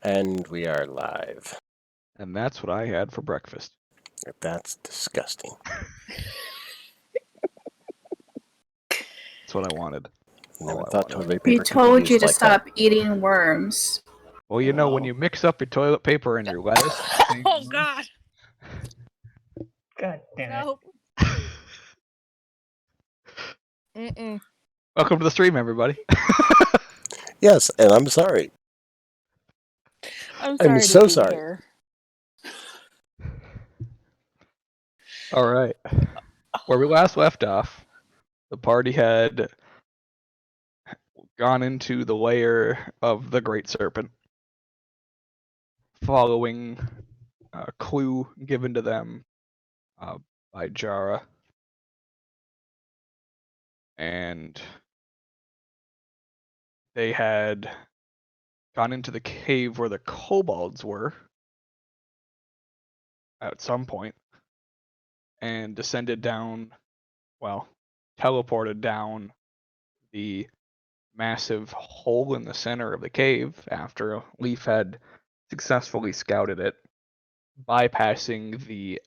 And we are live. And that's what I had for breakfast. That's disgusting. That's what I wanted. Never thought toilet paper We could be told you used to like stop eating worms. Well, you know, when you mix up your toilet paper and your lettuce. Oh, God. God damn it. Mm-mm. Welcome to the stream, everybody. Yes, and I'm sorry. I'm so to be sorry. Here. All right. Where we last left off, the party had gone into the lair of the Great Serpent, following a clue given to them by Jara. And they had gone into the cave where the kobolds were at some point and descended down, well, teleported down the massive hole in the center of the cave after Leaf had successfully scouted it, bypassing the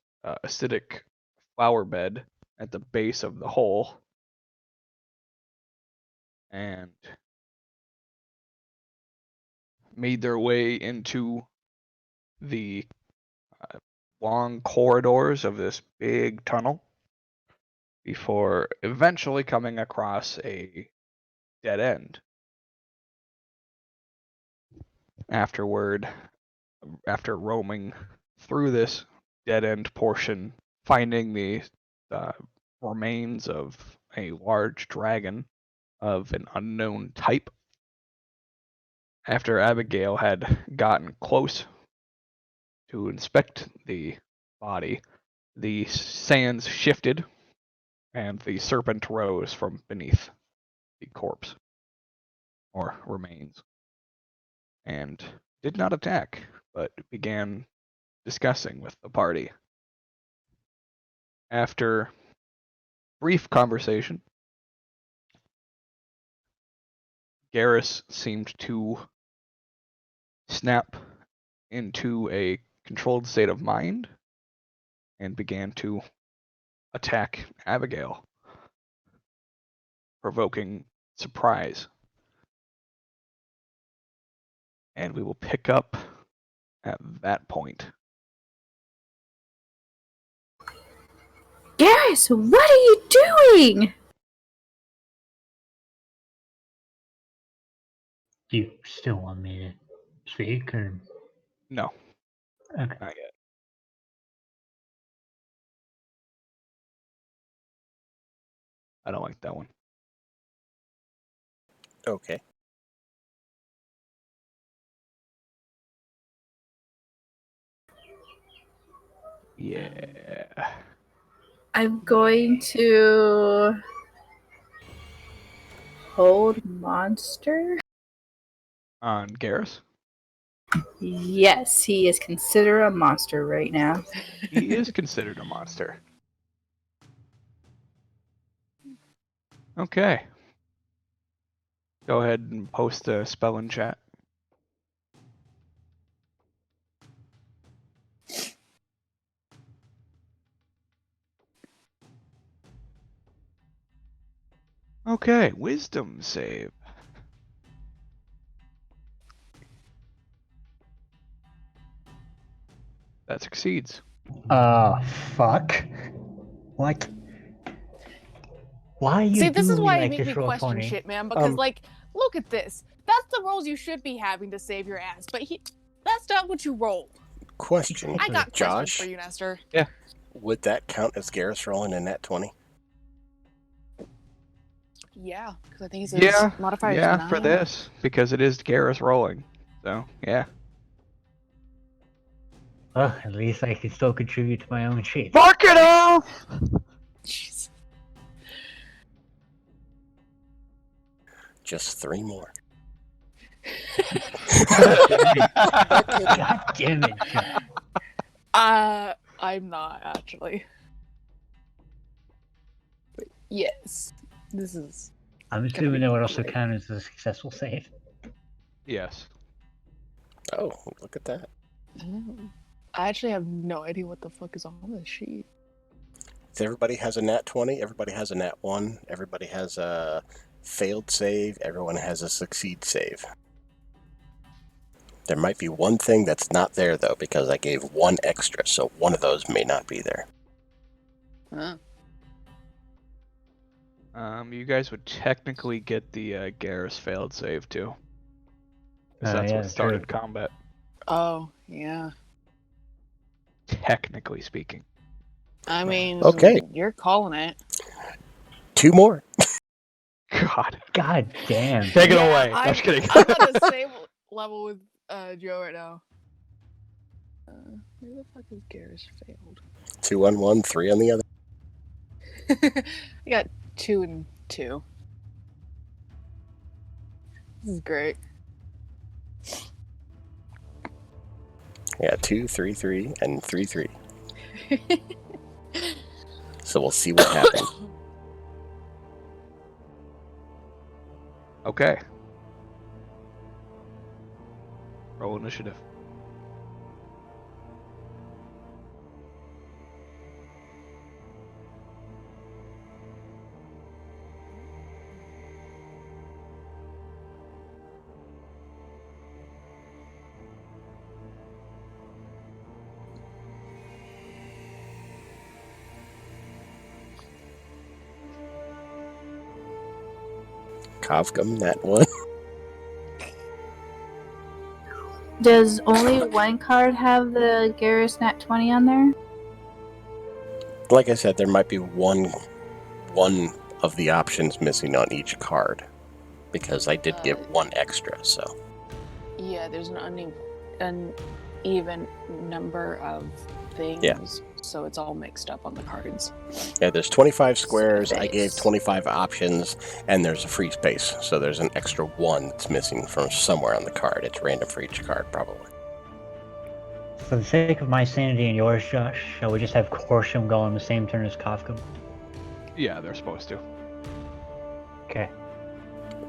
acidic flower bed at the base of the hole, and made their way into the long corridors of this big tunnel before eventually coming across a dead end. After roaming through this dead end portion, finding the remains of a large dragon of an unknown type. After Abigail had gotten close to inspect the body, the sands shifted and the serpent rose from beneath the corpse or remains and did not attack, but began discussing with the party. After brief conversation, Garrus seemed to snap into a controlled state of mind and began to attack Abigail, provoking surprise. And we will pick up at that point. Garrus, what are you doing? Do you still want me to speak, or? No, Okay. not yet. I don't like that one. Okay. Yeah. I'm going to hold monster. On Garrus? Yes, he is considered a monster right now. He is considered a monster. Okay. Go ahead and post a spell in chat. Okay, wisdom save. That succeeds. Fuck. What? Why are you See, this is doing why you like make this me roll question for me? shit, man. Because, like, look at this. That's the rolls you should be having to save your ass. But that's not what you rolled. Question. I got Josh, questions for you, Nestor. Yeah. Would that count as Garrus rolling in that 20? Yeah, because I think his modifier is 9. For this, because it is Garrus rolling. So, yeah. Well, at least I can still contribute to my own shit. Fuck it off! Jeez. Just 3 more. God damn it, John. I'm not, actually. But yes, this is... I'm assuming that would also count as a successful save. Yes. Oh, look at that. I actually have no idea what the fuck is on this sheet. Everybody has a nat 20. Everybody has a nat 1. Everybody has a failed save. Everyone has a succeed save. There might be one thing that's not there, though, because I gave one extra, so one of those may not be there. Huh. You guys would technically get the Garrus failed save too. 'Cause that's yeah, what started true. combat, Oh, yeah. technically speaking. I mean, Okay. you're calling it. 2 more. God. God damn. Take it Yeah, away. No, I'm just kidding. I'm on the same level with Joe right now. Where the fuck is Garrus failed? 2 on one, 3 on the other. I got 2 and 2. This is great. Yeah, 2, 3, 3, and 3, 3. So we'll see what happens. Okay. Roll initiative. Kavgum, that one. Does only one card have the Garrus Nat 20 on there? Like I said, there might be one of the options missing on each card. Because I did give one extra, so. Yeah, there's an uneven number of things. Yeah. So it's all mixed up on the cards. Yeah, there's 25 squares, I gave Space. 25 options, and there's a free space. So there's an extra 1 that's missing from somewhere on the card. It's random for each card, probably. For the sake of my sanity and yours, Josh, shall we just have Corsham go on the same turn as Kafka? Yeah, they're supposed to. Okay.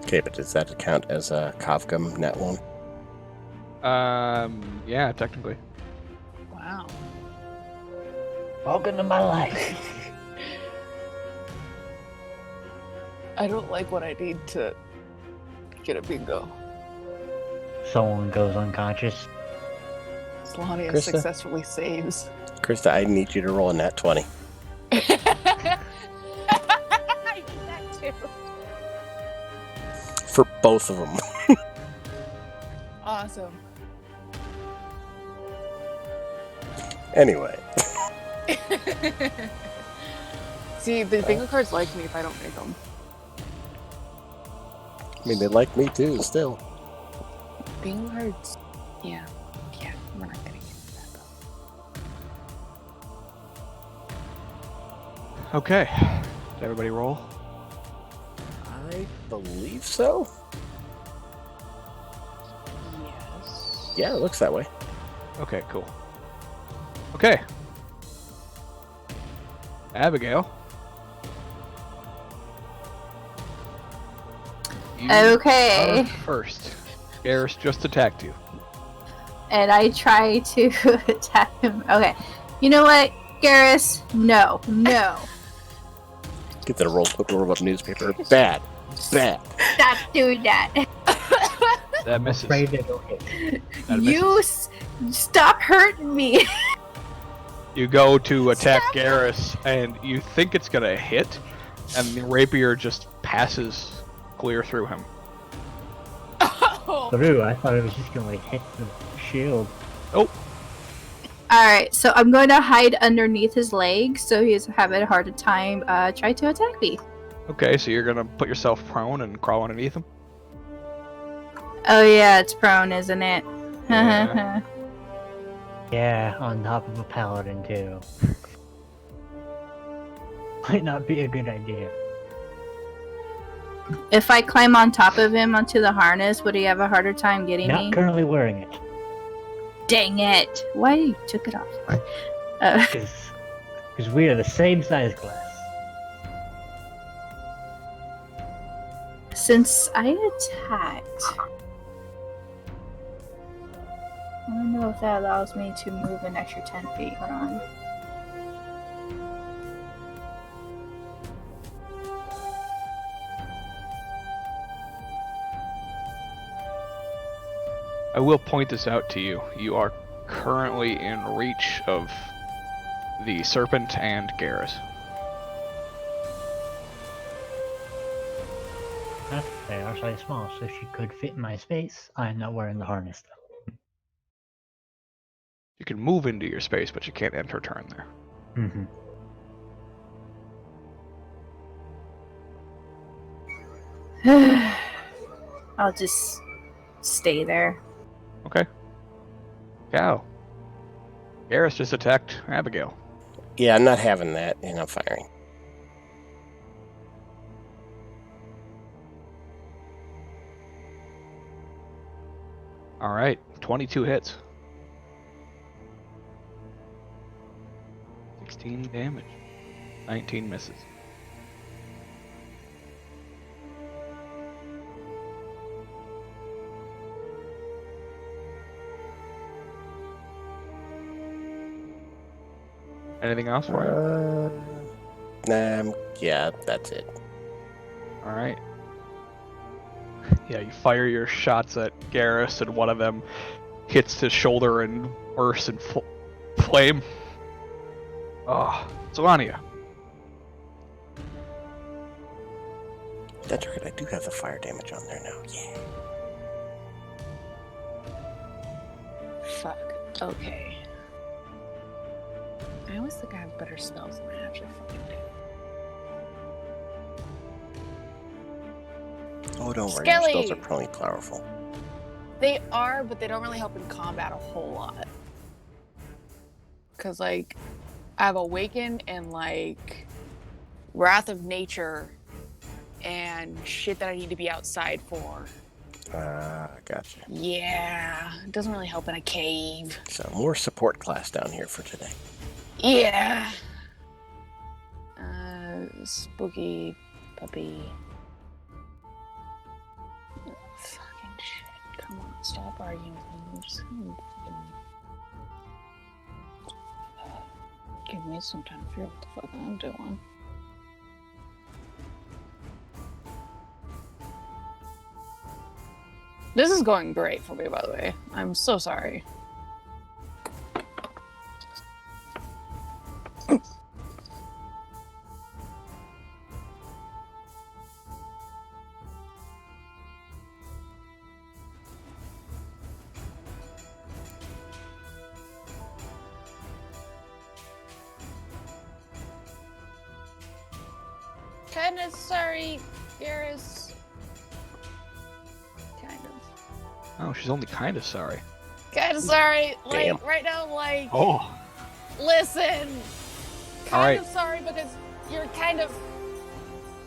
Okay, but does that count as a Kavgum net 1? Yeah, technically. Wow. Welcome to my life. I don't like what I need to get a bingo. Someone goes unconscious. Slania Krista? successfully saves. Krista, I need you to roll a nat 20. I did that too. For both of them. Awesome. Anyway. See, the bingo cards like me if I don't make them. I mean, they like me too, still. Bingo cards, yeah, we're not gonna get that though. Okay. Did everybody roll? I believe so. Yes. Yeah, it looks that way. Okay, cool. Okay. Abigail. You Okay. are first. Garrus just attacked you. And I try to attack him. Okay. You know what, Garrus? No. Get that roll up newspaper. Bad. Bad. Stop doing that. That misses. Afraid it'll hit. That You stop hurting me. You go to attack Garrus, and you think it's gonna hit, and the rapier just passes clear through him. Oh. Through, I thought it was just gonna like hit the shield. Alright, so I'm going to hide underneath his legs so he's having a harder time try to attack me. Okay, so you're gonna put yourself prone and crawl underneath him? Oh yeah, it's prone, isn't it? Yeah. Yeah, on top of a paladin too. Might not be a good idea. If I climb on top of him onto the harness, would he have a harder time getting Not me? currently wearing it. Dang it! Why you took it off? Because we are the same size class. Since I attacked, know if that allows me to move an extra 10 feet. Hold on. I will point this out to you. You are currently in reach of the serpent and Garrus. They are slightly small, so she could fit in my space. I'm not wearing the harness though. You can move into your space, but you can't end her turn there. Mm-hmm. I'll just stay there. Okay. Cow. Garrus just attacked Abigail. Yeah, I'm not having that, and I'm firing. Alright, 22 hits. 16 damage. 19 misses. Anything else for you? Yeah, that's it. Alright. Yeah, you fire your shots at Garrus, and one of them hits his shoulder and bursts in flame. Oh, Zelania. That's right, I do have the fire damage on there now. Yeah. Fuck. Okay. I always think I have better spells than I actually fucking do. Oh, don't worry, Skelly! your spells are probably powerful. They are, but they don't really help in combat a whole lot. Because, like, I have Awaken and, like, Wrath of Nature and shit that I need to be outside for. Gotcha. Yeah, it doesn't really help in a cave. So, more support class down here for today. Yeah. Spooky puppy. Fucking shit. Come on, stop arguing with me. I'm just gonna give me some time to figure out what the fuck I'm doing. This is going great for me, by the way. I'm so sorry. Kinda sorry, Garrus. Kind of. Oh, she's only kind of sorry. Kinda sorry. Like, Damn. right now, like, Oh. listen. Kind Alright. of sorry because you're kind of,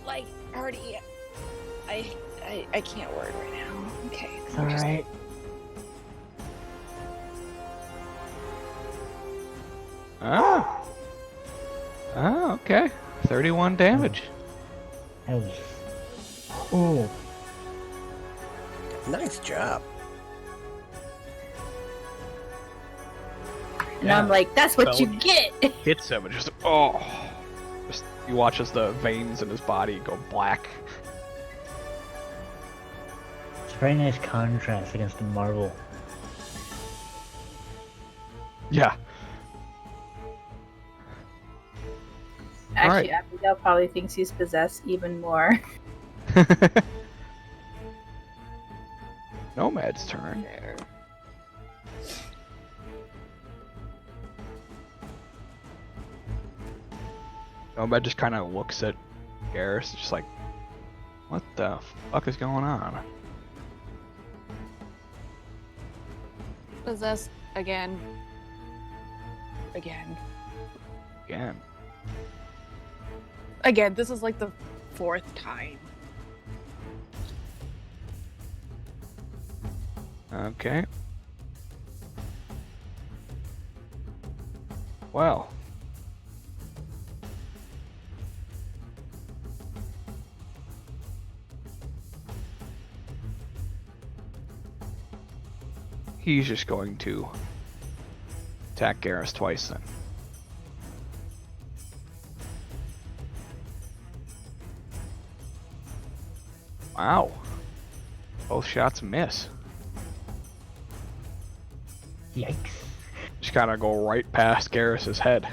like, already. I can't word right now. Okay. It's alright. Ah. Oh, okay. 31 damage. That was. Oh. Nice job. And Yeah. I'm like, that's what Well, you get! Hits him and just, oh. Just, you watch as the veins in his body go black. It's a very nice contrast against the marble. Yeah. Actually, Alright. Abigail probably thinks he's possessed even more. Nomad's turn. There. Nomad just kind of looks at Garrus, just like, what the fuck is going on? Possessed again. Again. Again. Again, this is like the 4th time. Okay. Well. He's just going to Attack Garrus twice then. Wow. Both shots miss. Yikes. Just kind of go right past Garrus's head.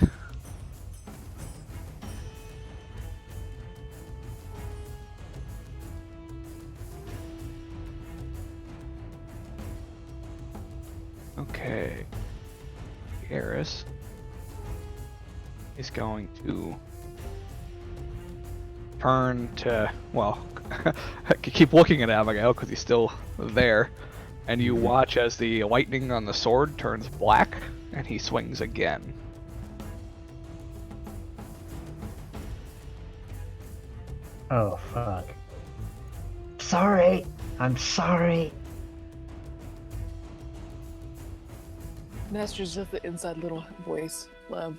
Okay. Garrus is going to turn to, well, keep looking at Abigail because he's still there. And you watch as the lightning on the sword turns black, and he swings again. Oh, fuck. Sorry! I'm sorry! That's just the inside little voice of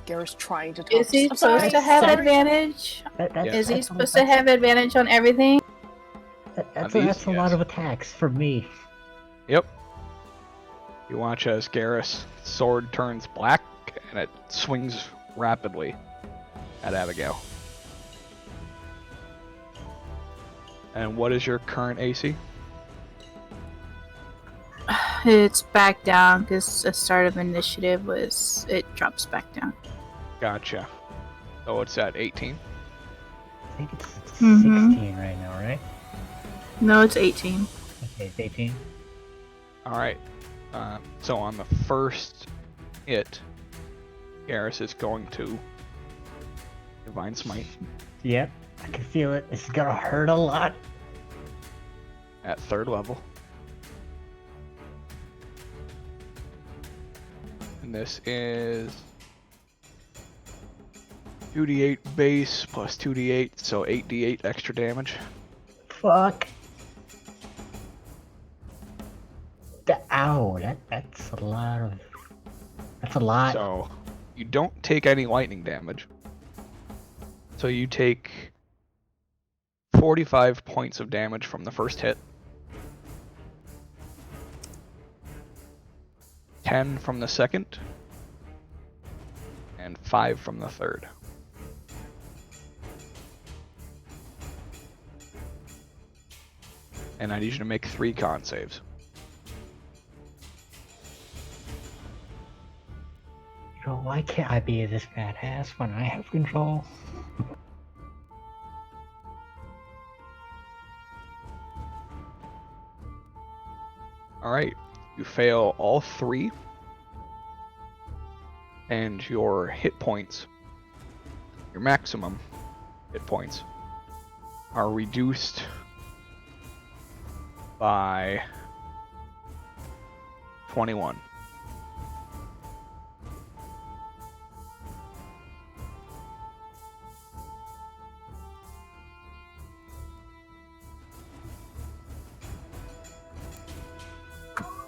Garrus trying to talk. Is he I'm sorry. supposed to have Sorry. advantage? Yes. Is he supposed to have advantage on everything? That's these, a lot yes. of attacks for me. Yep. You watch as Garrus' sword turns black, and it swings rapidly at Abigail. And what is your current AC? It's back down because the start of initiative was it drops back down. Gotcha. So it's at 18. I think it's Mhm. 16 right now, right? No, it's 18. Okay, it's 18. Alright. So on the first hit, Garrus is going to Divine Smite Yep, I can feel it. It's gonna hurt a lot. at 3rd level. And this is 2d8 base plus 2d8, so 8d8 extra damage. Fuck. Ow, that's a lot of... That's a lot. So you don't take any lightning damage. So you take 45 points of damage from the first hit, 10 from the second, and 5 from the third. And I need you to make 3 con saves. Bro, why can't I be this badass when I have control? Alright, you fail all 3, and your hit points, your maximum hit points, are reduced by 21.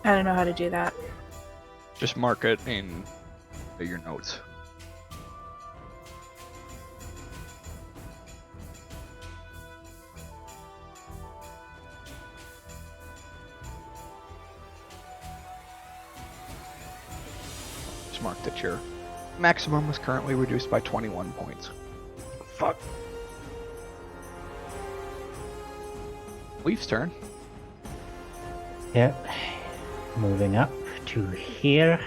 I don't know how to do that. Just mark it in your notes. Just mark that your maximum is currently reduced by 21 points. Fuck. Leaf's turn. Yep. Moving up to here.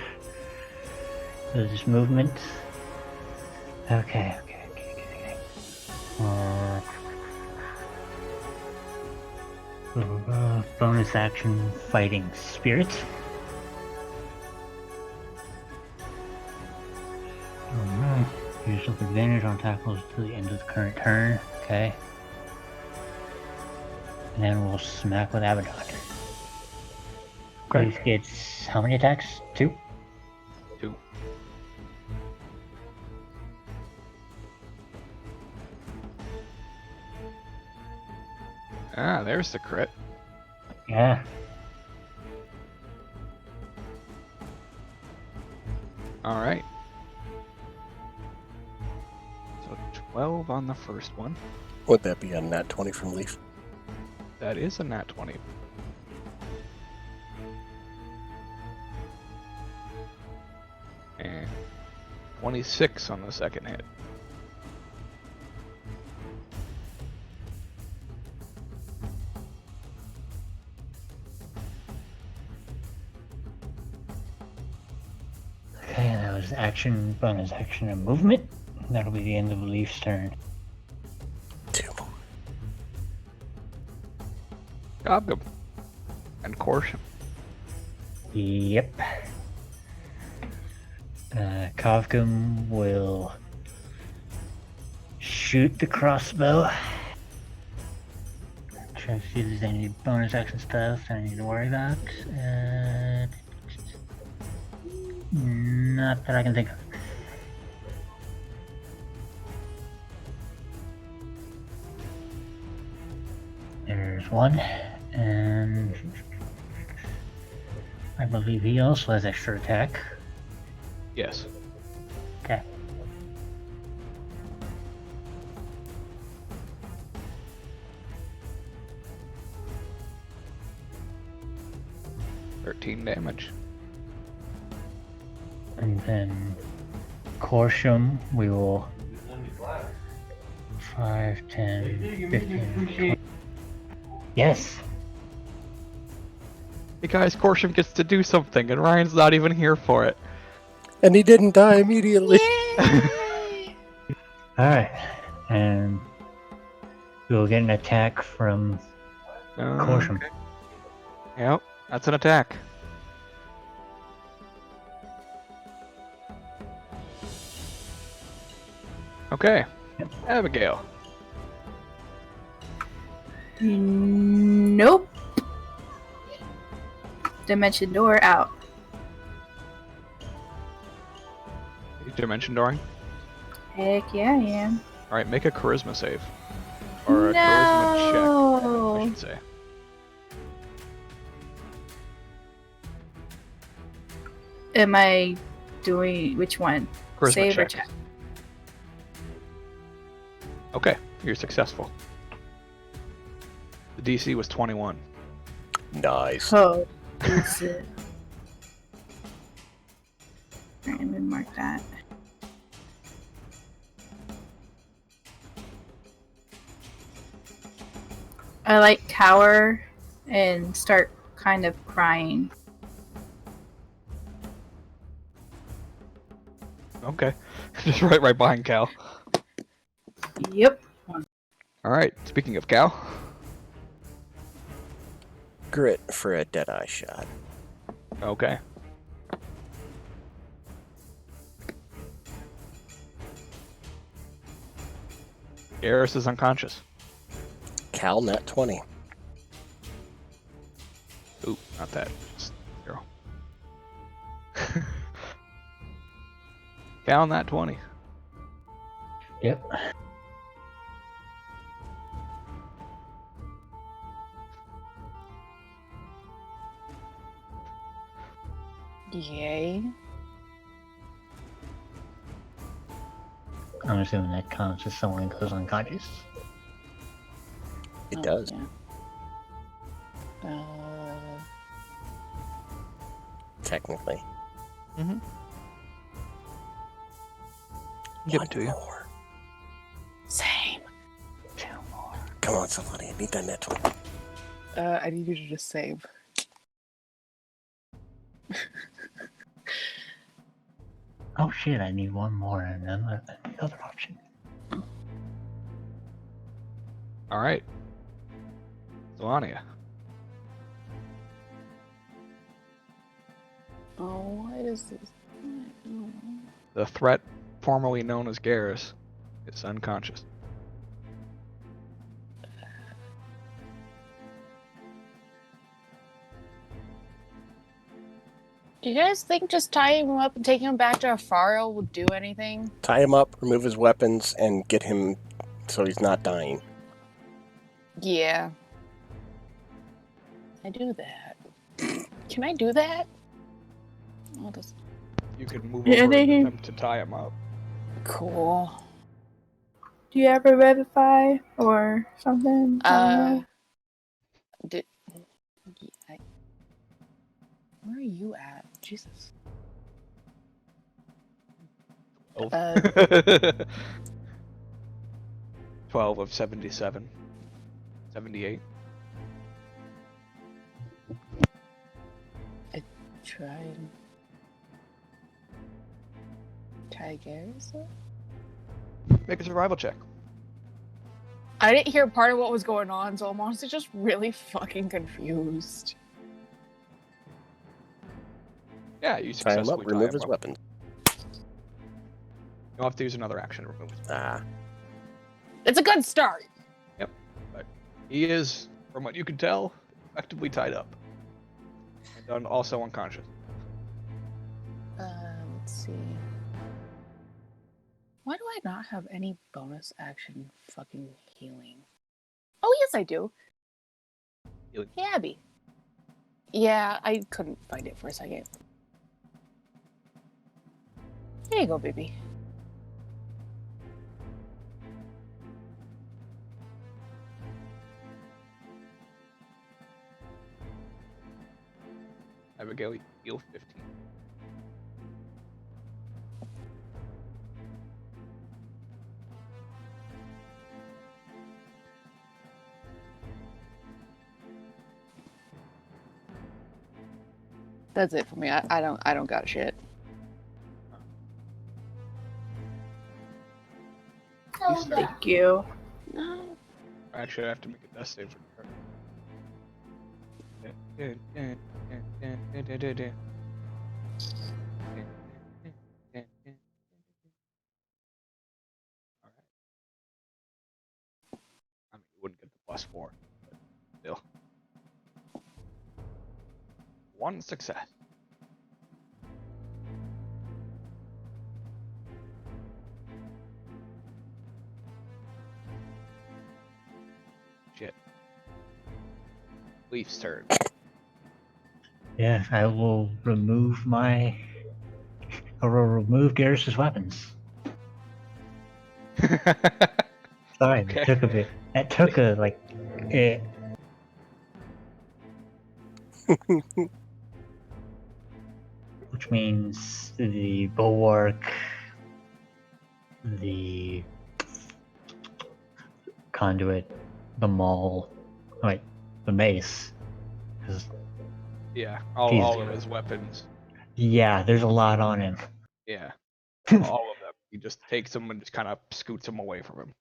So this movement. Okay. Bonus action fighting spirit. Alright. Use with advantage on tackles to the end of the current turn. Okay. And then we'll smack with Abaddon. Okay. He gets how many attacks? 2? 2. Ah, there's the crit. Yeah. Alright. So 12 on the first one. Would that be a nat 20 from Leaf? That is a nat 20. . 26 on the second hit. Okay, that was action, bonus action, and movement. That'll be the end of Leaf's turn. 2 more. Gobgum. And Corsham. Yep. Kavkum will shoot the crossbow. Try to see if there's any bonus action stuff that I need to worry about. Not that I can think of. There's one, and I believe he also has extra attack. Yes. Okay. Damage. And then Corsham, we will 5, 10, 15, 20. Yes! Hey guys, Corsham gets to do something, and Ryan's not even here for it. And he didn't die immediately. Yay! Alright. And we will get an attack from Corsham. Okay. Yep, that's an attack. Okay. Yep. Abigail. Nope. Dimension door out. Dimension dooring. Heck yeah, I am. Alright, make a charisma save. Or a charisma check, I should say. Am I doing which one? Charisma Save or check. check? Okay, you're successful. The DC was 21. Nice. Oh, is it? Alright, let me mark that. I like cower and start kind of crying. Okay. Just right behind Cal. Yep. Alright, speaking of Cal. Grit for a Deadeye shot. Okay. Garrus is unconscious. Cal nat 20. Ooh, not that. Just 0. Cal, not 20. Yep. Yay. I'm assuming that counts as someone goes unconscious. It Oh, does. Yeah. Technically. Mm-hmm. Give One it to you. more. Same. 2 more. Come on, somebody. I need that net 20. I need you to just save. Oh shit, I need 1 more and then the other option. Alright. Zelania. Oh, what is this? Oh. The threat, formerly known as Garrus, is unconscious. Do you guys think just tying him up and taking him back to Afaro will do anything? Tie him up, remove his weapons, and get him so he's not dying. Yeah. I do that. Can I do that? Oh, that's You could move Yeah, over they- and attempt to tie him up. cool. Do you have a Revify or something? I don't know. Did where are you at? Jesus. 12 of 77. 78. Try Garrison? Make a survival check. I didn't hear part of what was going on, so I'm honestly just really fucking confused. Yeah, you Tie him up, successfully tie remove him his up. weapons. You'll have to use another action to remove his Ah. It's a good start. He is, from what you can tell, effectively tied up. And also unconscious. Let's see. Why do I not have any bonus action fucking healing? Oh, yes, I do. Healing. Hey, Abby. Yeah, I couldn't find it for a second. There you go, baby. Abigail, you heal 15. That's it for me. I don't got shit. Oh, thank you. No. Actually, I have to make a death save for her. Alright. I mean, you wouldn't get the +4, but still. 1 success. Shit. Leaf's turn. Yeah, I will remove Garrus's weapons. Sorry, Okay. that took a bit. That took a, like, which means the bulwark, the conduit, the maul, wait, the mace. 'Cause, Yeah, Jesus. all of his weapons. yeah, there's a lot on him. Yeah, all of them. He just takes them and just kind of scoots them away from him.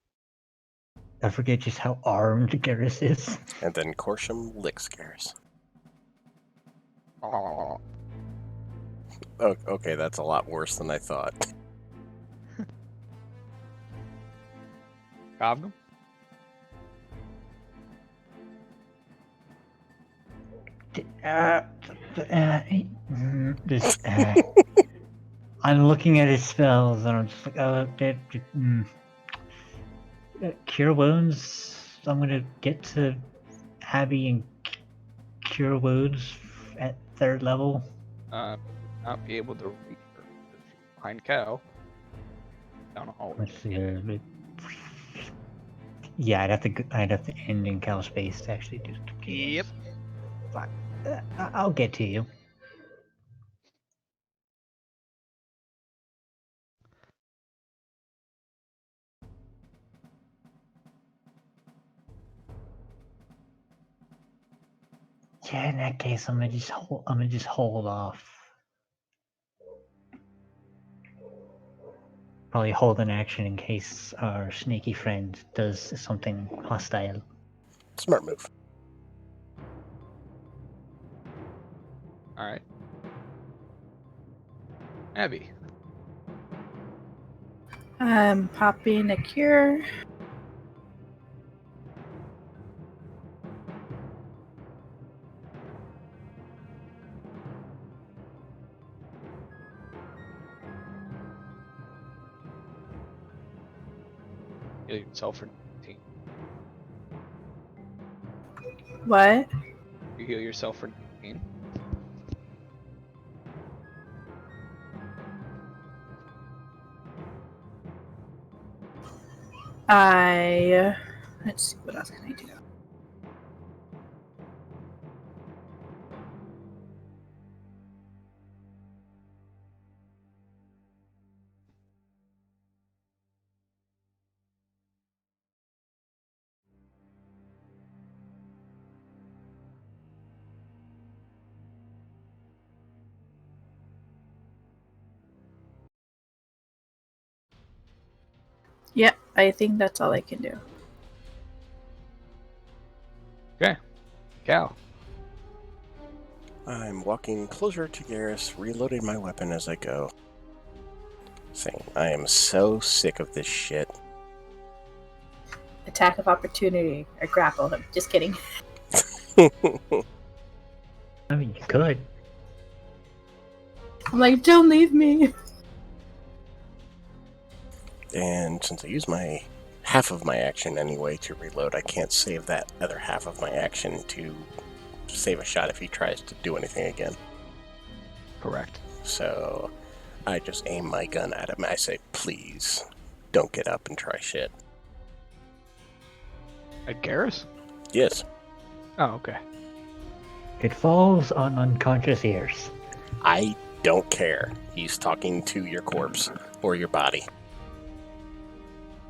I forget just how armed Garrus is. And then Corsham licks Garrus. Oh, Oh, okay, that's a lot worse than I thought. Kavnum? I'm looking at his spells and I'm just like, cure wounds. I'm gonna get to Abby and cure wounds at 3rd level. Not be able to reach her because she's behind Cal. Down a hallway. Let's see. Yeah, I'd have to end in Cal space to actually do. Yep. Fine. I'll get to you. Yeah, in that case, I'm gonna just hold off. Probably hold an action in case our sneaky friend does something hostile. Smart move. Alright. Abby. I'm popping a cure. Heal yourself for 19. What? You heal yourself for 19. Let's see, what else can I do? Yep, I think that's all I can do. Okay. Cal. I'm walking closer to Garrus, reloading my weapon as I go. Saying, I am so sick of this shit. Attack of opportunity. I grapple him. Just kidding. I mean, you could. I'm like, don't leave me. And since I use my half of my action anyway to reload, I can't save that other half of my action to save a shot if he tries to do anything again. Correct. So I just aim my gun at him. I say, please, don't get up and try shit. At Garrus? Yes. Oh, okay. It falls on unconscious ears. I don't care. He's talking to your corpse or your body.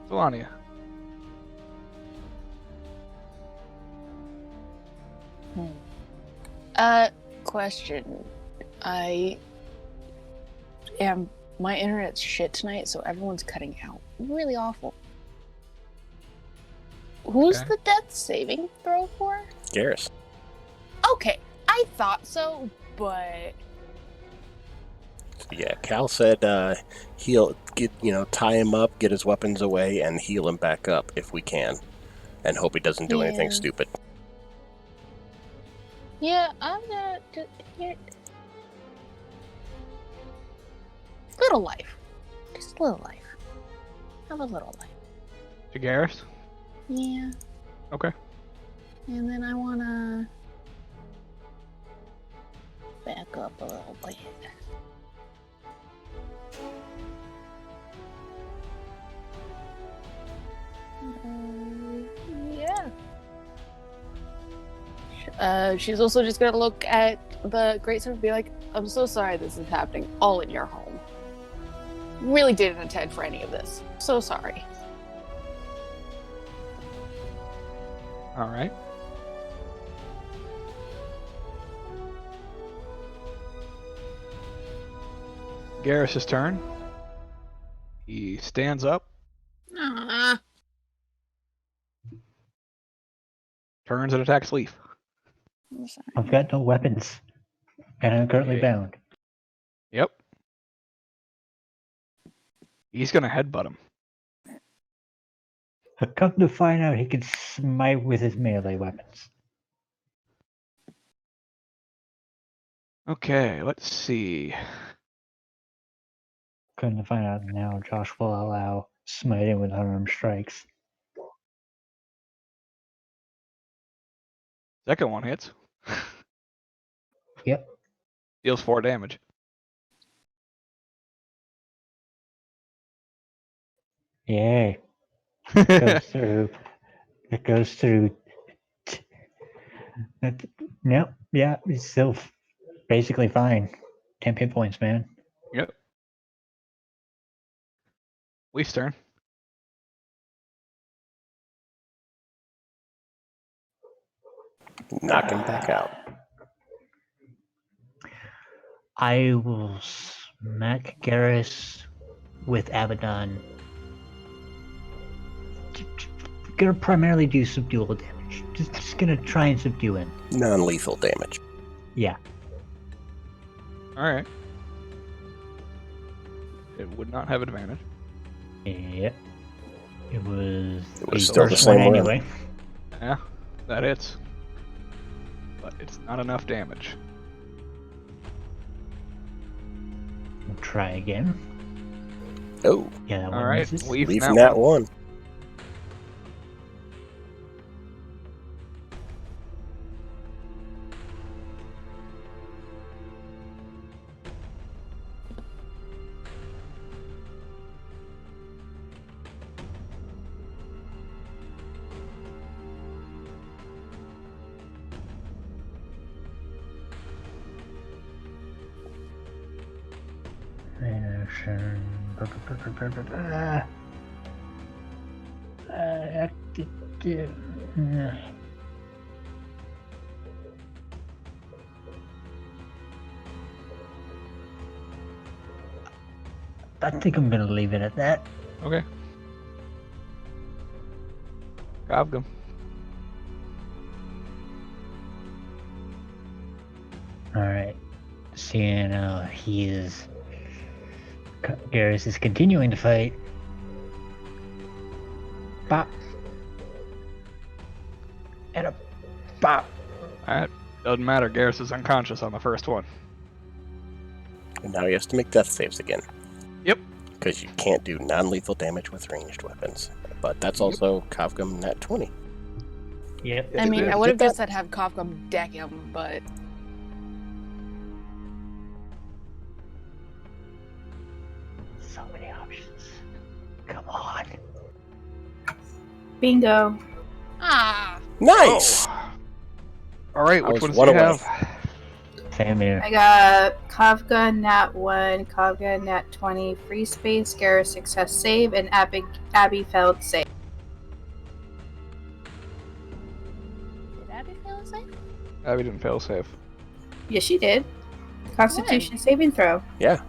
Zelania. Question. My internet's shit tonight, so everyone's cutting out. Really awful. Who's Okay. the death saving throw for? Garrus. Okay, I thought so, but Yeah, Cal said he'll get, tie him up, get his weapons away, and heal him back up if we can, and hope he doesn't do anything Yeah. stupid. yeah, I'm not. Here. Little life, just a little life. Have a little life. To Garrus? Yeah, Okay. and then I wanna back up a little bit. Yeah. She's also just gonna look at the Great Sword and be like, I'm so sorry this is happening all in your home. Really didn't intend for any of this. So sorry. All right. Garrus' turn. He stands up, Ah. turns and attacks Leaf. I'm sorry. I've got no weapons, and I'm currently Okay. bound. Yep. He's gonna headbutt him. But come to find out, he can smite with his melee weapons. Okay, let's see. Come to find out now, Josh will allow smiting with unarmed strikes. Second one hits. Yep. Deals 4 damage. Yay. Goes through. It goes through. Yep. Yeah. It's still basically fine. 10 hit points, man. Yep. Leaf's turn. Knock him back out. I will smack Garrus with Abaddon. Gonna primarily do subdual damage. Just gonna try and subdue him. Non-lethal damage. Yeah. Alright. It would not have advantage. Yep. It was still the first same one one. anyway. Yeah, that hits. But it's not enough damage. We'll try again. Oh, Yeah, that one Alright, misses. Leaf leave that that one. one. I think I'm gonna leave it at that. Okay. Kavgum. Alright. Seeing Garrus is continuing to fight. Bop. And a bop. Alright. Doesn't matter. Garrus is unconscious on the first one. And now he has to make death saves again. Yep. Because you can't do non-lethal damage with ranged weapons. But that's also Kavgum Nat 20. Yep. I mean, Yeah, I would have get just said have Kafka deck him, but So many options. Come on. Bingo. Nice! Oh. Alright, I which was ones one do you away. have? Same here. I got Kavga Nat 1, Kavga Nat 20, Free Space, Garrus Success Save, and Abby failed save. did Abby fail a save? Abby didn't fail save. Yes, she did. Constitution saving throw. Yeah,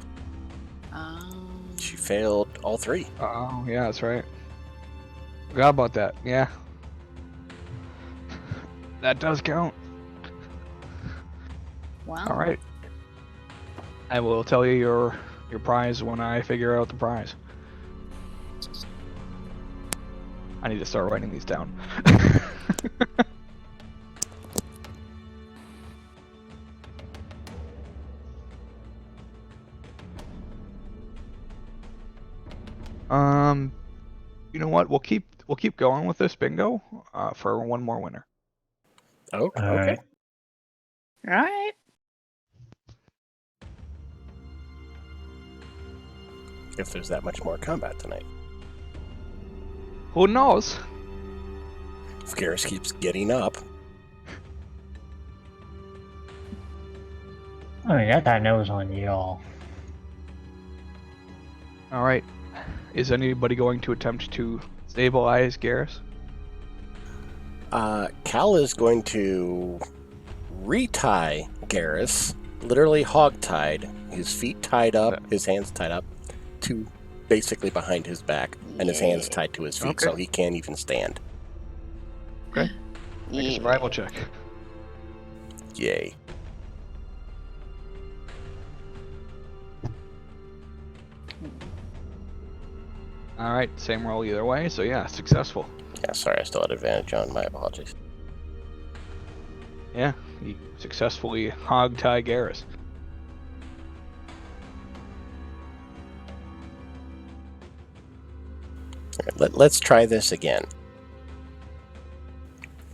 Um, she failed all 3. Oh, yeah, that's right. Forgot about that. Yeah. That does count. well, Alright. I will tell you your prize when I figure out the prize. I need to start writing these down. You know what? We'll keep going with this bingo for one more winner. Oh, okay. Alright. all right. If there's that much more combat tonight. Who knows? If Garrus keeps getting up. I mean, that was on y'all. Alright. Is anybody going to attempt to stabilize Garrus? Cal is going to retie Garrus, literally hog-tied, his feet tied up, his hands tied up, to basically behind his back, and his hands tied to his feet, Okay. so he can't even stand. Okay. Make a survival check. Yay. Alright, same roll either way, so yeah, successful. Yeah, sorry, I still had advantage on. My apologies. Yeah, you successfully hog-tie Garrus. Let's try this again.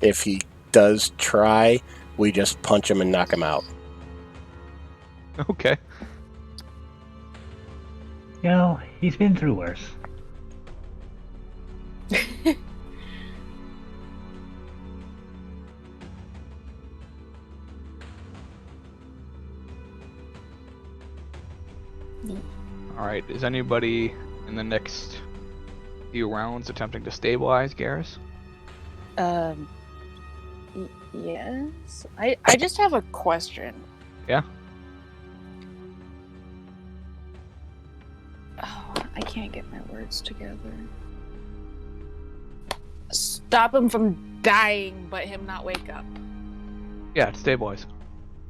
If he does try, we just punch him and knock him out. Okay. You know, he's been through worse. Alright, is anybody in the next few rounds attempting to stabilize Garrus? Yes. I just have a question. Yeah? Oh, I can't get my words together. Stop him from dying, but him not wake up. Yeah, stabilize.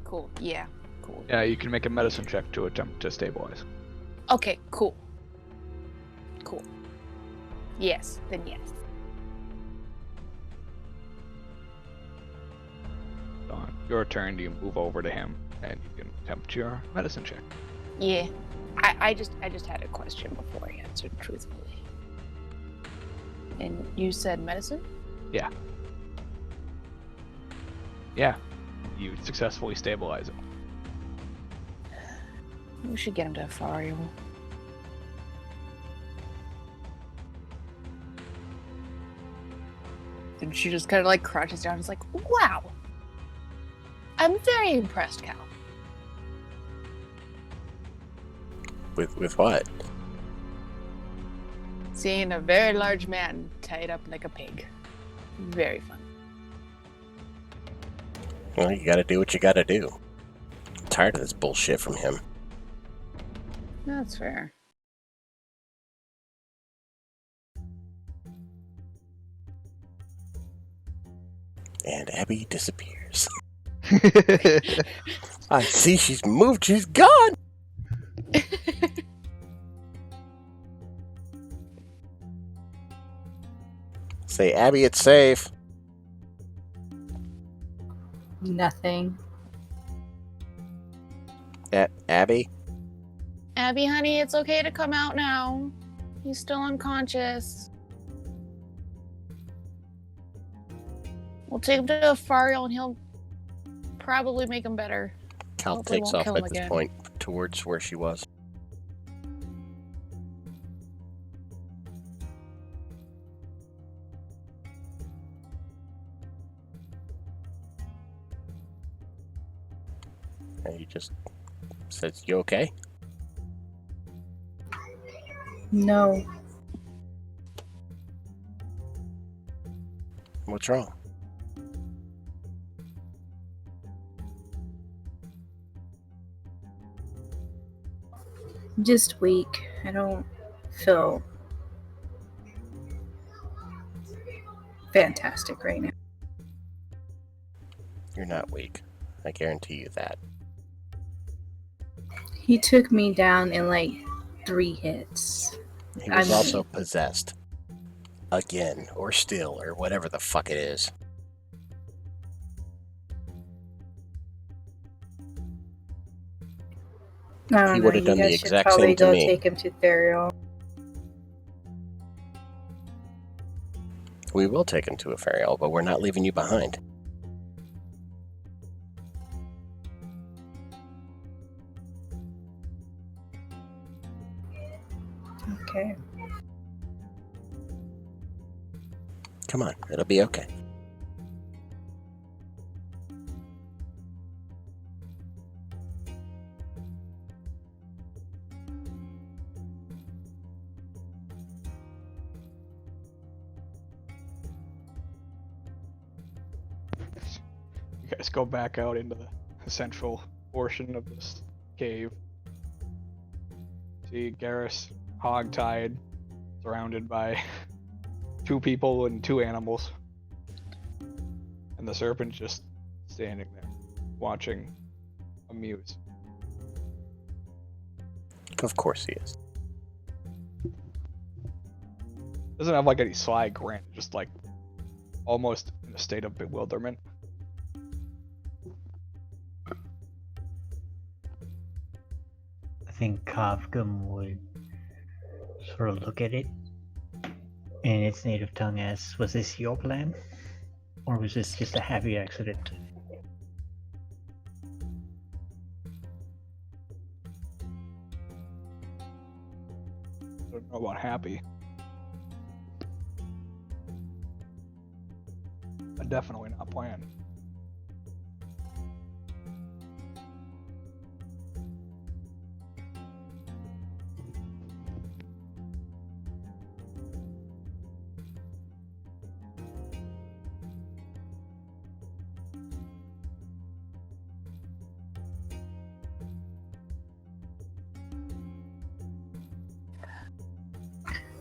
Cool. Yeah. Cool. Yeah, you can make a medicine check to attempt to stabilize. Okay. Cool. Cool. Yes. Then yes. On your turn, you move over to him, and you can attempt your medicine check. Yeah. I just had a question before I answered truthfully. And you said medicine? Yeah. Yeah. You successfully stabilize him. We should get him to Fario. And she just kind of like crouches down and is like, wow. I'm very impressed, Cal. With what? Seeing a very large man tied up like a pig. Very fun. Well, you gotta do what you gotta do. I'm tired of this bullshit from him. That's fair. And Abby disappears. I see she's moved. She's gone. Say, Abby, it's safe. Nothing. Abby? Abby, honey, it's okay to come out now. He's still unconscious. We'll take him to Fariel and he'll probably make him better. Cal Hopefully takes won't off kill him at this again. point towards where she was. And he just says, "You okay?" No. What's wrong? I'm just weak. I don't feel fantastic right now. You're not weak. I guarantee you that. He took me down in like 3 hits. He was I'm- also possessed. Again, or still, or whatever the fuck it is. I don't He know. would've You done the guys should exact probably same to go me. take him to Therial. We will take him to a Fariel, but we're not leaving you behind. Okay. Come on, it'll be okay. You guys go back out into the central portion of this cave. See Garrus hogtied, surrounded by 2 people and 2 animals. And the serpent just standing there, watching, amused. Of course he is. Doesn't have like any sly grin, just like almost in a state of bewilderment. I think Kavgum would sort of look at it in its native tongue as, was this your plan? Or was this just a happy accident? I don't know about happy. But definitely not planned.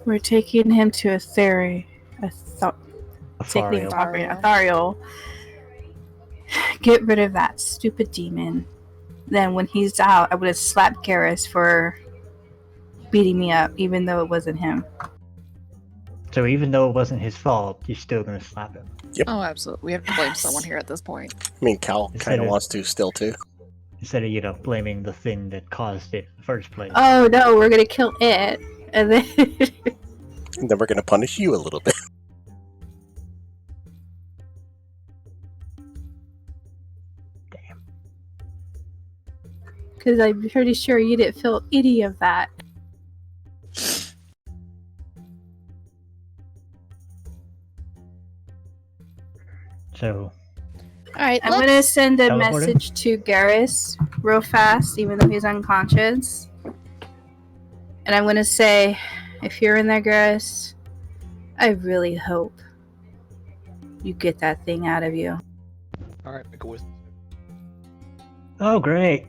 We're taking him to a Therial. Afariel. Thariel. Get rid of that stupid demon. Then when he's out, I would have slapped Garrus for beating me up, even though it wasn't him. So even though it wasn't his fault, you're still gonna slap him. Oh, absolutely. We have to blame someone here at this point. I mean, Cal Instead kind of of- wants to still, too. Instead of, blaming the thing that caused it in the first place. Oh no, we're gonna kill it. And then And then we're going to punish you a little bit. because I'm pretty sure you didn't feel any of that. So, All right, I'm gonna send a Teleport him? message to Garrus real fast, even though he's unconscious. And I'm gonna say, if you're in there, Garrus, I really hope you get that thing out of you. Alright, make a wisdom save. oh great.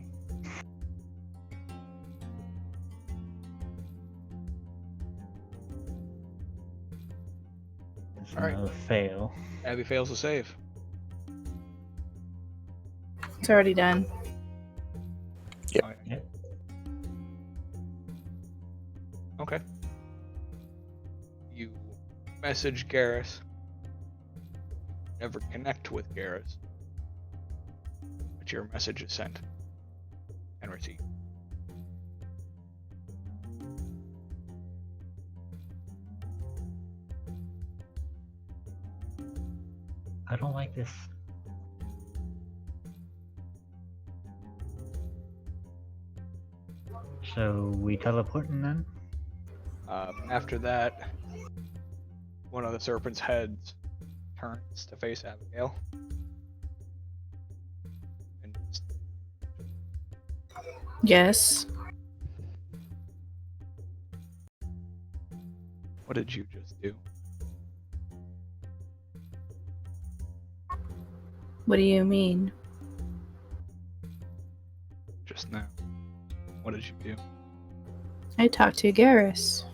It's Alright. another fail. Abby fails to save. It's already done. Yep. Oh, yeah. Yep. Okay. You message Garrus. Never connect with Garrus. But your message is sent and received. I don't like this. So we teleporting then? After that, one of the serpent's heads turns to face Abigail. And Yes. what did you just do? What do you mean? Just now. What did you do? I talked to Garrus.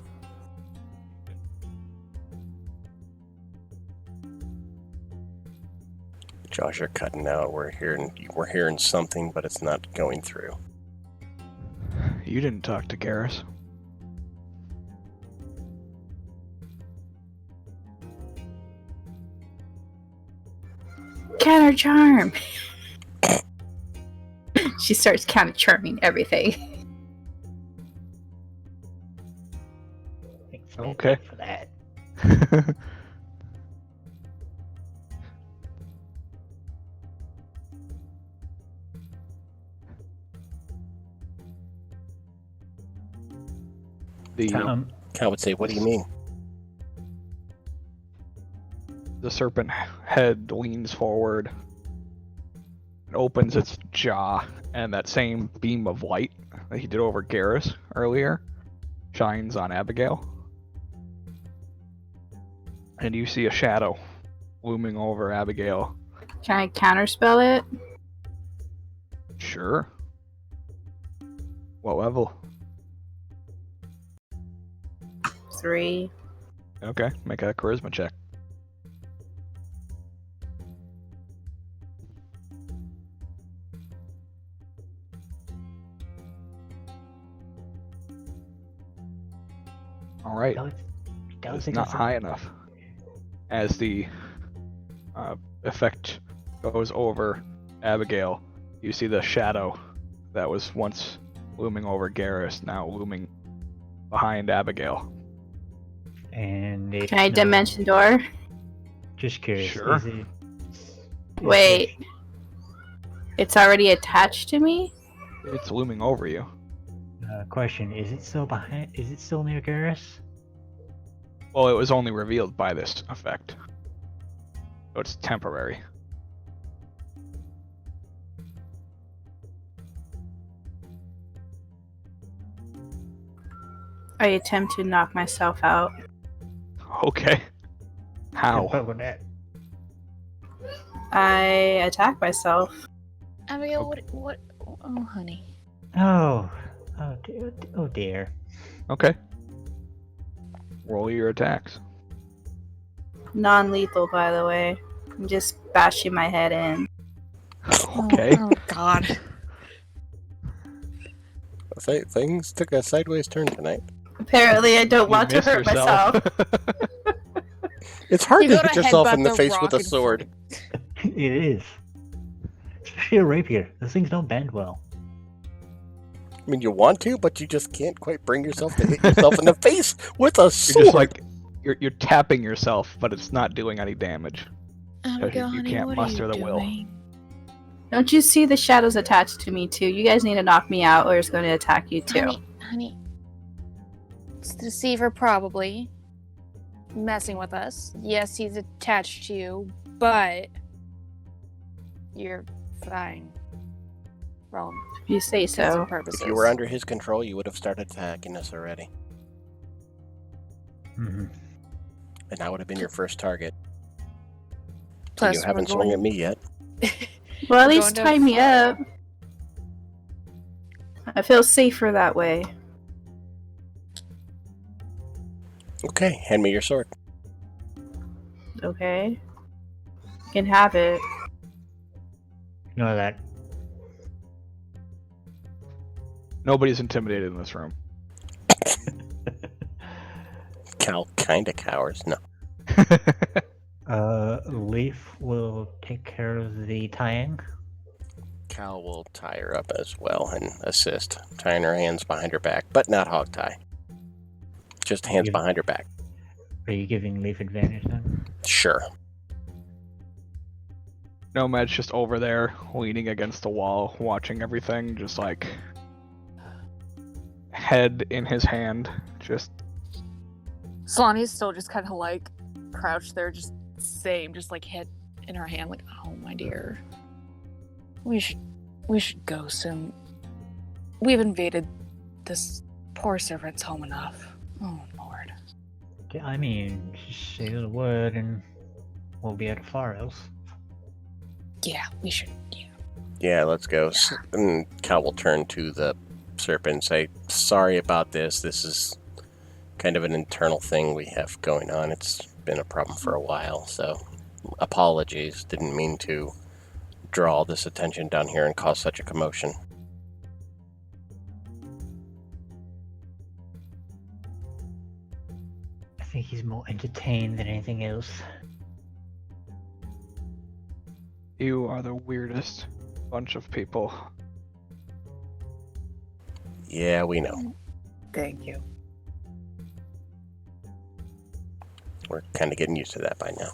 Josh, you're cutting out. We're hearing something, but it's not going through. You didn't talk to Garrus. Counter charm. She starts counter charming everything. Thanks, Okay. for that. Cal would say, "What do you mean?" The serpent head leans forward and opens its jaw, and that same beam of light that he did over Garrus earlier shines on Abigail. And you see a shadow looming over Abigail. Can I counterspell it? Sure. What level? 3. Okay, make a charisma check. Alright, it's not high enough. As the effect goes over Abigail, you see the shadow that was once looming over Garrus now looming behind Abigail. And it's Can I dimension door? Just curious. Sure. Is Wait. It's already attached to me? It's looming over you. Question: Is it still behind? Is it still near Garrus? Well, it was only revealed by this effect. So it's temporary. I attempt to knock myself out. Okay. How? What with that? I attack myself. Abigail, what? Oh, honey. Oh dear. Okay. Roll your attacks. Non-lethal, by the way. I'm just bashing my head in. Okay. Oh God. Things took a sideways turn tonight. Apparently, I don't You want to missed hurt myself. It's hard You to gotta hit yourself headbutt in the face rock with a in sword. front. It is. Especially a rapier. Those things don't bend well. I mean, you want to, but you just can't quite bring yourself to hit yourself in the face with a You're sword. just like you're tapping yourself, but it's not doing any damage. Abigail, you honey, can't what muster are you the will. doing? Don't you see the shadows attached to me, too? You guys need to knock me out, or it's going to attack you, too. Honey. It's the deceiver, probably. Messing with us. Yes, he's attached to you, but you're fine. Well, If you say sense so. of purposes. If you were under his control, you would have started attacking us already. Mm-hmm. And that would have been your first target. Plus, You haven't swung at me yet. Well, at We're least going to tie me fire. up. I feel safer that way. Okay, hand me your sword. Okay. You can have it. You know that Nobody's intimidated in this room. Cal kind of cowers. No. Leaf will take care of the tying. Cal will tie her up as well and assist, tying her hands behind her back, but not hog tie. Just hands You- behind her back. Are you giving Leaf advantage then? Sure. Nomad's just over there, leaning against the wall, watching everything, just like head in his hand, just Solani's still just kind of like crouched there, just same, just like head in her hand, like, oh my dear. We should go soon. We've invaded this poor servant's home enough. Oh Lord. Yeah, I mean, just say the word and we'll be at a far else. Yeah, we should. Yeah. Yeah, let's go. And Cal will turn to the serpent and say, sorry about this. This is kind of an internal thing we have going on. It's been a problem for a while, so apologies. Didn't mean to draw all this attention down here and cause such a commotion. I think he's more entertained than anything else. you are the weirdest bunch of people. Yeah, we know. Thank you. We're kind of getting used to that by now.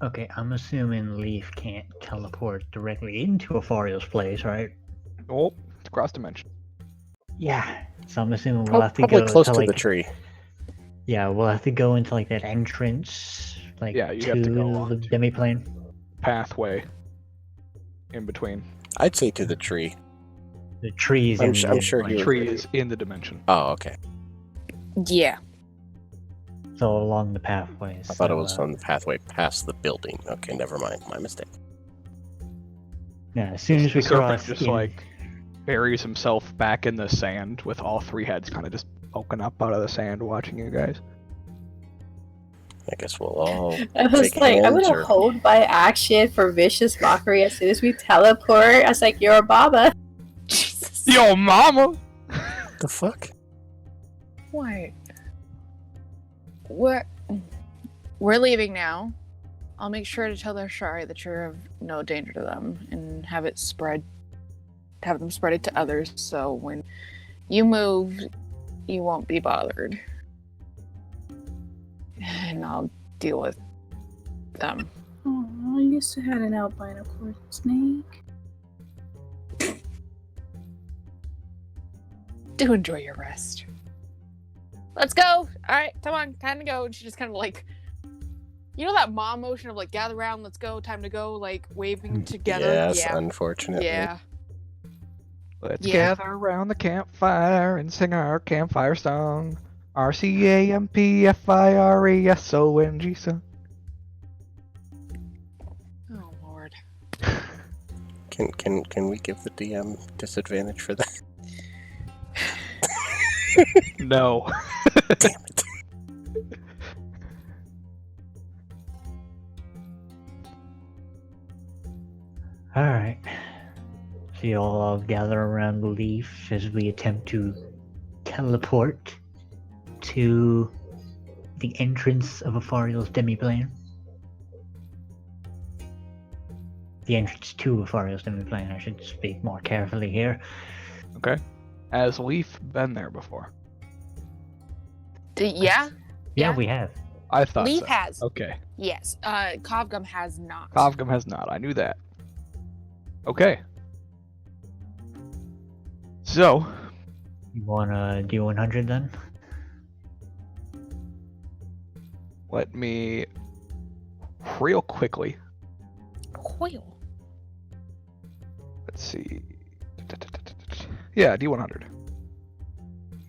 Okay, I'm assuming Leaf can't teleport directly into Afariel's place, right? Oh, it's cross dimension. Yeah. So I'm assuming we'll have to Probably go close to to like, the tree. yeah, we'll have to go into like that entrance, like Yeah, you to have to go on the to- demiplane. Pathway in between. I'd say to the tree. The trees. I'm in su- the I'm sure demiplane. he would- Tree is in the dimension. Oh, okay. Yeah. So along the pathways. I thought it was on the pathway past the building. Okay, never mind. My mistake. Yeah, as soon as we The serpent cross, just in- like buries himself back in the sand with all three heads kind of just poking up out of the sand watching you guys. I guess we'll all I was take like, I'm hands gonna or... hold by action for vicious mockery as soon as we teleport. I was like, you're a baba. Jesus. Yo, mama! The fuck? What? We're leaving now. I'll make sure to tell their Shari that you're of no danger to them and have them spread it to others so when you move, you won't be bothered. And I'll deal with them. Oh, I used to have an albino court snake. Do enjoy your rest. Let's go! Alright, come on, time to go. And she just kind of like, you know that mom motion of like, gather around, let's go, time to go, like waving together? Yes, Yeah. unfortunately. Yeah. Let's Yeah. gather around the campfire and sing our campfire song. RCAMPFIRESONG song. Oh, Lord. Can we give the DM disadvantage for that? No. Damn it. Alright. So you'll all gather around the Leaf as we attempt to teleport to the entrance of Afariel's demiplane. The entrance to Afariel's demiplane, I should speak more carefully here. Okay. Has Leaf been there before? Yeah? Yeah, Yeah. we have. I thought Leaf so. has. Okay. Yes. Cobgum has not. Kovgum has not. I knew that. Okay. So, You wanna do 100 then? let me real quickly. Coil. Let's see. Yeah, D100.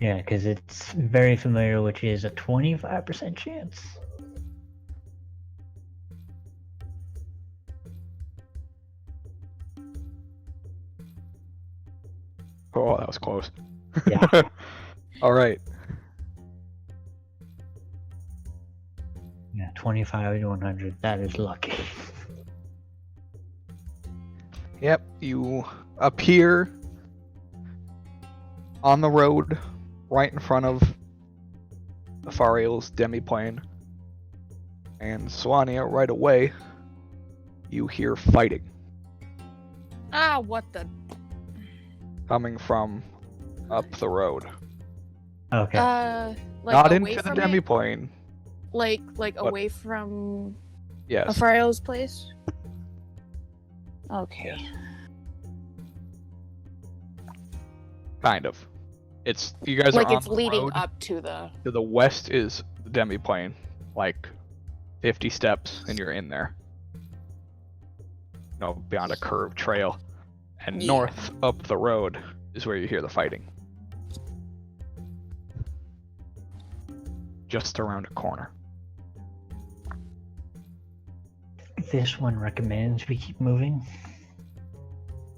Yeah, because it's very familiar, which is a 25% chance. Oh, that was close. Yeah. All right. Yeah, 25 to 100. That is lucky. Yep, you appear on the road, right in front of Afariel's demiplane, and Swania, right away, you hear fighting Ah, what the? coming from up the road. Okay. Like Not away into the from it? demiplane. Like But- away from Yes. Afariel's place? Okay. Kind of. It's you guys Like are on it's the leading road. up to the. To the west is the demiplane, like 50 steps, and you're in there. No, beyond a curved trail. And Yeah. north up the road is where you hear the fighting. Just around a corner. This one recommends we keep moving.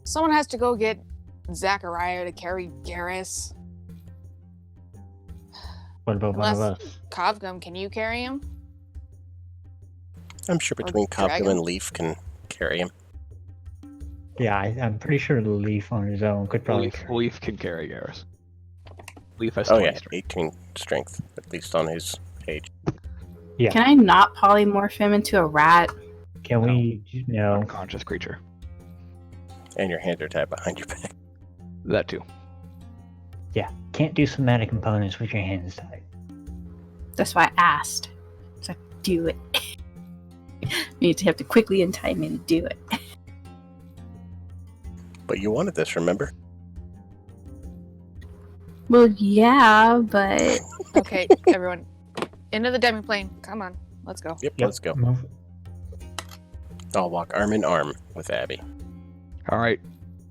Someone has to go get Zachariah to carry Garrus. What about one of Unless- us? Kovgum, can you carry him? I'm sure between Kovgum dragon? and Leaf can carry him. Yeah, I'm pretty sure the Leaf on his own could probably. Leaf can carry Garrus. Leaf has Oh 20 yeah, strength. 18 strength, at least on his page. Yeah. Can I not polymorph him into a rat? Can we? No. Unconscious creature. And your hands are tied behind your back. That too. Yeah. Can't do somatic components with your hands tied. That's why I asked. So do it. You need to have to quickly untie me to do it. But you wanted this, remember? Well, yeah, but Okay, everyone. Into the demiplane. Come on. Let's go. Yep, let's go. Move. I'll walk arm in arm with Abby. Alright.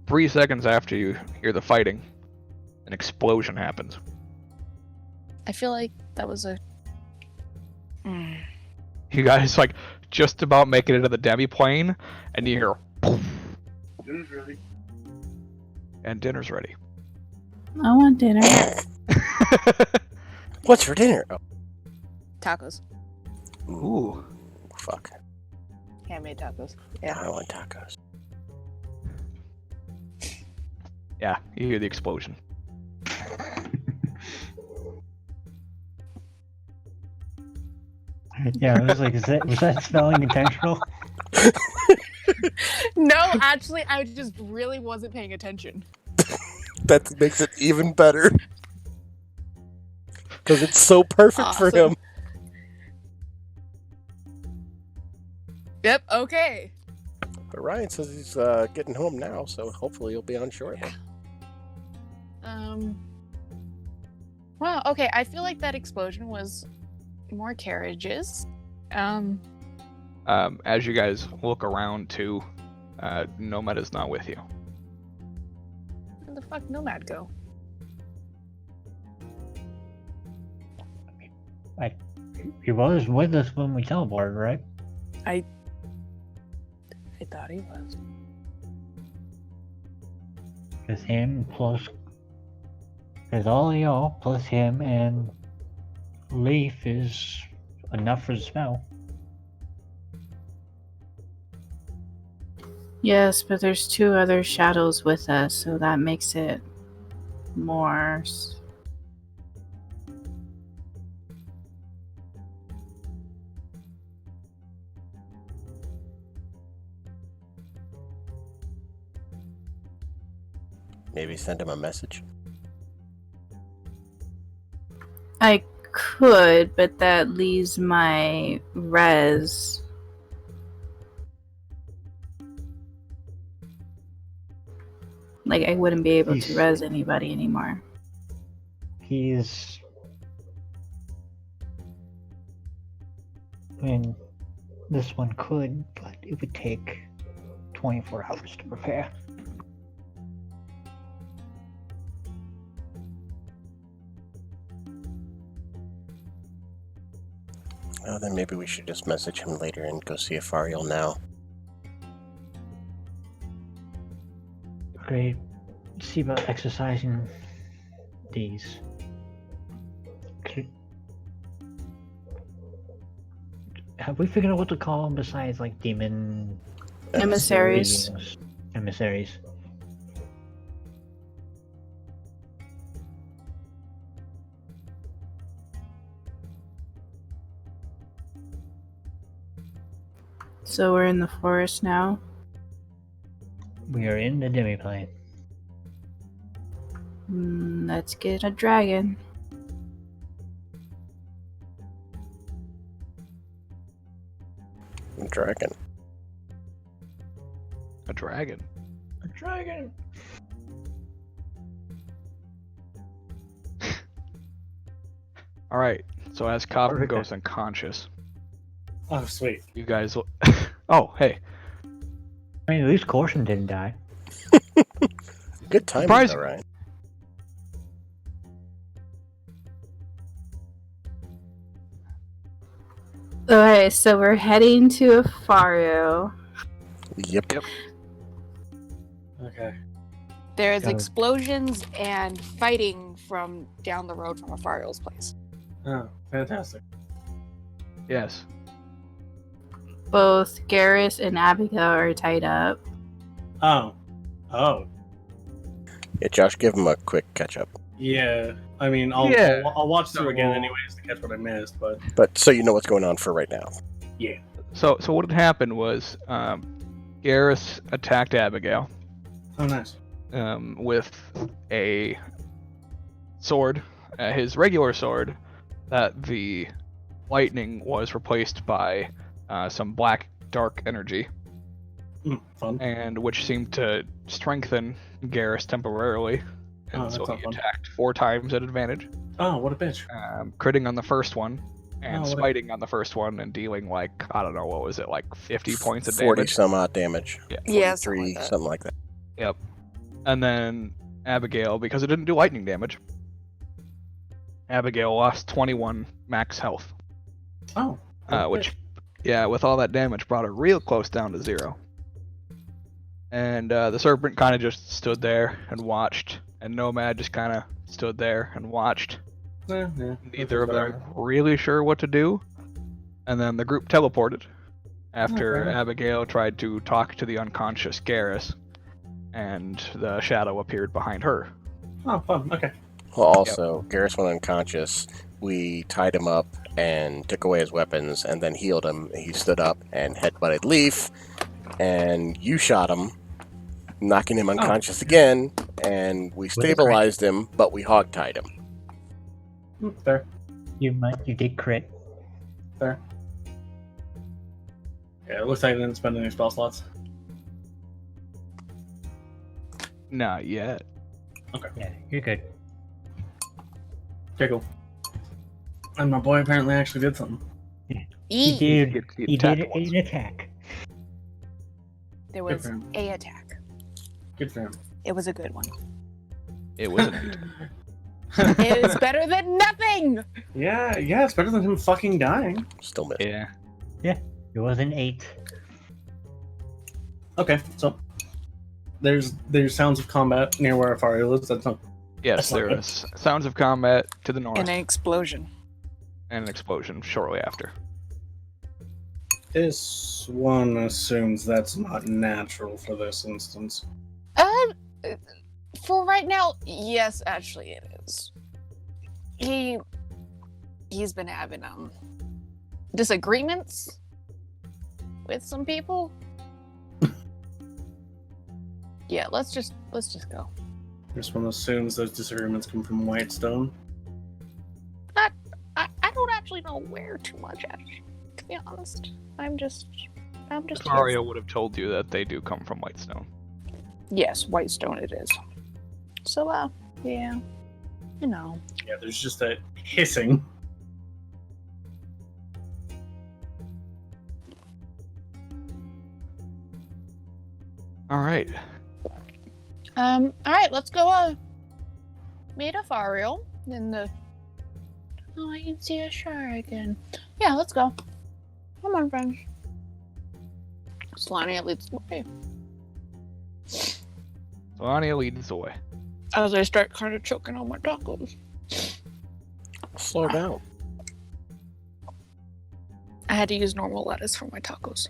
3 seconds after you hear the fighting, an explosion happens. I feel like that was a. You guys like just about make it into the demiplane, and you hear poof, Dinner's ready. and dinner's ready. I want dinner. What's for dinner? Oh, Tacos. Ooh. fuck. Handmade tacos. I want tacos. Yeah, you hear the explosion. Yeah, I was like, was that spelling intentional? No, actually, I just really wasn't paying attention. That makes it even better. Because it's so perfect for Awesome. him. Yep, okay. But Ryan says he's getting home now, so hopefully he'll be on shortly. Wow, okay, I feel like that explosion was more carriages. As you guys look around too, Nomad is not with you. Where the fuck Nomad go? He was with us when we teleported, right? I thought he was. Because him plus. Because all of y'all plus him and Leaf is enough for the spell. Yes, but there's 2 other shadows with us, so that makes it more. Maybe send him a message. I could, but that leaves my res. Like, I wouldn't be able to res anybody anymore. He's. I mean, this one could, but it would take 24 hours to prepare. Oh, then maybe we should just message him later and go see Afariel now. Great. See about exercising these. Have we figured out what to call them besides like demon Emissaries. beings? Emissaries. So we're in the forest now. We are in the demiplane. Let's get a dragon. Dragon. A dragon. A dragon! All right. So as Kavka Perfect. goes unconscious, Oh, sweet. you guys will... Oh, hey. I mean, at least Corson didn't die. Good timing, Surprising. though, Ryan. Okay, so we're heading to Afario. Yep. Okay. There's Got it. explosions and fighting from down the road from Afario's place. Oh, fantastic. Yes. Both Garrus and Abigail are tied up. Oh. Yeah, Josh, give him a quick catch up. Yeah. I mean, I'll watch through again anyways to catch what I missed, but But so you know what's going on for right now. So what had happened was Garrus attacked Abigail oh, nice. with a sword, his regular sword, that the lightning was replaced by some black dark energy, Fun. and which seemed to strengthen Garrus temporarily, and Oh, so that's not he fun. attacked 4 times at advantage, Oh, what a bitch. critting on the first one, and Oh, what a- smiting on the first one, and dealing like, I don't know, what was it, like 50 points of 40 damage? some odd damage. Yeah. Yeah, something like 43, that. something like that. Yep. And then Abigail, because it didn't do lightning damage, Abigail lost 21 max health, Oh. what a which, bitch. yeah, with all that damage, brought her real close down to 0. And the serpent kind of just stood there and watched, and Nomad just kind of stood there and watched. Yeah. Neither of them really sure what to do. And then the group teleported after Okay. Abigail tried to talk to the unconscious Garrus, and the shadow appeared behind her. Oh, fun. Okay. Well, also, Garrus went unconscious. We tied him up and took away his weapons and then healed him. He stood up and headbutted Leaf, and you shot him, knocking him unconscious again, and we stabilized him, but we hogtied him. Fair. You did crit. Fair. Yeah, it looks like I didn't spend any spell slots. Not yet. Yeah, you're good. Okay, cool. And my boy apparently actually did something. He did. He He did attacked once. an attack. There Good was for him. a attack. Good for him. It was a good one. It was indeed. It is better than nothing! Yeah, it's better than him fucking dying. Still missed. Yeah. It was an 8. Okay, so there's sounds of combat near where Afario lives. That's not. Yes, That's not there good. is sounds of combat to the north And an explosion. and an explosion shortly after. This one assumes that's not natural for this instance. For right now, yes, actually it is. He's been having disagreements with some people. Yeah, let's just go. This one assumes those disagreements come from Whitestone. I don't actually know where too much, actually, to be honest. I'm just Mario would have told you that they do come from Whitestone. Yes, Whitestone it is. So yeah. You know. Yeah, there's just that hissing. Alright. Alright, let's go meet Afario in the Oh, I can see a shower again. Yeah, let's go. Come on, friends. Slania leads the way. So Anya leads the way. As I start kind of choking on my tacos. Slow down. I had to use normal lettuce for my tacos.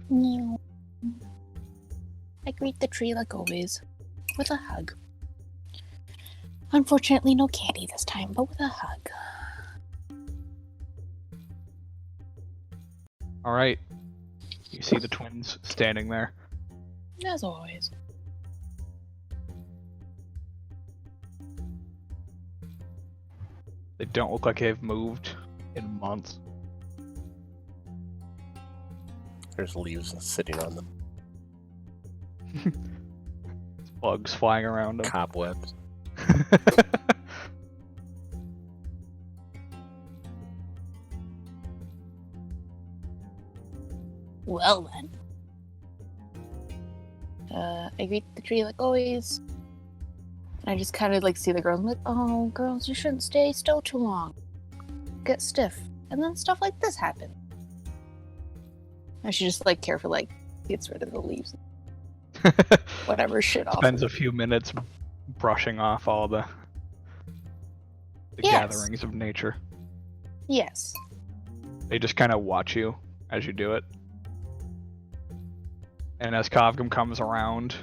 Meow. I greet the tree like always, with a hug. Unfortunately, no candy this time, but with a hug. All right. You see the twins standing there. As always. They don't look like they've moved in months. There's leaves sitting on them. Bugs flying around them. Cobwebs. Well then. I greet the tree like always. I just kind of like see the girls. I'm like, oh, girls, you shouldn't stay still too long. Get stiff, and then stuff like this happens. I should just like carefully like gets rid of the leaves, whatever shit off. Spends a few minutes brushing off all the Yes. gatherings of nature. Yes. They just kind of watch you as you do it. And as Kovgum comes around,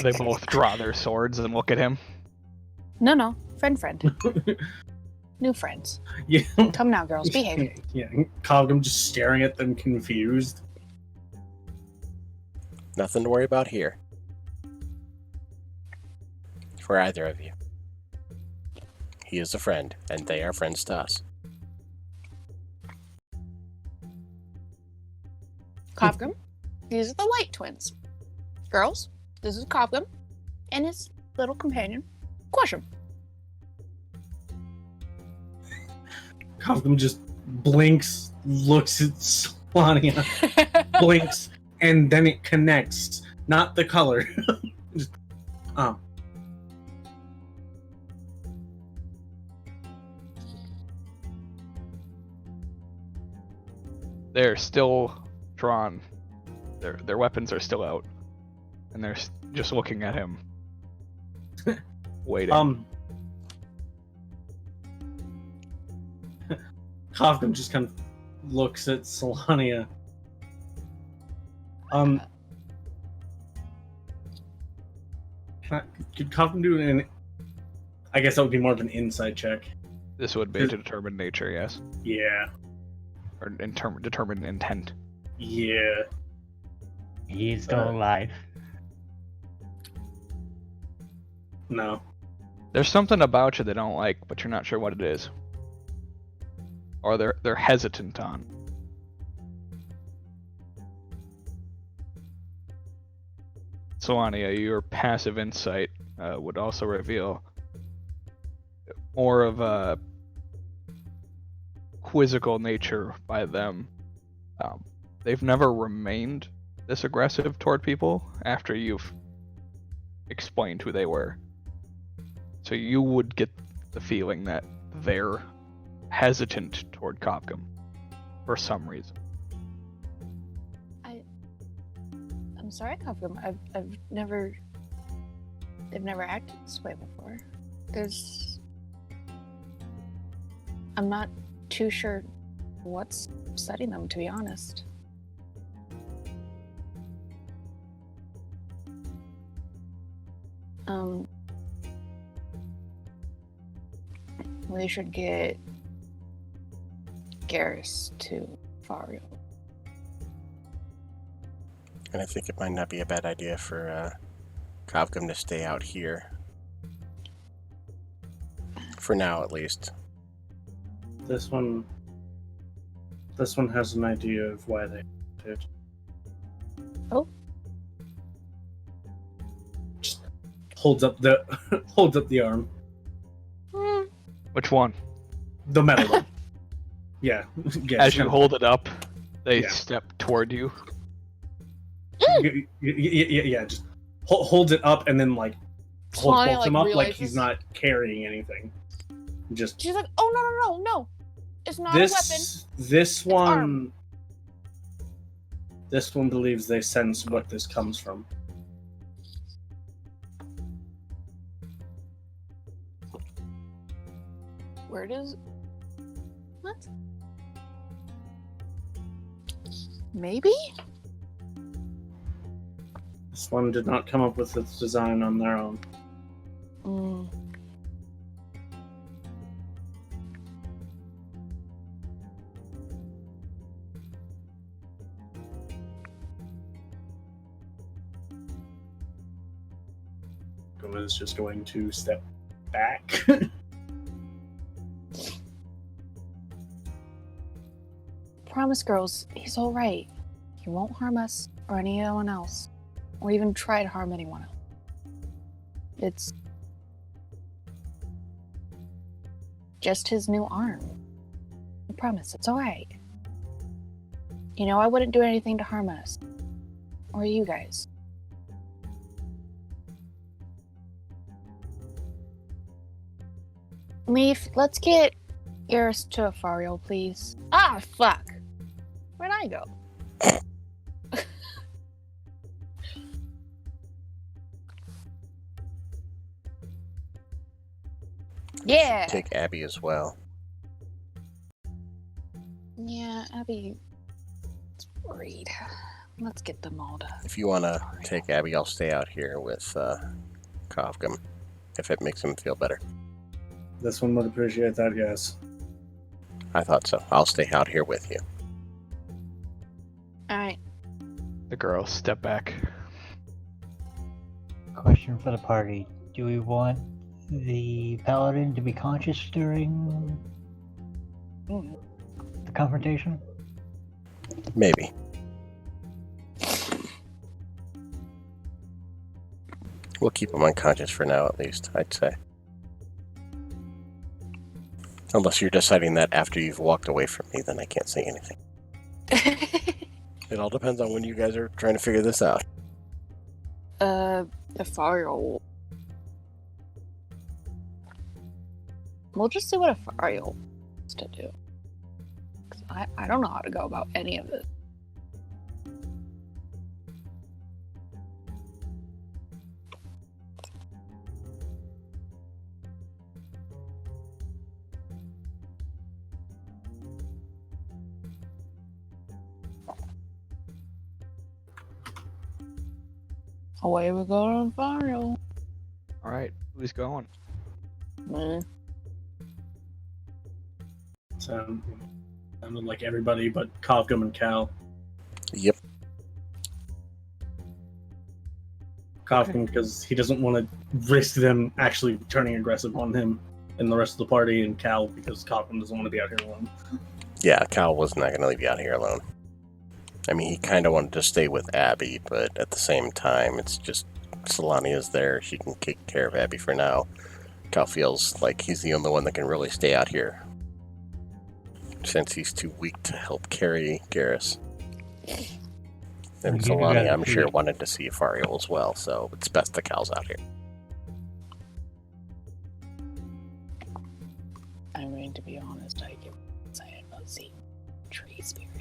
they both draw their swords and look at him. No. Friend. New friends. Yeah. Come now, girls. Behave. Yeah. Cogum just staring at them, confused. Nothing to worry about here. For either of you. He is a friend, and they are friends to us. Kovgrim, these are the light twins. Girls, this is Kovgrim and his little companion, Quasham. Cogum just blinks, looks at Sonia, blinks, and then it connects. Not the color. Just, oh. They're still drawn. Their weapons are still out. And they're just looking at him. Waiting. Cogum just kind of looks at Solania. Could Cogum do an... I guess that would be more of an insight check. This would be to determine nature, yes. Yeah. Or determine intent. Yeah. He's still alive. No. There's something about you they don't like, but you're not sure what it is. Or they're hesitant on. Solania, your passive insight would also reveal more of a quizzical nature by them. They've never remained this aggressive toward people after you've explained who they were. So you would get the feeling that they're hesitant toward Kovgum for some reason. I'm sorry, Kovgrim. They've never acted this way before. I'm not too sure what's upsetting them, to be honest. We should get Garrus to Fario. And I think it might not be a bad idea for Kovgum to stay out here. For now, at least. This one has an idea of why they did. Oh. Just holds up the arm. Which one? The metal one. Yeah. Yeah. As you hold it up, they Yeah. step toward you. Yeah, just holds it up and then like holds Sonia, both them up like realizes- he's not carrying anything. Just She's like, oh, no. It's not a weapon. this arm. one believes they sense what this comes from. Where does... What? Maybe? This one did not come up with its design on their own. Kavgum is just going to step back. Promise, girls, he's all right. He won't harm us or anyone else, or even try to harm anyone else. It's just his new arm. I promise, it's all right. You know, I wouldn't do anything to harm us. Or you guys. Leaf, let's get Eris to Afario, please. Ah, fuck. Where'd I go? Yeah. Take Abby as well. Yeah, Abby. It's worried. Let's get them all to. If you want to take Abby, I'll stay out here with Kavgum, if it makes him feel better. This one would appreciate that, yes. I thought so. I'll stay out here with you. Alright. The girls step back. Question for the party. Do we want the paladin to be conscious during the confrontation? Maybe. We'll keep him unconscious for now, at least, I'd say. Unless you're deciding that after you've walked away from me, then I can't say anything. It all depends on when you guys are trying to figure this out. Afario. We'll just see what Afario wants to do. 'Cause I don't know how to go about any of this. Away we go on Afario. All right, who's going? Sounded like everybody but Kavgum and Cal. Yep. Kavgum, because he doesn't want to risk them actually turning aggressive on him and the rest of the party, and Cal, because Kavgum doesn't want to be out here alone. Yeah, Cal was not going to leave you out here alone. I mean, he kind of wanted to stay with Abby, but at the same time, it's just Solani is there. She can take care of Abby for now. Cal feels like he's the only one that can really stay out here, since he's too weak to help carry Garrus. And Solani, I'm sure, wanted to see Afario as well, so it's best that Cal's out here. I mean, to be honest, I get excited about seeing tree spirit.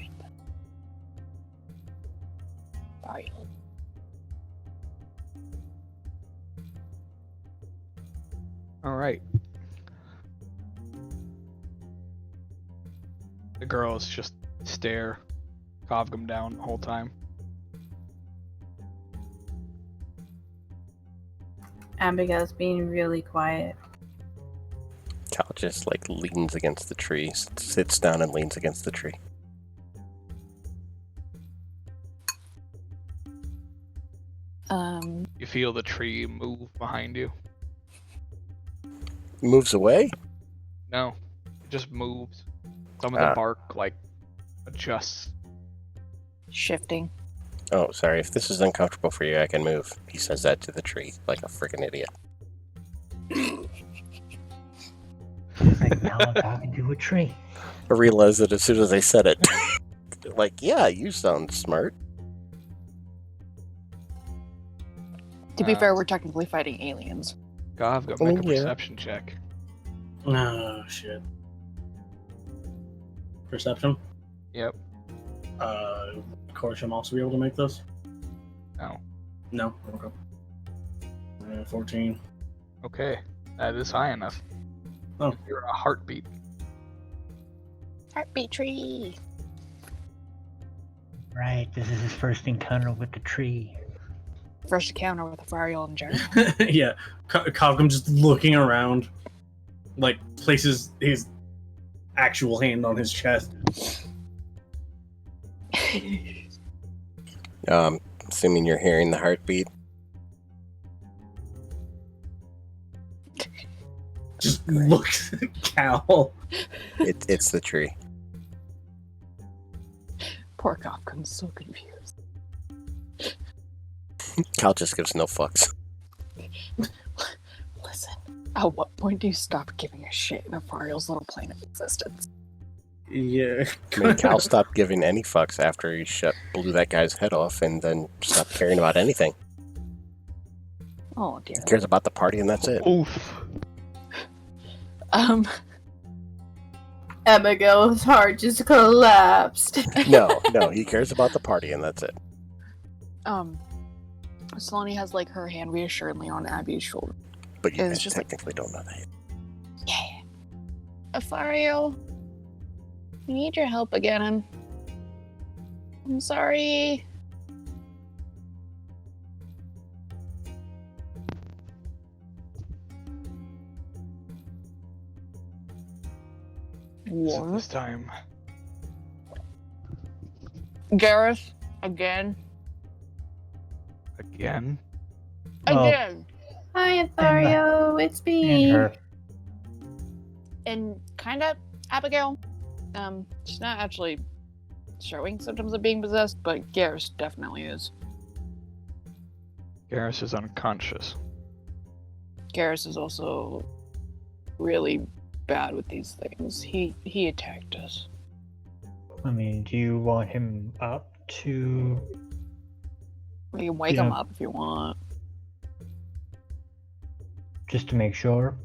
Afario. All right. The girls just stare Kavgum down the whole time. Abigail's being really quiet. Cal just leans against the tree, sits down and leans against the tree. You feel the tree move behind you. Moves away? No, it just moves. Some of the bark adjusts. Shifting. Oh, sorry. If this is uncomfortable for you, I can move. He says that to the tree, like a freaking idiot. Like now I'm talking to a tree. I realized that as soon as I said it. Yeah, you sound smart. To be fair, we're technically fighting aliens. Kavgum, make a perception check. Oh, shit. Perception? Yep. Corsham also be able to make this? No. No? Okay. 14. Okay, that is high enough. Oh. You're a heartbeat. Heartbeat tree. Right, this is his first encounter with the tree. First encounter with Afario in general. Yeah. Kavgum just looking around, places his actual hand on his chest. Assuming you're hearing the heartbeat. looks at Cal. It's the tree. Poor Kafka's so confused. Cal just gives no fucks. Listen, at what point do you stop giving a shit in Afariel's little plane of existence? Yeah. I mean, Cal stopped giving any fucks after he blew that guy's head off, and then stopped caring about anything. Oh dear. He cares about the party, and that's it. Oof. Abigail's heart just collapsed. No, he cares about the party, and that's it. Solani has like her hand reassuringly on Abby's shoulder. But you It's guys just technically don't know that. Yeah. Afariel, I need your help again. I'm sorry. Is it What? this time? Gareth, again. Again? Oh. Again. Hi, Athario, it's And me. her. And kinda Abigail. She's not actually showing symptoms of being possessed, but Gareth definitely is. Garrus is unconscious. Gareth is also really bad with these things. He attacked us. I mean, do you want him up to? We can wake Yeah. him up if you want. Just to make sure.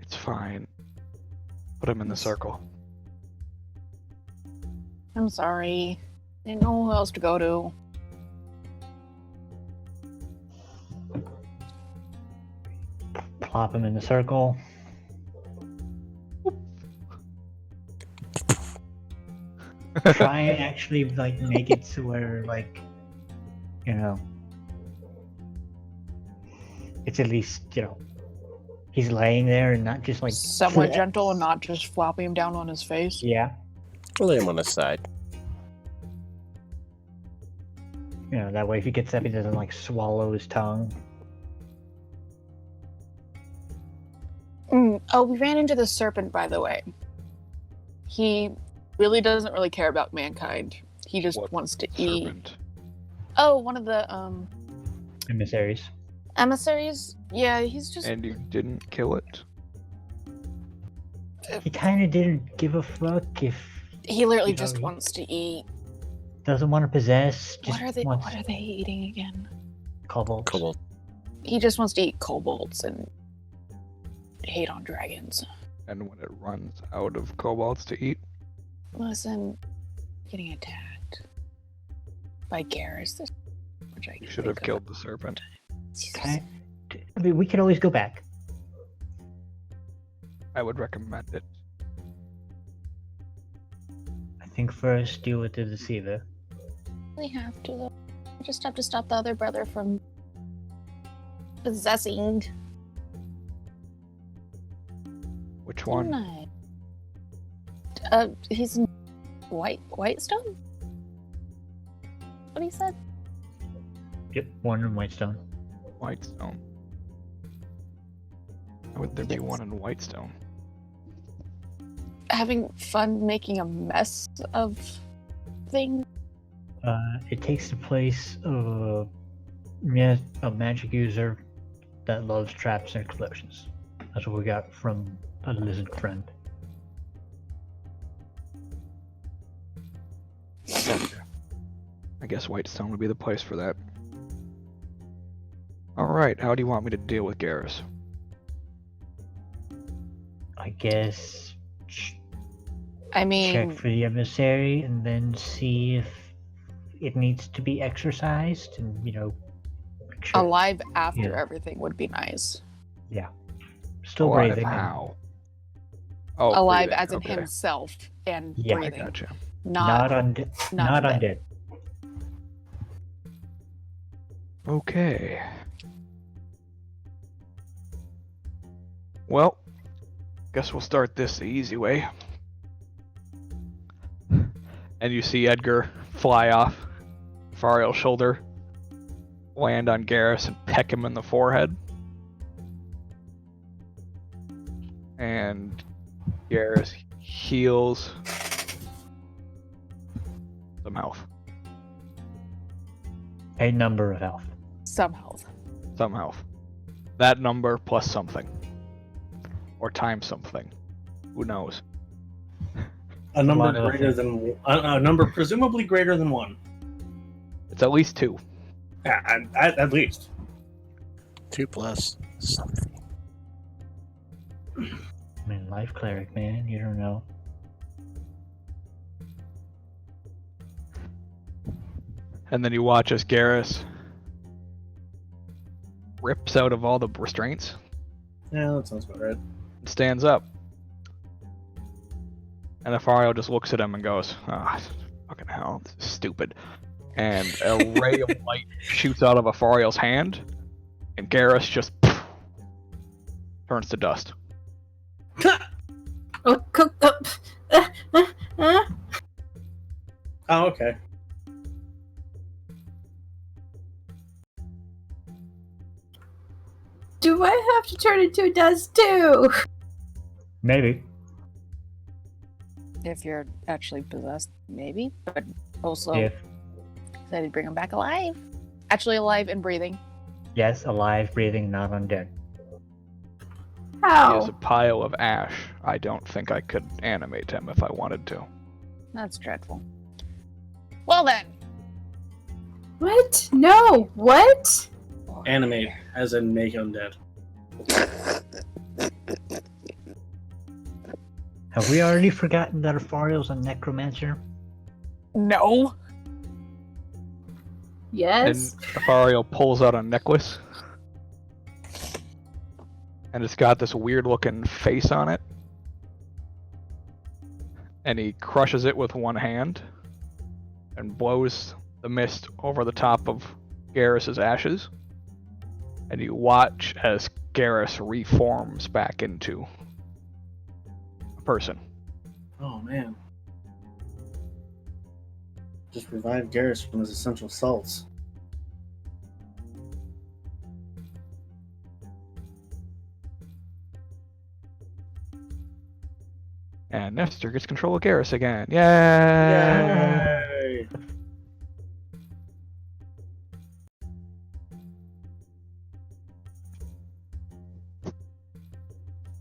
It's fine. Put him in the circle. I'm sorry. Didn't know who else to go to. Plop him in the circle. Try and actually like make it to where like, you know, it's at least, you know, he's laying there and not just like Somewhat gentle and not just flopping him down on his face. Yeah, Lay him on his side. you know, that way if he gets up he doesn't like swallow his tongue. Oh, we ran into the serpent, by the way. He really doesn't really care about mankind. He just What wants to eat. Serpent. Oh, one of the Emissaries. emissaries. Yeah, he's just. And you didn't kill it? He kind of didn't give a fuck if He literally you know, just he- wants to eat. doesn't want to possess. Just What are they? wants What are they eating again? kobolds. Kobold. He just wants to eat kobolds and hate on dragons. And when it runs out of kobolds to eat? Listen, getting attacked by Garrus, which I You should have think killed the serpent. Jesus. Okay. I mean, we can always go back. I would recommend it. I think first deal with the deceiver. We have to, though. We just have to stop the other brother from possessing. Which one? Night. He's in Whitestone? What he said? Yep, one in Whitestone. Whitestone. Why would there be one in Whitestone? Having fun making a mess of things? It takes the place of a magic user that loves traps and explosions. That's what we got from a lizard friend. I guess Whitestone would be the place for that. Alright, how do you want me to deal with Garrus? I guess I mean, check for the emissary and then see if it needs to be exercised and, you know, make sure alive after Yeah. everything would be nice. still Alive breathing. how? Oh, Alive breathing, as in okay. himself and Yeah, I I breathing. gotcha. Not undead. not Not undead. undead. Okay. Well, guess we'll start this the easy way. And you see Edgar fly off Fariel's shoulder. land on Garrus and peck him in the forehead. And Garrus heals some health. A number of health. Some health. Some health. That number plus something. Or times something. Who knows? A number Lot of greater than a number presumably greater than 1. It's at least 2. Yeah, at least. 2 plus something. I mean, life cleric, man. You don't know. And then you watch as Garrus rips out of all the restraints Yeah, that sounds about right. and stands up. And Afario just looks at him and goes, "Ah, fucking hell, this is stupid." And a ray of light shoots out of Afario's hand, and Garrus just turns to dust. Oh, Oh, okay. do I have to turn into dust too? Maybe. If you're actually possessed, maybe. But also, If said he'd bring him back alive. Actually alive and breathing. yes, alive, breathing, not undead. He How? is a pile of ash. I don't think I could animate him if I wanted to. That's dreadful. Well then. What? No. What? Animate, as in make undead. Have we already forgotten that Afario's a necromancer? No. Yes. And Afario pulls out a necklace. And it's got this weird looking face on it. And he crushes it with one hand and blows the mist over the top of Garrus's ashes. And you watch as Garrus reforms back into a person. Oh man. Just revive Garrus from his essential salts. And Nestor gets control of Garrus again. Yay! Yay!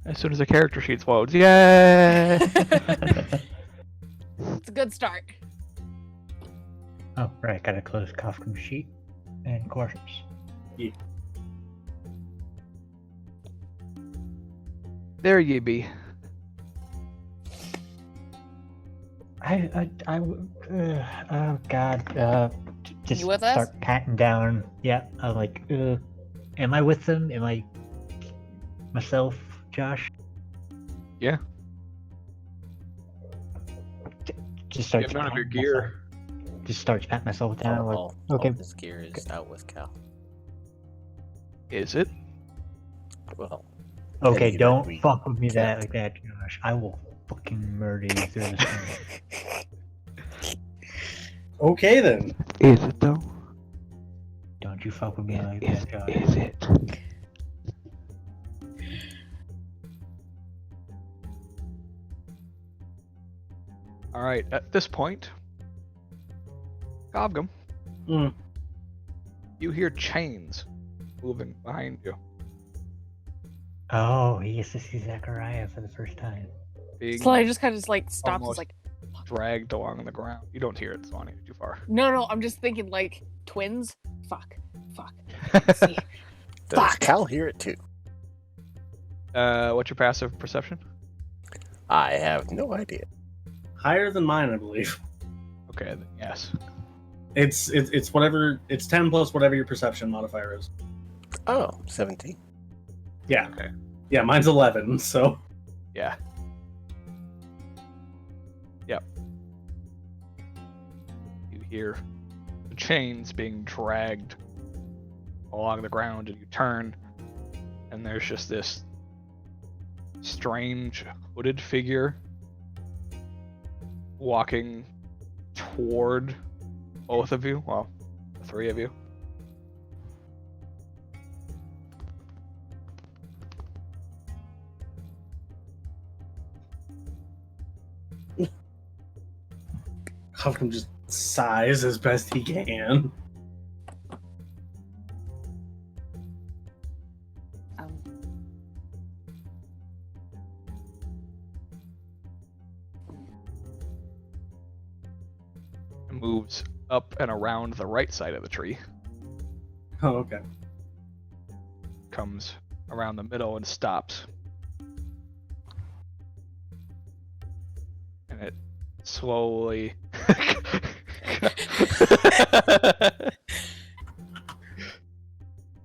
As soon as the character sheet loads. Yay! It's a good start. Oh, right. Gotta close Kafka's sheet and quarters. There ye be. Oh God, just You with us? start patting down. Yeah, I'm like, am I with them? Am I myself, Josh? Yeah. Just You starts have none of your patting gear. myself- Just starts patting myself down. Like, All okay, this gear is out with Cal. Is it? Well, okay, any that don't we fuck with me that kept. like that, Josh. I will fucking murder you through this thing. Okay then. Is it though? Don't you fuck with me like that, Josh. Is it? Alright, at this point, Gobgum, Mm. you hear chains moving behind you. Oh, he gets to see Zachariah for the first time. Being So I just kind of like stops. Almost. Like, dragged along the ground. You don't hear it, Swanee, too far. no. I'm just thinking like twins. Fuck. Let's see. Does Fuck. Cal hear it too? What's your passive perception? I have no idea. Higher than mine, I believe. Okay, then yes. It's whatever. It's 10 plus whatever your perception modifier is. Oh, 17. Yeah. Okay. Yeah, mine's 11. So. Yeah. Yep. You hear the chains being dragged along the ground, and you turn, and there's just this strange hooded figure walking toward both of you. Well, the three of you. Huffman just sighs as best he can. Um, Moves up and around the right side of the tree. Oh, okay. Comes around the middle and stops. And it slowly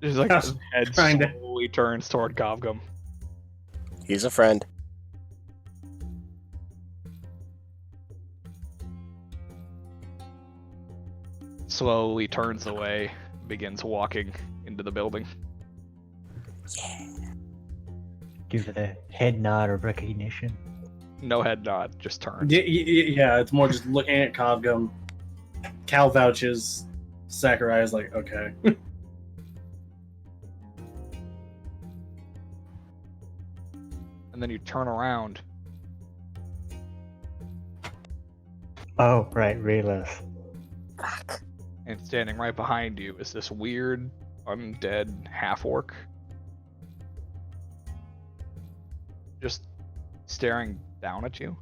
There's like Yes, his head trying to- slowly turns toward Gobgum. He's a friend. Slowly turns away, begins walking into the building. Give it a head nod of recognition. No head nod, just turns. Yeah, it's more just looking at Cobgum. Cal vouches. Zachariah's like, okay. And then you turn around. Oh, right, realize. fuck. And standing right behind you is this weird, undead half-orc. Just staring down at you.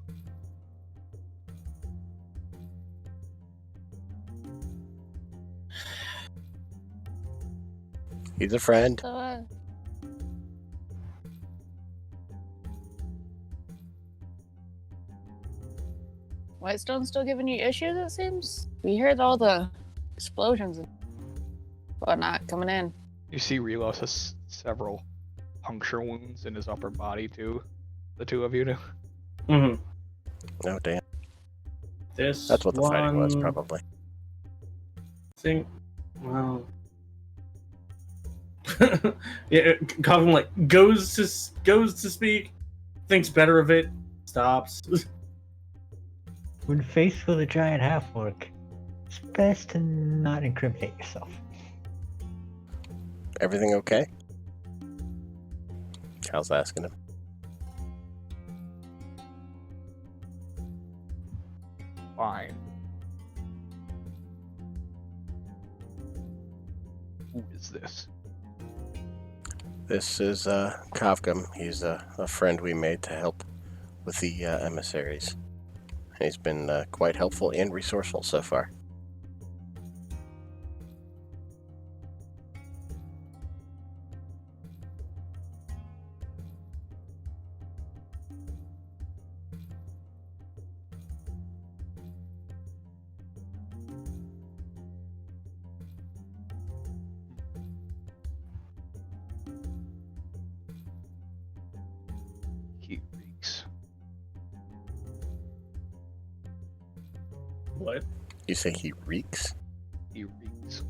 He's a friend. So, Whitestone's still giving you issues, it seems? We heard all the explosions and whatnot coming in. You see Relos has several puncture wounds in his upper body too. The two of you do. Mm-hmm. Oh, damn. This That's what the fighting was, one probably. thing. Well. Yeah, Cobgum like goes to speak, thinks better of it, stops. When faced with a giant half-orc, it's best to not incriminate yourself. Everything okay? Cal's asking him. Fine. Who is this? This is Kafgum. He's a friend we made to help with the emissaries. And he's been quite helpful and resourceful so far. He reeks. What? You say he reeks? He reeks.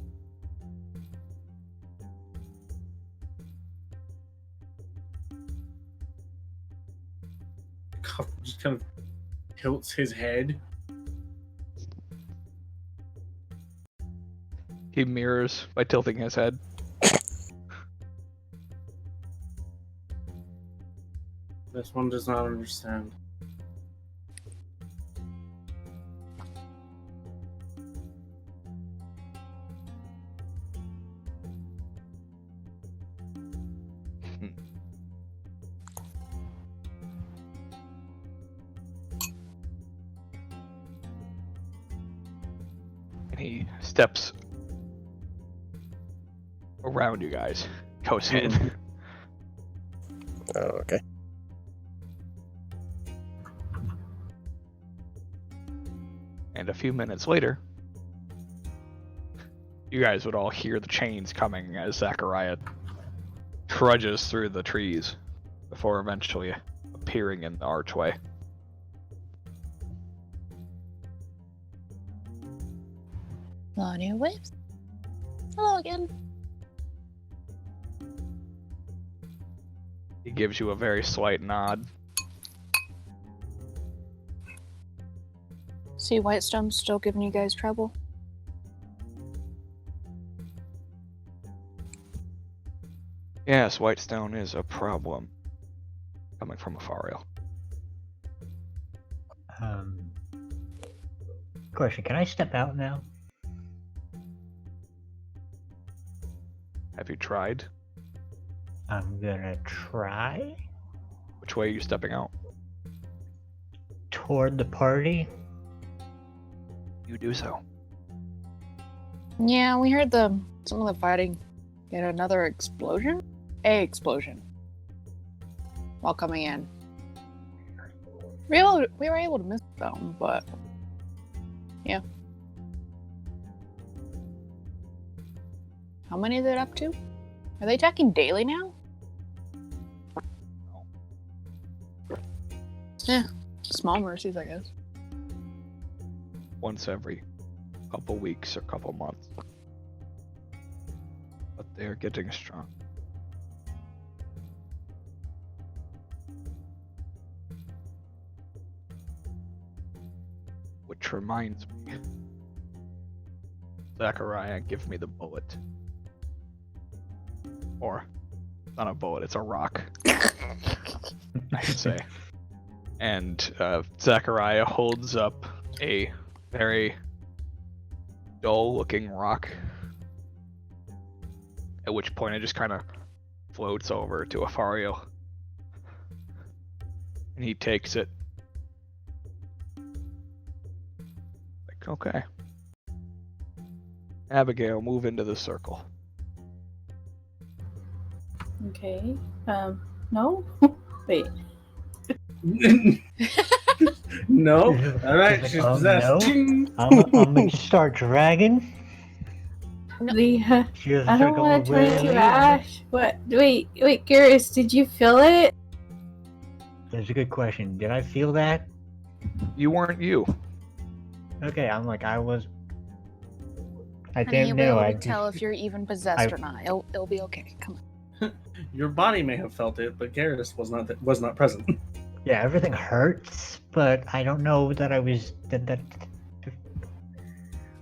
Cobgum just kind of tilts his head. He mirrors by tilting his head. This one does not understand. And he steps around you guys. Goes in. Oh, okay. And a few minutes later, you guys would all hear the chains coming as Zachariah trudges through the trees before eventually appearing in the archway. Hello, new waves. Hello again. He gives you a very slight nod. See, Whitestone's still giving you guys trouble. Yes, Whitestone is a problem. Coming from Afariel. Question, can I step out now? Have you tried? I'm gonna try. Which way are you stepping out? Toward the party. You do so. Yeah, we heard some of the fighting. Get another explosion? A explosion. While coming in. We were able to miss them, but yeah. How many is it up to? Are they attacking daily now? Yeah. Small mercies, I guess. Once every couple weeks or couple months. But they're getting strong. Which reminds me. Zachariah, give me the bullet. Or, not a bullet, it's a rock. I should say. And Zachariah holds up a very dull-looking rock. At which point it just kind of floats over to Afario. And he takes it. Like, okay. Abigail, move into the circle. Okay. No? Wait. No. All right. He's She's like, possessed. no. Ting. I'm gonna start dragging. The, She doesn't I start don't want going to turn with to me. ash. What? Wait, Garrus, did you feel it? That's a good question. Did I feel that? You weren't you. Okay, I'm like, I was. I Honey, didn't you'll be know. able I to tell just, if you're even possessed or not. It'll be okay. Come on. Your body may have felt it, but Garrus was not present. yeah, everything hurts, but I don't know that I was. That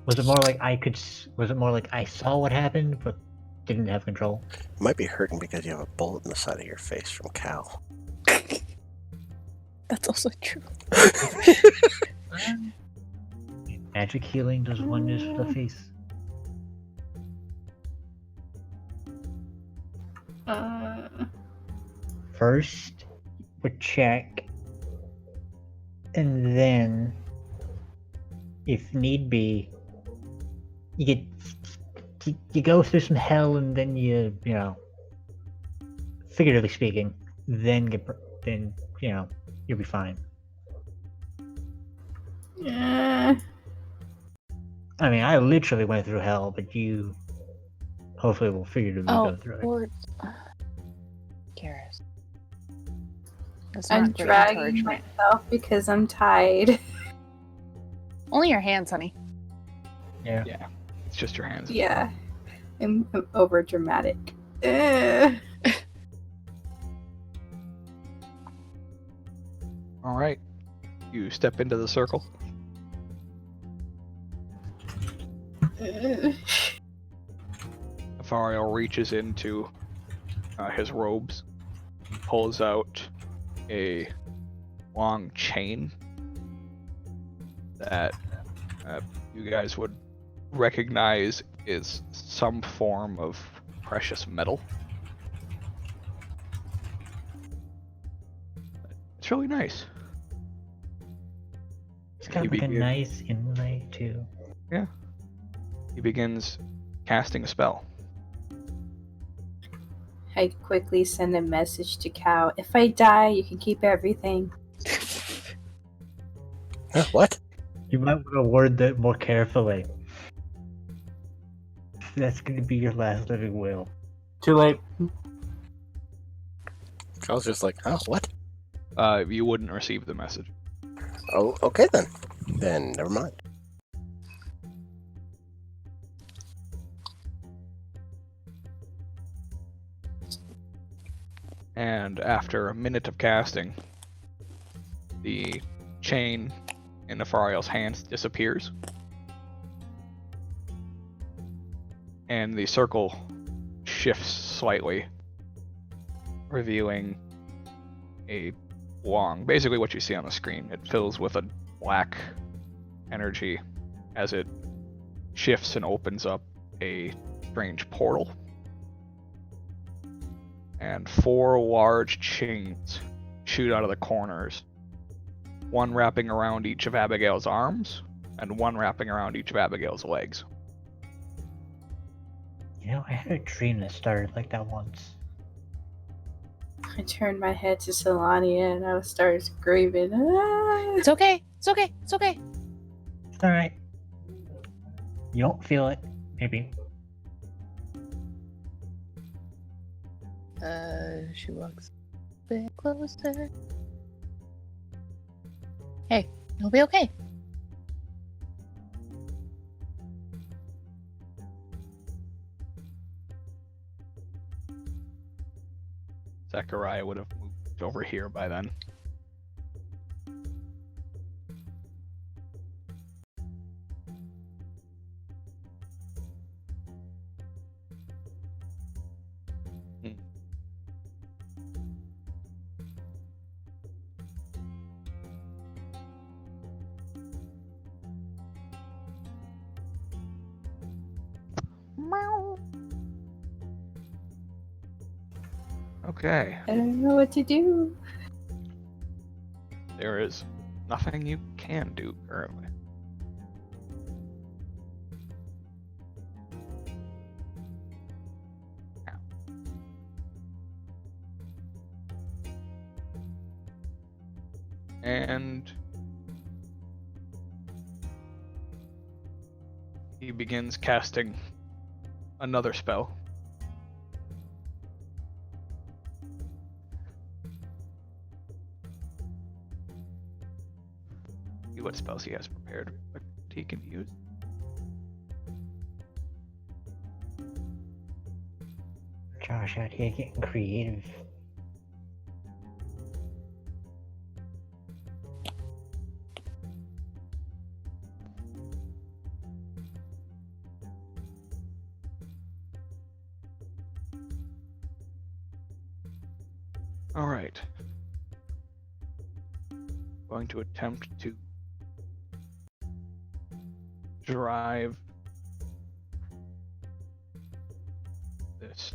was it more like I could. Was it more like I saw what happened, but didn't have control? You might be hurting because you have a bullet in the side of your face from Cal. That's also true. Magic healing does wonders for the face. First, we check, and then, if need be, you go through some hell, and then you know, figuratively speaking, then you'll be fine. Uh, I mean, I literally went through hell, but you hopefully will figuratively Oh, go through it. or Garrus. That's I'm not great dragging encouragement. myself because I'm tired. Only your hands, honey. Yeah. Yeah. It's just your hands. Yeah. I'm over dramatic. Alright. You step into the circle. Afario reaches into his robes, pulls out a long chain that you guys would recognize is some form of precious metal. It's really nice. It's kind of You like a begin- nice inlay too. He begins casting a spell. I quickly send a message to Cal. If I die, you can keep everything. Huh, what? You might want to word that more carefully. That's going to be your last living will. Too late. Cal's just like, huh, what? You wouldn't receive the message. Oh, okay then. Then never mind. And after a minute of casting, the chain in Afario's hands disappears. And the circle shifts slightly, revealing a long, basically what you see on the screen. It fills with a black energy as it shifts and opens up a strange portal. And 4 large chains shoot out of the corners, one wrapping around each of Abigail's arms, and one wrapping around each of Abigail's legs. You know, I had a dream that started like that once. I turned my head to Solania and I started screaming. Ah! It's okay. It's okay. It's okay. It's alright. You don't feel it, maybe. She walks a bit closer. Hey, it'll be okay. Zechariah would have moved over here by then. Okay, I don't know what to do. there is nothing you can do currently. And he begins casting another spell. See what spells he has prepared that he can use. Josh out here getting creative. All right. Going to attempt to drive this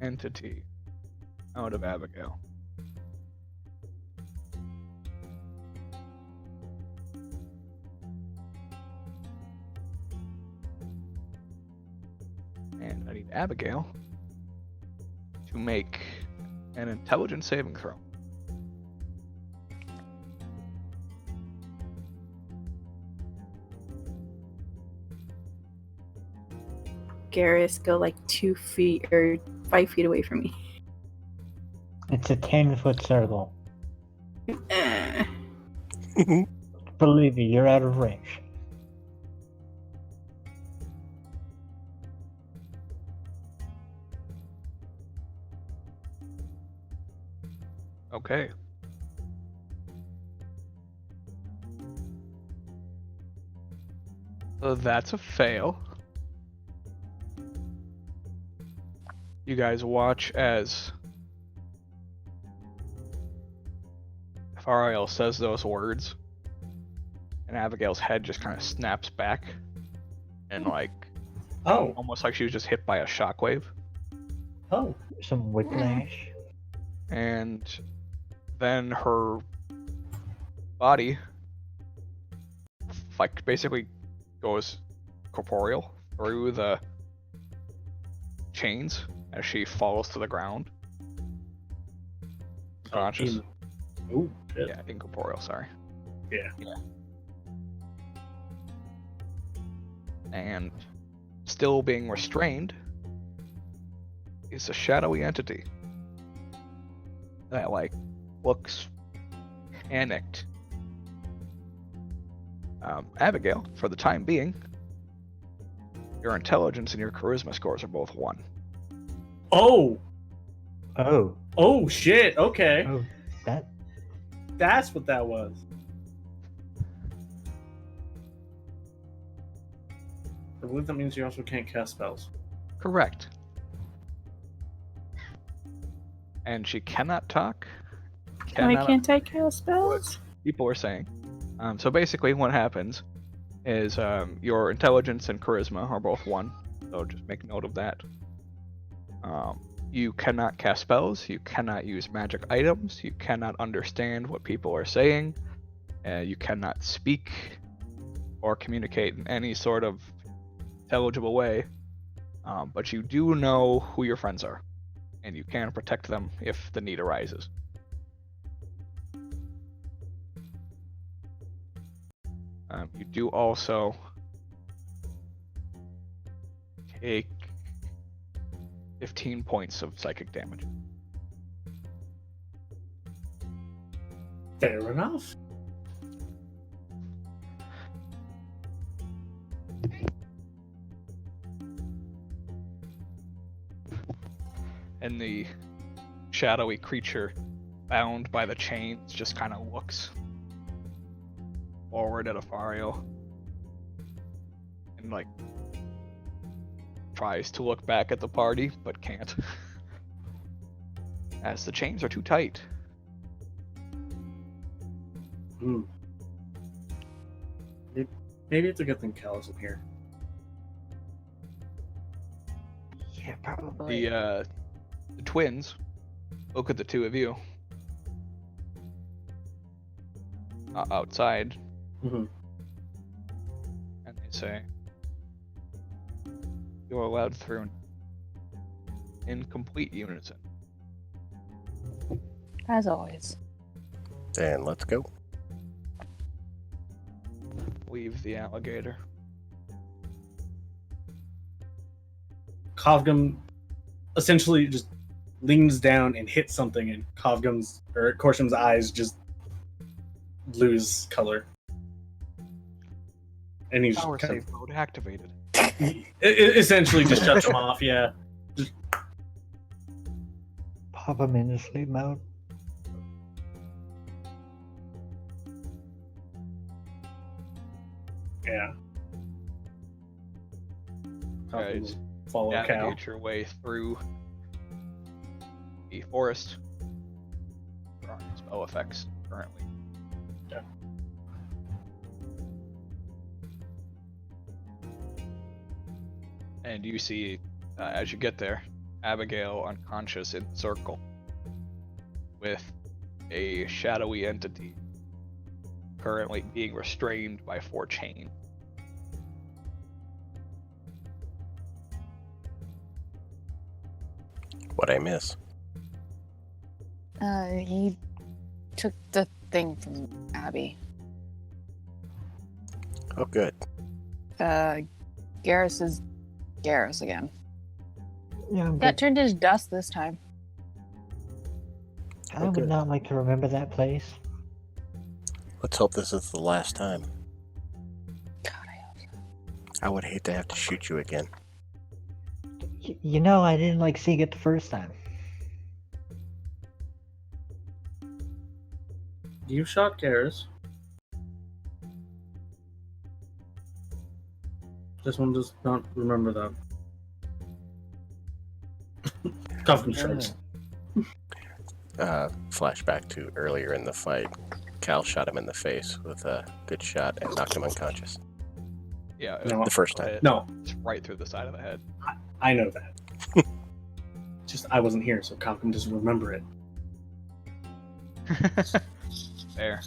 entity out of Abigail. And I need Abigail to make an intelligence saving throw. Garrus, go like 2 feet or 5 feet away from me. It's a 10-foot circle. Eh. Believe me, you're out of range. Okay. So that's a fail. You guys watch as Fariel says those words, and Abigail's head just kind of snaps back, and Oh, almost like she was just hit by a shockwave. oh. Some whiplash. And then her body basically goes corporeal through the chains as she falls to the ground. Conscious. Oh, shit. Yeah, incorporeal, sorry. Yeah. And still being restrained is a shadowy entity that looks panicked. Abigail, for the time being, your intelligence and your charisma scores are both 1. Oh, Oh. oh, shit. Okay. Oh, that. That's what that was. I believe that means you also can't cast spells. Correct. And she cannot talk. Why can't I cast spells? People are saying. So basically, what happens is your intelligence and charisma are both 1, so just make note of that. You cannot cast spells, you cannot use magic items, you cannot understand what people are saying, you cannot speak or communicate in any sort of intelligible way, but you do know who your friends are, and you can protect them if the need arises. You do also take 15 points of psychic damage. Fair enough. And the shadowy creature bound by the chains just kind of looks forward at Afario and like tries to look back at the party but can't as the chains are too tight. Maybe it's a good thing Cal isn't here. Yeah, probably. The twins look at the two of you outside, Mm-hmm. and they say, "You're allowed through in complete unison." As always. And let's go. Leave the alligator. Kovgum essentially just leans down and hits something, and Korsham's eyes just lose color. And he's Power kind save mode activated. essentially just shuts him off, yeah. Pop him into sleep mode. Yeah. Guys, Follow Cal. navigate your way through the forest. There aren't spell effects currently. Yeah. And you see, as you get there, Abigail unconscious in the circle with a shadowy entity currently being restrained by 4 chains. What'd I miss? He took the thing from Abby. Oh, good. Garrus is Garrus again. Yeah, Got but turned into dust this time. I would not like to remember that place. Let's hope this is the last time. God, I hope so. I would hate to have to shoot you again. You know, I didn't like seeing it the first time. You shot Garrus. This one does not remember that. Kovgum shrugs. Flashback to earlier in the fight. Cal shot him in the face with a good shot and knocked him unconscious. Yeah, No. The first time. No, it's right through the side of the head. I know that. Just I wasn't here, so Kovgum doesn't remember it. There.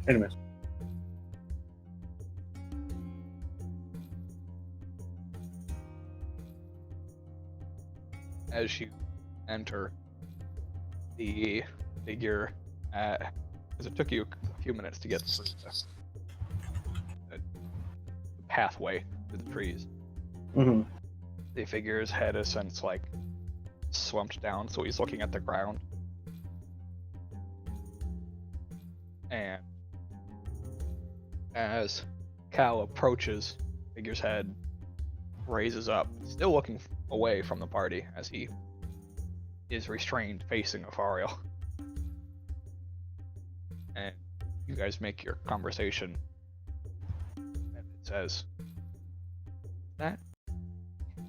Anyways. As you enter the figure, because it took you a few minutes to get through the pathway through the trees. Mm-hmm. The figure's head is since like slumped down, so he's looking at the ground. And as Cal approaches, figure's head raises up, still looking away from the party as he is restrained facing Afario. And you guys make your conversation, and it says, "That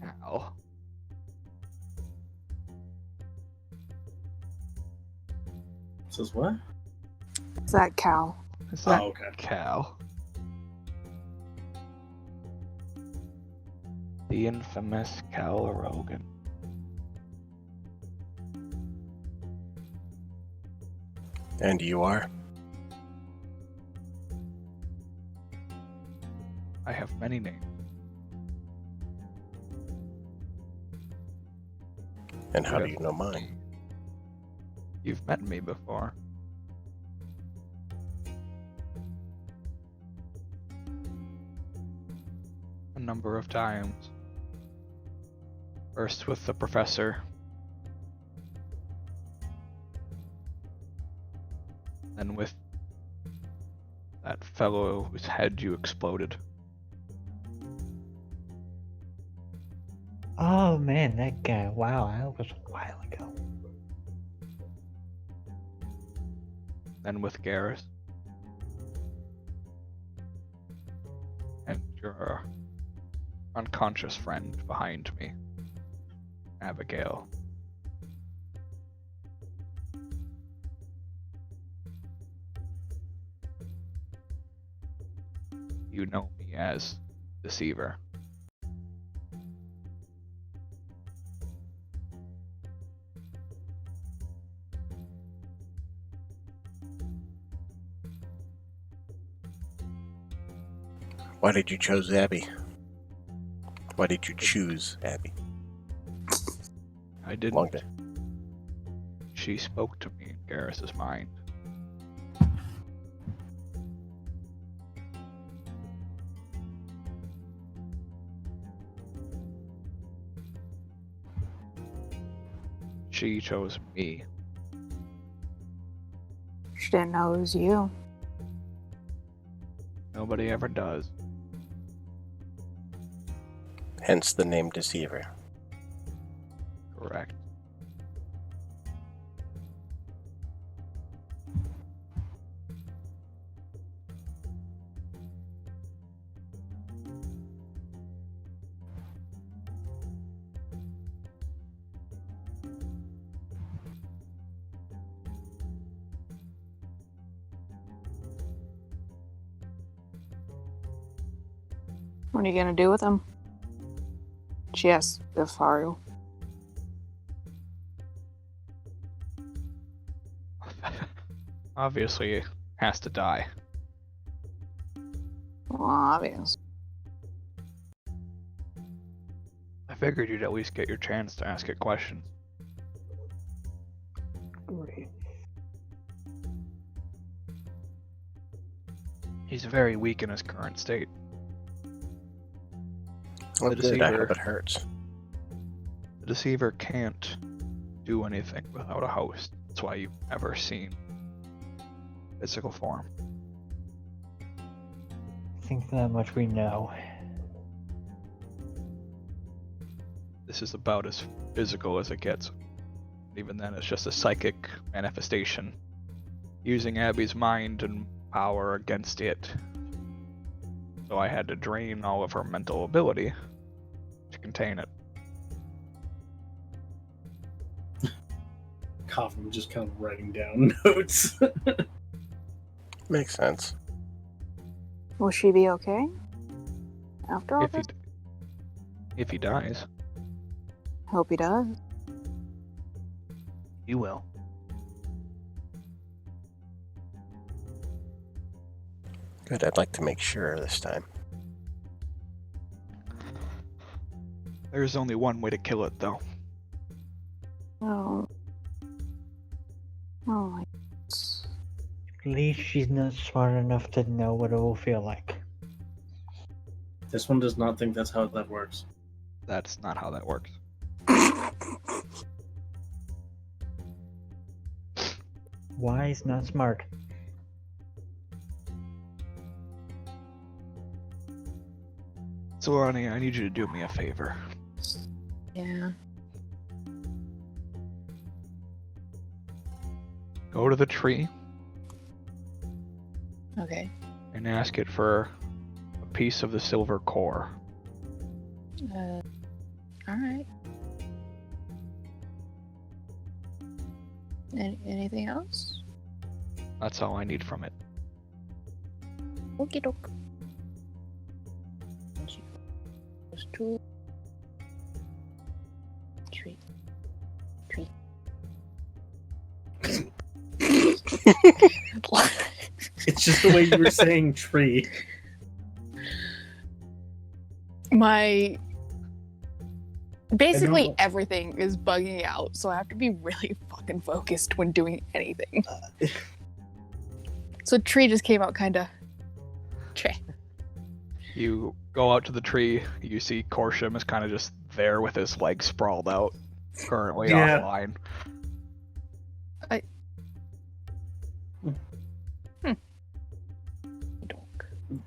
Cal. Says what? Is that Cal? Is that Oh, okay. Cal? The infamous Cal Rogan. And you are? I have many names. And how do you know mine? You've met me before. A number of times. First with the professor. Then with that fellow whose head you exploded. Oh man, that guy. Wow, that was a while ago. Then with Garrus. And your unconscious friend behind me, Abigail. You know me as Deceiver. Why did you choose Abby? Why did you choose Abby? I didn't. Long day. She spoke to me in Garrus's mind. She chose me. She didn't know it was you. Nobody ever does. Hence the name Deceiver. Correct. What are you gonna do with him? She asked Faru. Obviously, has to die. Well, obvious. I figured you'd at least get your chance to ask it questions. Great. He's very weak in his current state. Oh, The good. I Deceiver. hope it hurts. The Deceiver can't do anything without a host. That's why you've never seen physical form. I think that much we know. This is about as physical as it gets. Even then, it's just a psychic manifestation, using Abby's mind and power against it. So I had to drain all of her mental ability to contain it. Coffin just kind of writing down notes. Makes sense. Will she be okay? After all If he, this? if he dies, Hope he does. he will. Good. I'd like to make sure this time. There's only one way to kill it, though. Oh. Oh my. At least she's not smart enough to know what it will feel like. This one does not think that's how that works. That's not how that works. Wise, not smart. So, Ronnie, I need you to do me a favor. Yeah. Go to the tree Okay. and ask it for a piece of the silver core. Alright. Anything else? That's all I need from it. Okie doke. Goes to tree. It's just the way you were saying tree. Basically everything is bugging out, so I have to be really fucking focused when doing anything. So tree just came out kinda. Tree. You go out to the tree, you see Corsham is kind of just there with his legs sprawled out, currently Yeah. offline.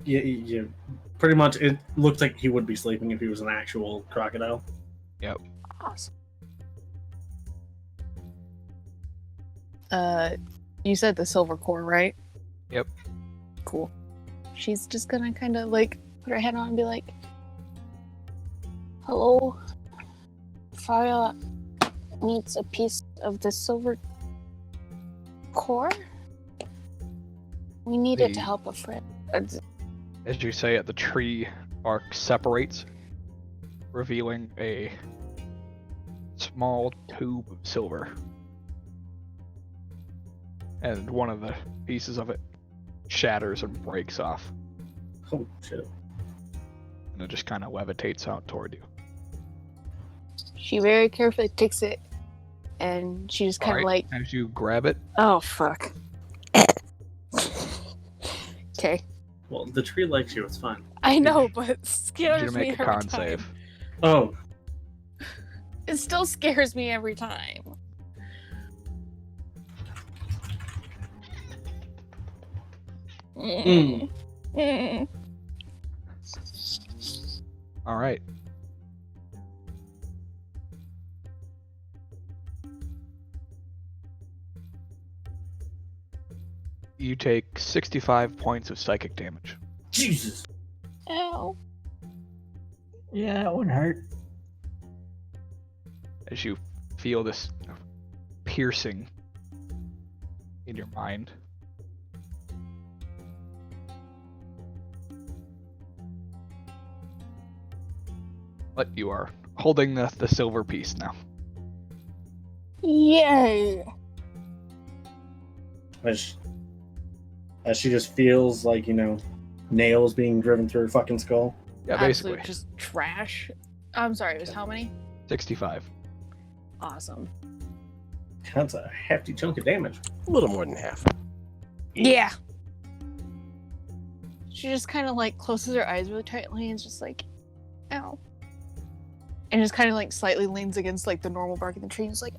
Yeah. Pretty much, it looks like he would be sleeping if he was an actual crocodile. Awesome. You said the silver core, right? Yep. Cool. She's just gonna kind of like put her head on and be like, "Hello, Fire needs a piece of the silver core. We need it to help a friend." As you say it, the tree bark separates, revealing a small tube of silver. And one of the pieces of it shatters and breaks off. Oh, shit. And it just kind of levitates out toward you. She very carefully takes it, and she just kind of Alright, like, as you grab it, "Oh fuck." Okay. Well, the tree likes you, it's fine. I know, but it need you scares to make me a every con time. save. Oh, It still scares me every time. Mm. Alright. You take 65 points of psychic damage. Jesus. Ow. Yeah, that wouldn't hurt. As you feel this piercing in your mind. But you are holding the silver piece now. Yay. As she just feels like, nails being driven through her fucking skull. Yeah, Absolute basically. just trash. I'm sorry, it was how many? 65. Awesome. That's a hefty chunk of damage. A little more than half. Yeah. She just kind of like closes her eyes really tightly and is just like, ow. And just kind of like slightly leans against like the normal bark of the tree and is like,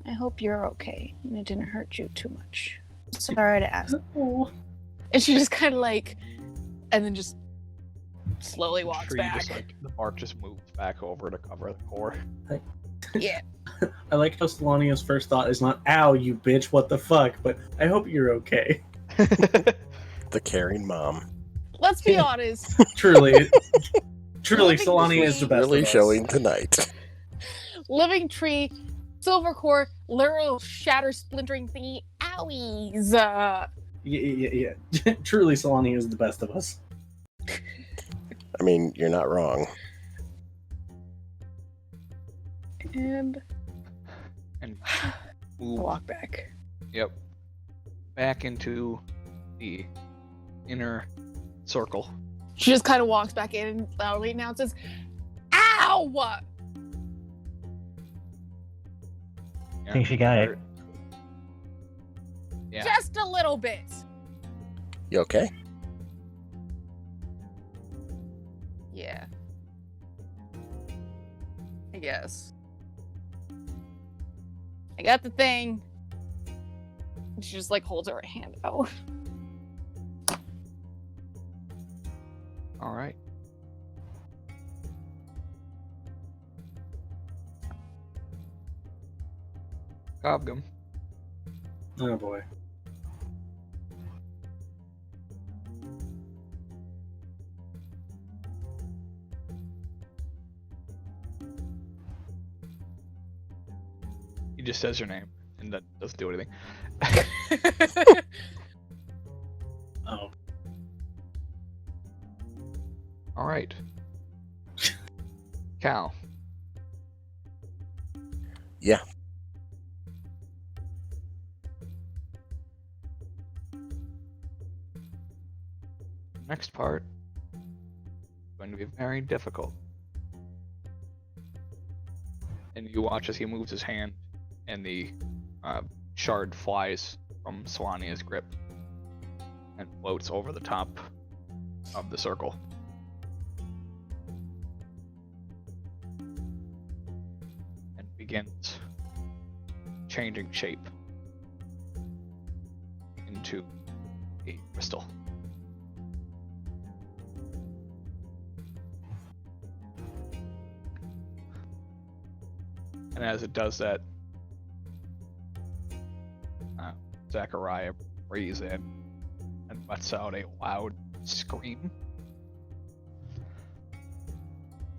"I hope you're okay and it didn't hurt you too much. Sorry to ask." Oh. And she just kind of like, and then just slowly walks Tree back. just, the bark just moves back over to cover the core. Yeah. I like how Solania's first thought is not, "Ow, you bitch, what the fuck," but "I hope you're okay." The caring mom. Let's be honest. Truly, Living Solania is the best. Really of us. showing tonight. Living tree, silver core, literal shatter splintering thingy. Owies. Yeah. Truly, Solania is the best of us. I mean, you're not wrong. And And move walk back. Yep. Back into the inner circle. She just kind of walks back in and loudly announces, "Ow!" I think she got it. Yeah. Just a little bit. You okay? Yeah. I guess. I got the thing. And she just like holds her hand out. All right. Gobgum. Oh boy. just says your name and that doesn't do anything. Oh. All right. Cal. Yeah. Next part is going to be very difficult. And you watch as he moves his hand, and the shard flies from Solania's grip and floats over the top of the circle. And begins changing shape into a crystal. And as it does that, Zachariah breathes in and lets out a loud scream.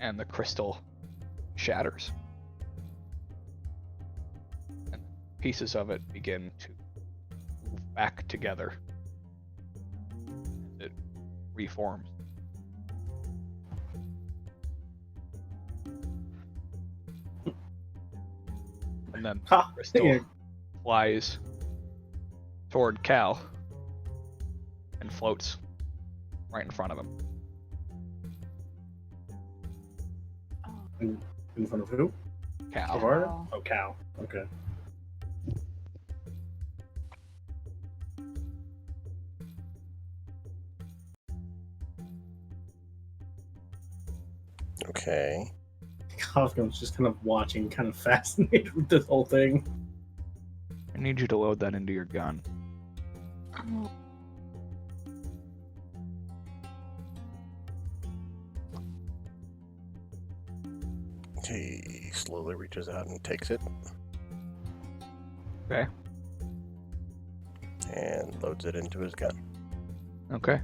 And the crystal shatters. And pieces of it begin to move back together as it reforms. And then the crystal flies toward Cal and floats right in front of him. In front of who? Cal. Cal. Oh, Cal. Okay. Okay. Kafka's just kind of watching, kind of fascinated with this whole thing. I need you to load that into your gun. He slowly reaches out and takes it. Okay. And loads it into his gun. Okay.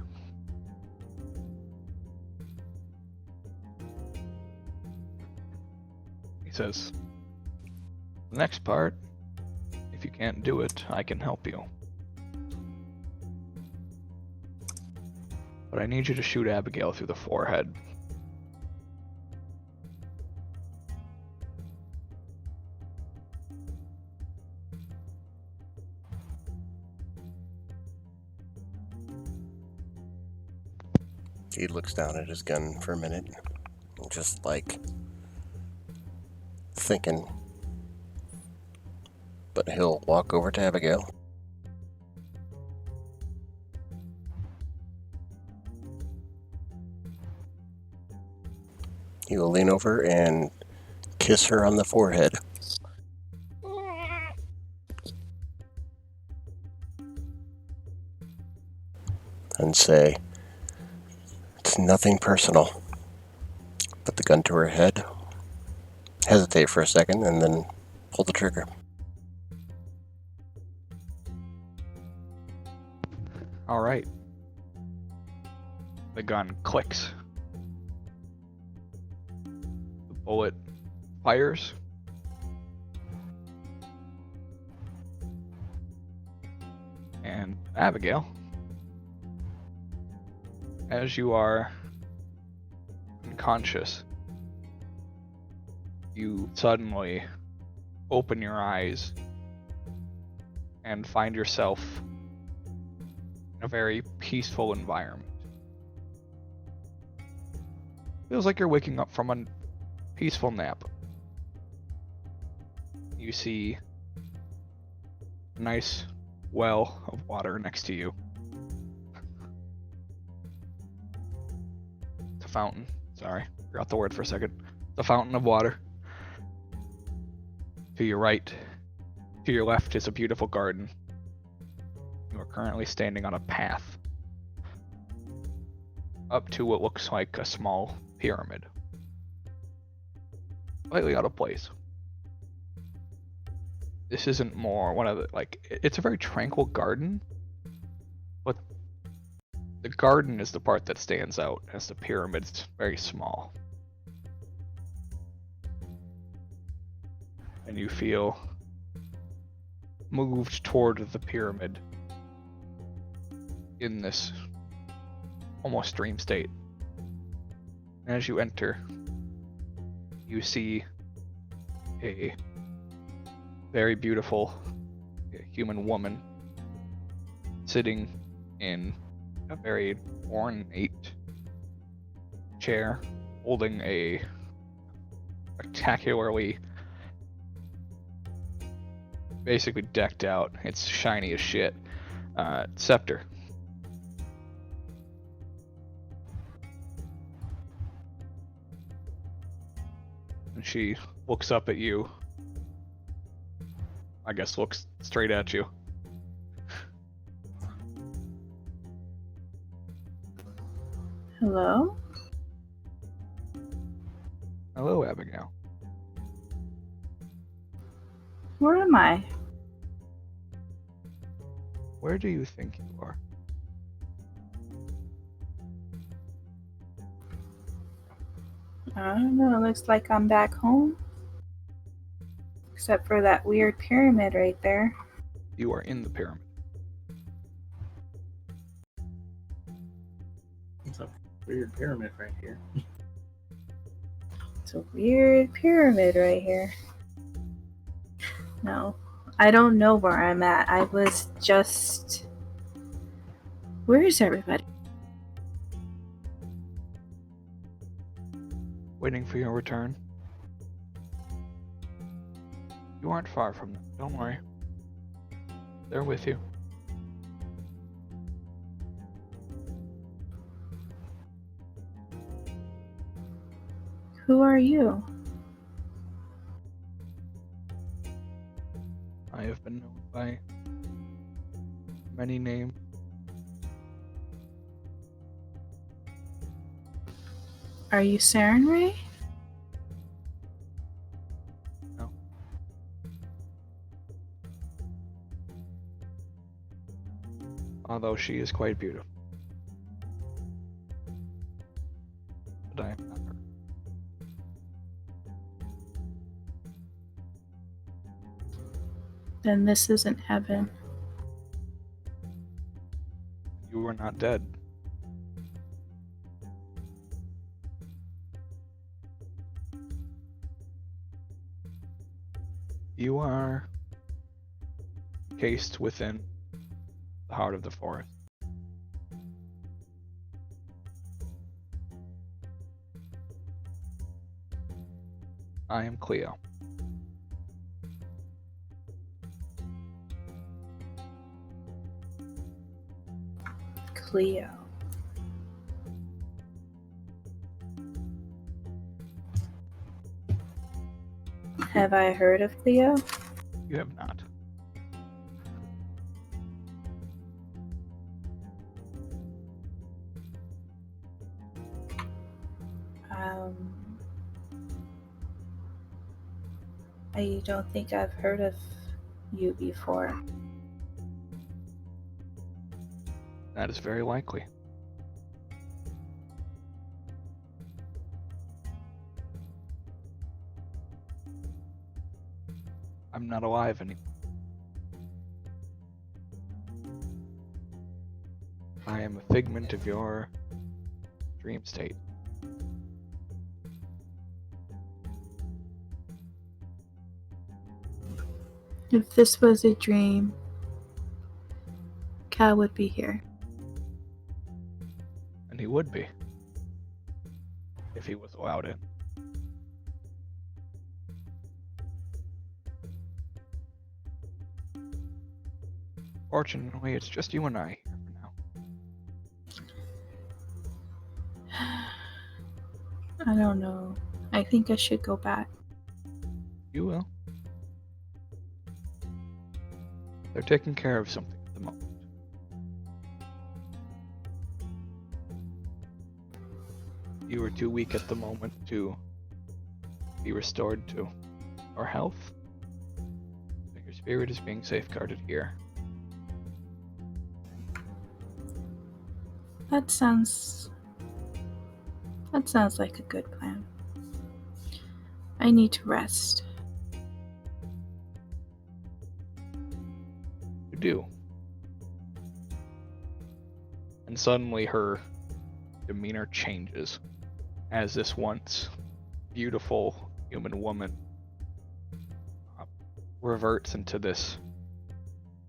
He says, the next part, if you can't do it, I can help you. But I need you to shoot Abigail through the forehead. He looks down at his gun for a minute, just like thinking. But he'll walk over to Abigail. He will lean over and kiss her on the forehead. And say, it's nothing personal. Put the gun to her head, hesitate for a second, and then pull the trigger. All right. The gun clicks. The bullet fires. And Abigail, as you are unconscious, you suddenly open your eyes and find yourself in a very peaceful environment. Feels like you're waking up from a peaceful nap. You see a nice well of water next to you. It's a fountain. Sorry, forgot the word for a second. The fountain of water. To your right, to your left is a beautiful garden. You are currently standing on a path up to what looks like a small pyramid. Slightly out of place. This isn't more one of the, it's a very tranquil garden, but the garden is the part that stands out as the pyramid's very small. And you feel moved toward the pyramid in this almost dream state. As you enter, you see a very beautiful human woman sitting in a very ornate chair, holding a spectacularly, basically decked out, it's shiny as shit, scepter. And she looks up at you. I guess looks straight at you. Hello? Hello, Abigail. Where am I? Where do you think you are? I don't know. It looks like I'm back home. Except for that weird pyramid right there. You are in the pyramid. It's a weird pyramid right here. It's a weird pyramid right here. No. I don't know where I'm at. I was just... Where is everybody? Waiting for your return. You aren't far from them. Don't worry. They're with you. Who are you? I have been known by many names. Are you Saren Ray? No. Although she is quite beautiful. But I am not her. Then this isn't heaven. You are not dead. You are cased within the heart of the forest. I am Cleo. Cleo. Have I heard of Cleo? You have not. I don't think I've heard of you before. That is very likely. I'm not alive anymore. I am a figment of your dream state. If this was a dream, Cal would be here. And he would be. If he was allowed in. Fortunately, it's just you and I here for now. I don't know. I think I should go back. You will. They're taking care of something at the moment. You are too weak at the moment to be restored to our health. So your spirit is being safeguarded here. That sounds like a good plan. I need to rest. do. And suddenly her demeanor changes as this once beautiful human woman reverts into this,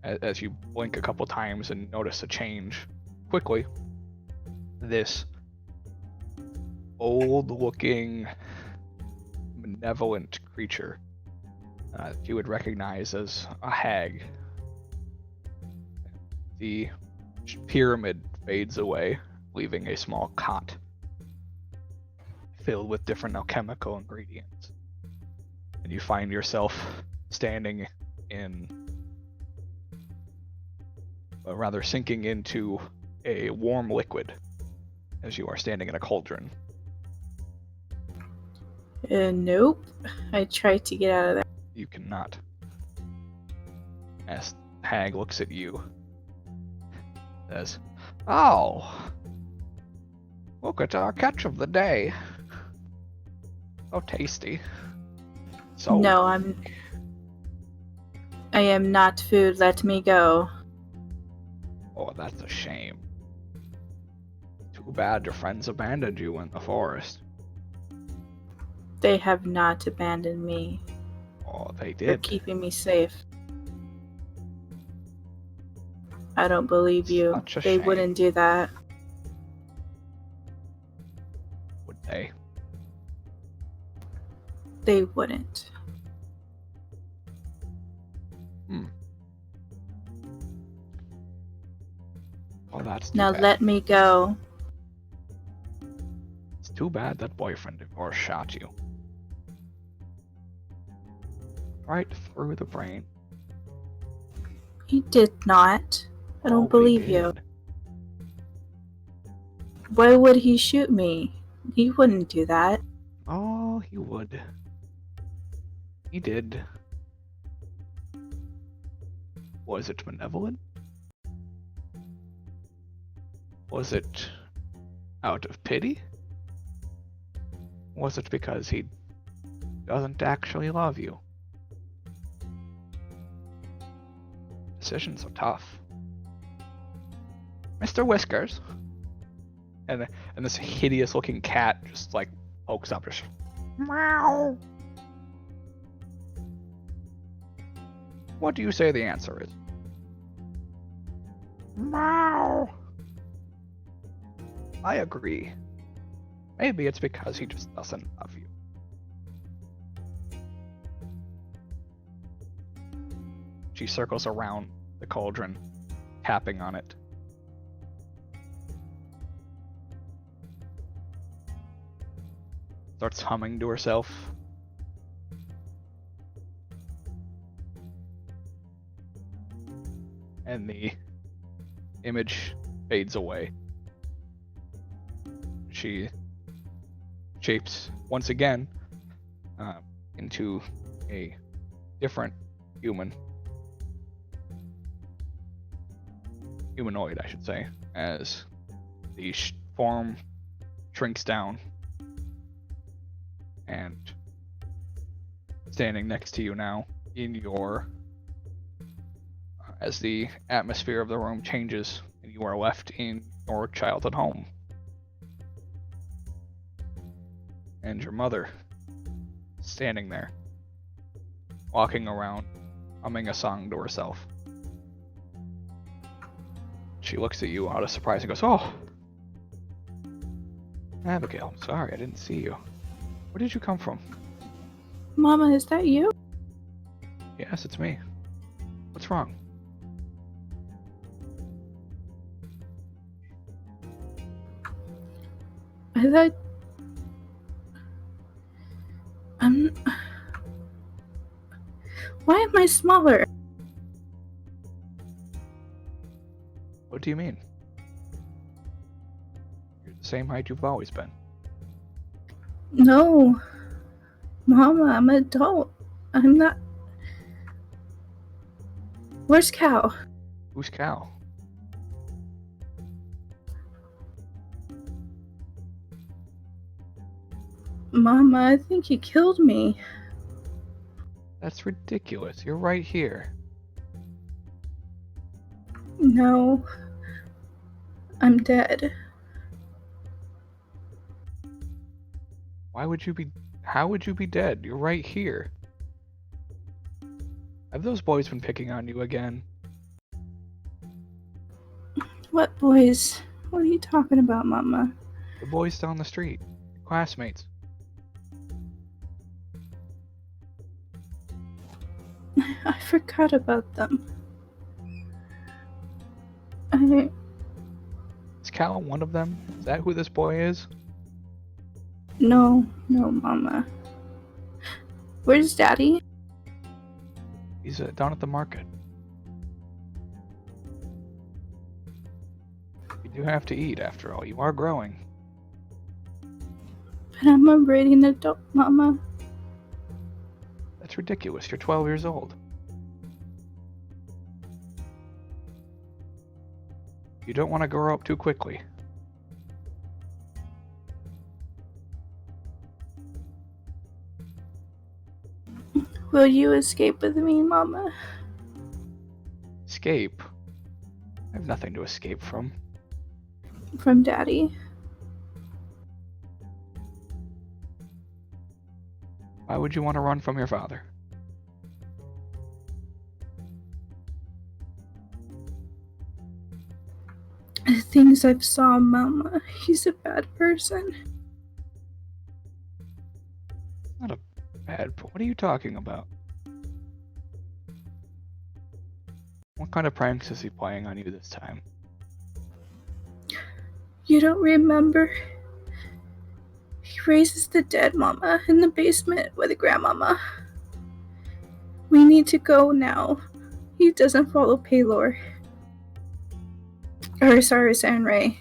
as you blink a couple times and notice a change quickly, this old-looking, malevolent creature that you would recognize as a hag. The pyramid fades away, leaving a small cot filled with different alchemical ingredients. And you find yourself standing in, rather sinking into a warm liquid as you are standing in a cauldron. Nope. I tried to get out of there. You cannot. As Hag looks at you, says, "Oh, look at our catch of the day. So tasty." So No, I am not food. Let me go. Oh, that's a shame. Too bad your friends abandoned you in the forest. They have not abandoned me. Oh, they They're did. keeping me safe. I don't believe you. Such a They shame. wouldn't do that. Would they? They wouldn't. Oh, that's too Now bad. let me go. It's too bad that boyfriend of yours shot you. Right through the brain. He did not. I don't Oh, he believe you. did. Why would he shoot me? He wouldn't do that. Oh, he would. He did. Was it malevolent? Was it out of pity? Was it because he doesn't actually love you? Decisions are tough. Mr. Whiskers. And this hideous looking cat just like pokes up, just meow. What do you say the answer is? Meow. I agree. Maybe it's because he just doesn't love you. She circles around the cauldron, tapping on it. Starts humming to herself. And the image fades away. She shapes once again into a different humanoid, I should say, as the form shrinks down, and standing next to you now in your as the atmosphere of the room changes and you are left in your childhood home. And your mother standing there, walking around, humming a song to herself. She looks at you out of surprise and goes, "Oh, Abigail, I'm sorry, I didn't see you. Where did you come from?" Mama, is that you? "Yes, it's me. What's wrong?" I thought... Why am I smaller? What do you mean? You're the same height you've always been. No. Mama, I'm an adult. I'm not... Where's Cal? Who's Cal? Mama, I think he killed me. That's ridiculous. You're right here. No. I'm dead. How would you be dead? You're right here. Have those boys been picking on you again? What boys? What are you talking about, Mama? The boys down the street. Your classmates. I forgot about them. Is Cal one of them? Is that who this boy is? No, Mama. Where's Daddy? He's down at the market. You do have to eat, after all. You are growing. But I'm already an adult, Mama. That's ridiculous. You're 12 years old. You don't want to grow up too quickly. Will you escape with me, Mama? Escape? I have nothing to escape from. From Daddy? Why would you want to run from your father? The things I've saw, Mama. He's a bad person. Not a bad. What are you talking about? What kind of pranks is he playing on you this time? You don't remember? He raises the dead, Mama, in the basement with Grandmama. We need to go now. He doesn't follow Paylor. Or Cyrus and Ray.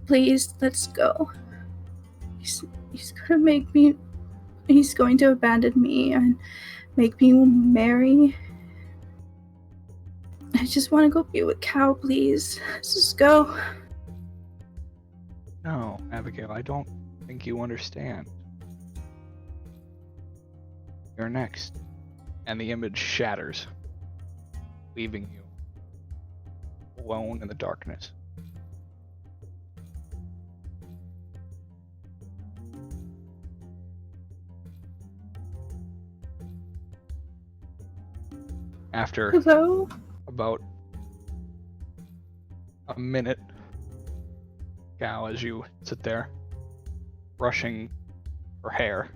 Please, let's go. He's gonna make me... He's going to abandon me and make me marry. I just want to go be with Cal, please. Let's just go. No, Abigail, I don't think you understand. You're next. And the image shatters, leaving you alone in the darkness. After Hello? about a minute, Cal, as you sit there, brushing her hair,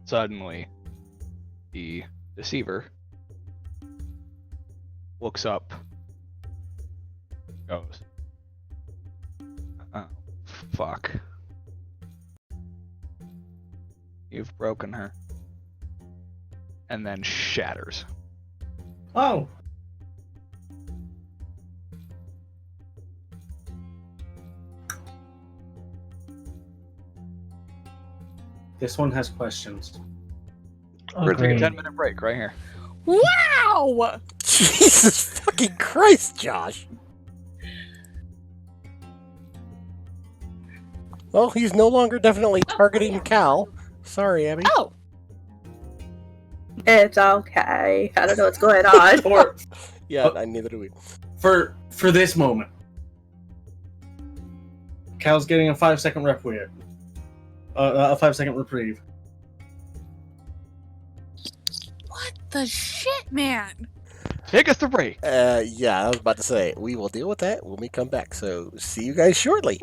suddenly the deceiver looks up, goes, "Oh, fuck. You've broken her." And then shatters. Oh. This one has questions. We're gonna take a Agreed. 10-minute break right here. Wow! Jesus fucking Christ, Josh. Well, he's no longer definitely targeting Cal. Sorry, Abby. Oh! It's okay. I don't know what's going on. Or Yeah, neither do we. for this moment, Cal's getting a 5-second reprieve. A 5-second reprieve. What the shit, man? Take us to break. Yeah, I was about to say, we will deal with that when we come back. So, see you guys shortly.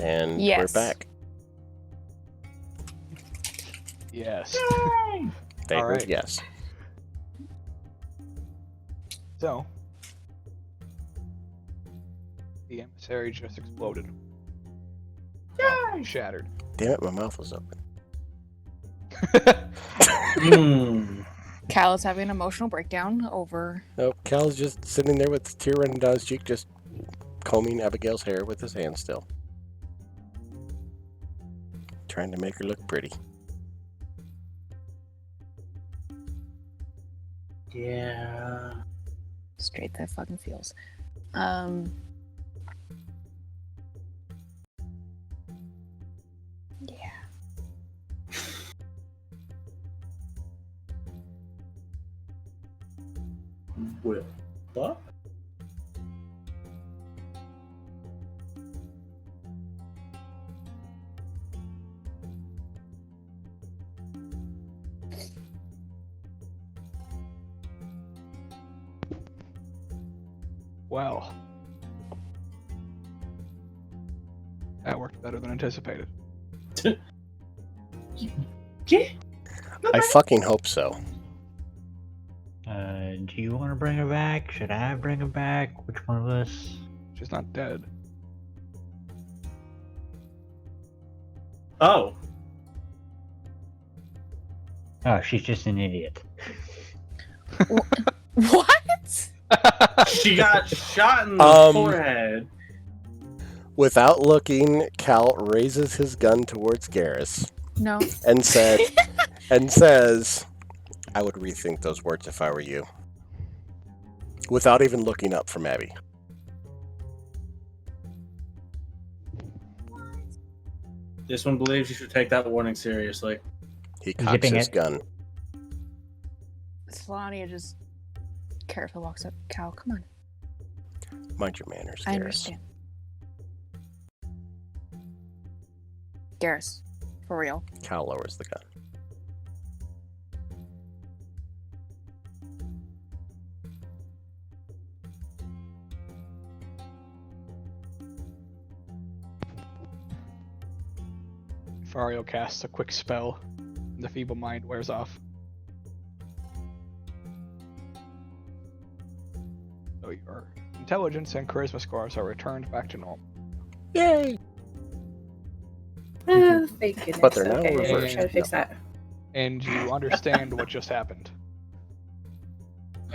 And we're Yes. back. Yes. They All heard right. yes. So, the emissary just exploded. Shattered. Damn it, my mouth was open. Cal is having an emotional breakdown over. Nope, Cal's just sitting there with a tear running down his cheek, just combing Abigail's hair with his hand still. Trying to make her look pretty. Yeah. Straight that fucking feels. Yeah. Well, what? Well, that worked better than anticipated. Yeah. I fucking hope so. Do you want to bring her back? Should I bring her back? Which one of us? She's not dead. Oh. Oh, she's just an idiot. What? She got shot in the forehead. Without looking, Cal raises his gun towards Garrus No. and says, I would rethink those words if I were you. Without even looking up from Abby. This one believes you should take that warning seriously. He cocks Zipping his it. gun. Solania just carefully walks up. Cal, come on. Mind your manners, I Garrus. understand. Garrus, for real. Cal lowers the gun. Fario casts a quick spell, and the feeble mind wears off. So your intelligence and charisma scores are returned back to normal. Yay! Oh, thank goodness. But they're now okay, reversed. try to fix that. And you understand what just happened.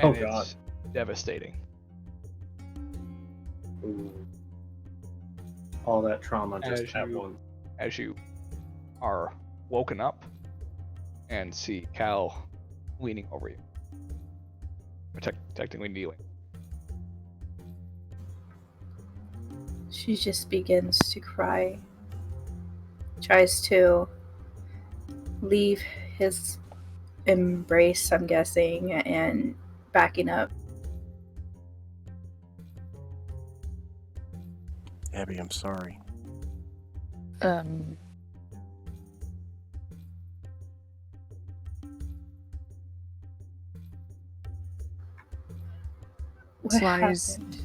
Oh, And God. it's devastating. Ooh. All that trauma just As at you- once. As you are woken up and see Cal leaning over you. Technically kneeling. She just begins to cry. Tries to leave his embrace, I'm guessing, and backing up. Abby, I'm sorry. What Solania's happened?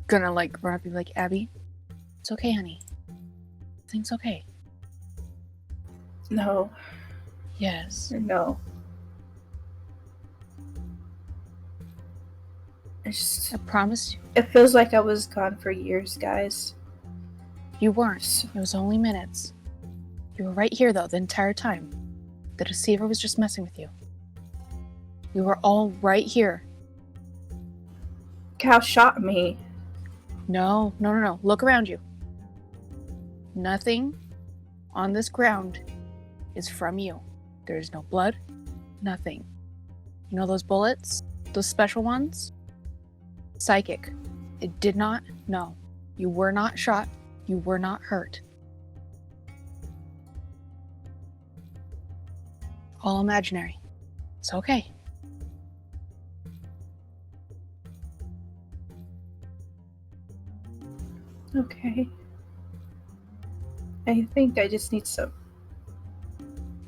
gonna like run up and be like, Abby, it's okay, honey. Everything's okay. No, Yes. no. It's I promise you. it feels like I was gone for years, guys. You weren't. It was only minutes. You were right here, though, the entire time. The deceiver was just messing with you. We were all right here. Cal shot me. No. Look around you. Nothing on this ground is from you. There's no blood. Nothing. You know those bullets? Those special ones? Psychic. It did not. No. You were not shot. You were not hurt. All imaginary. It's okay. Okay. I think I just need some.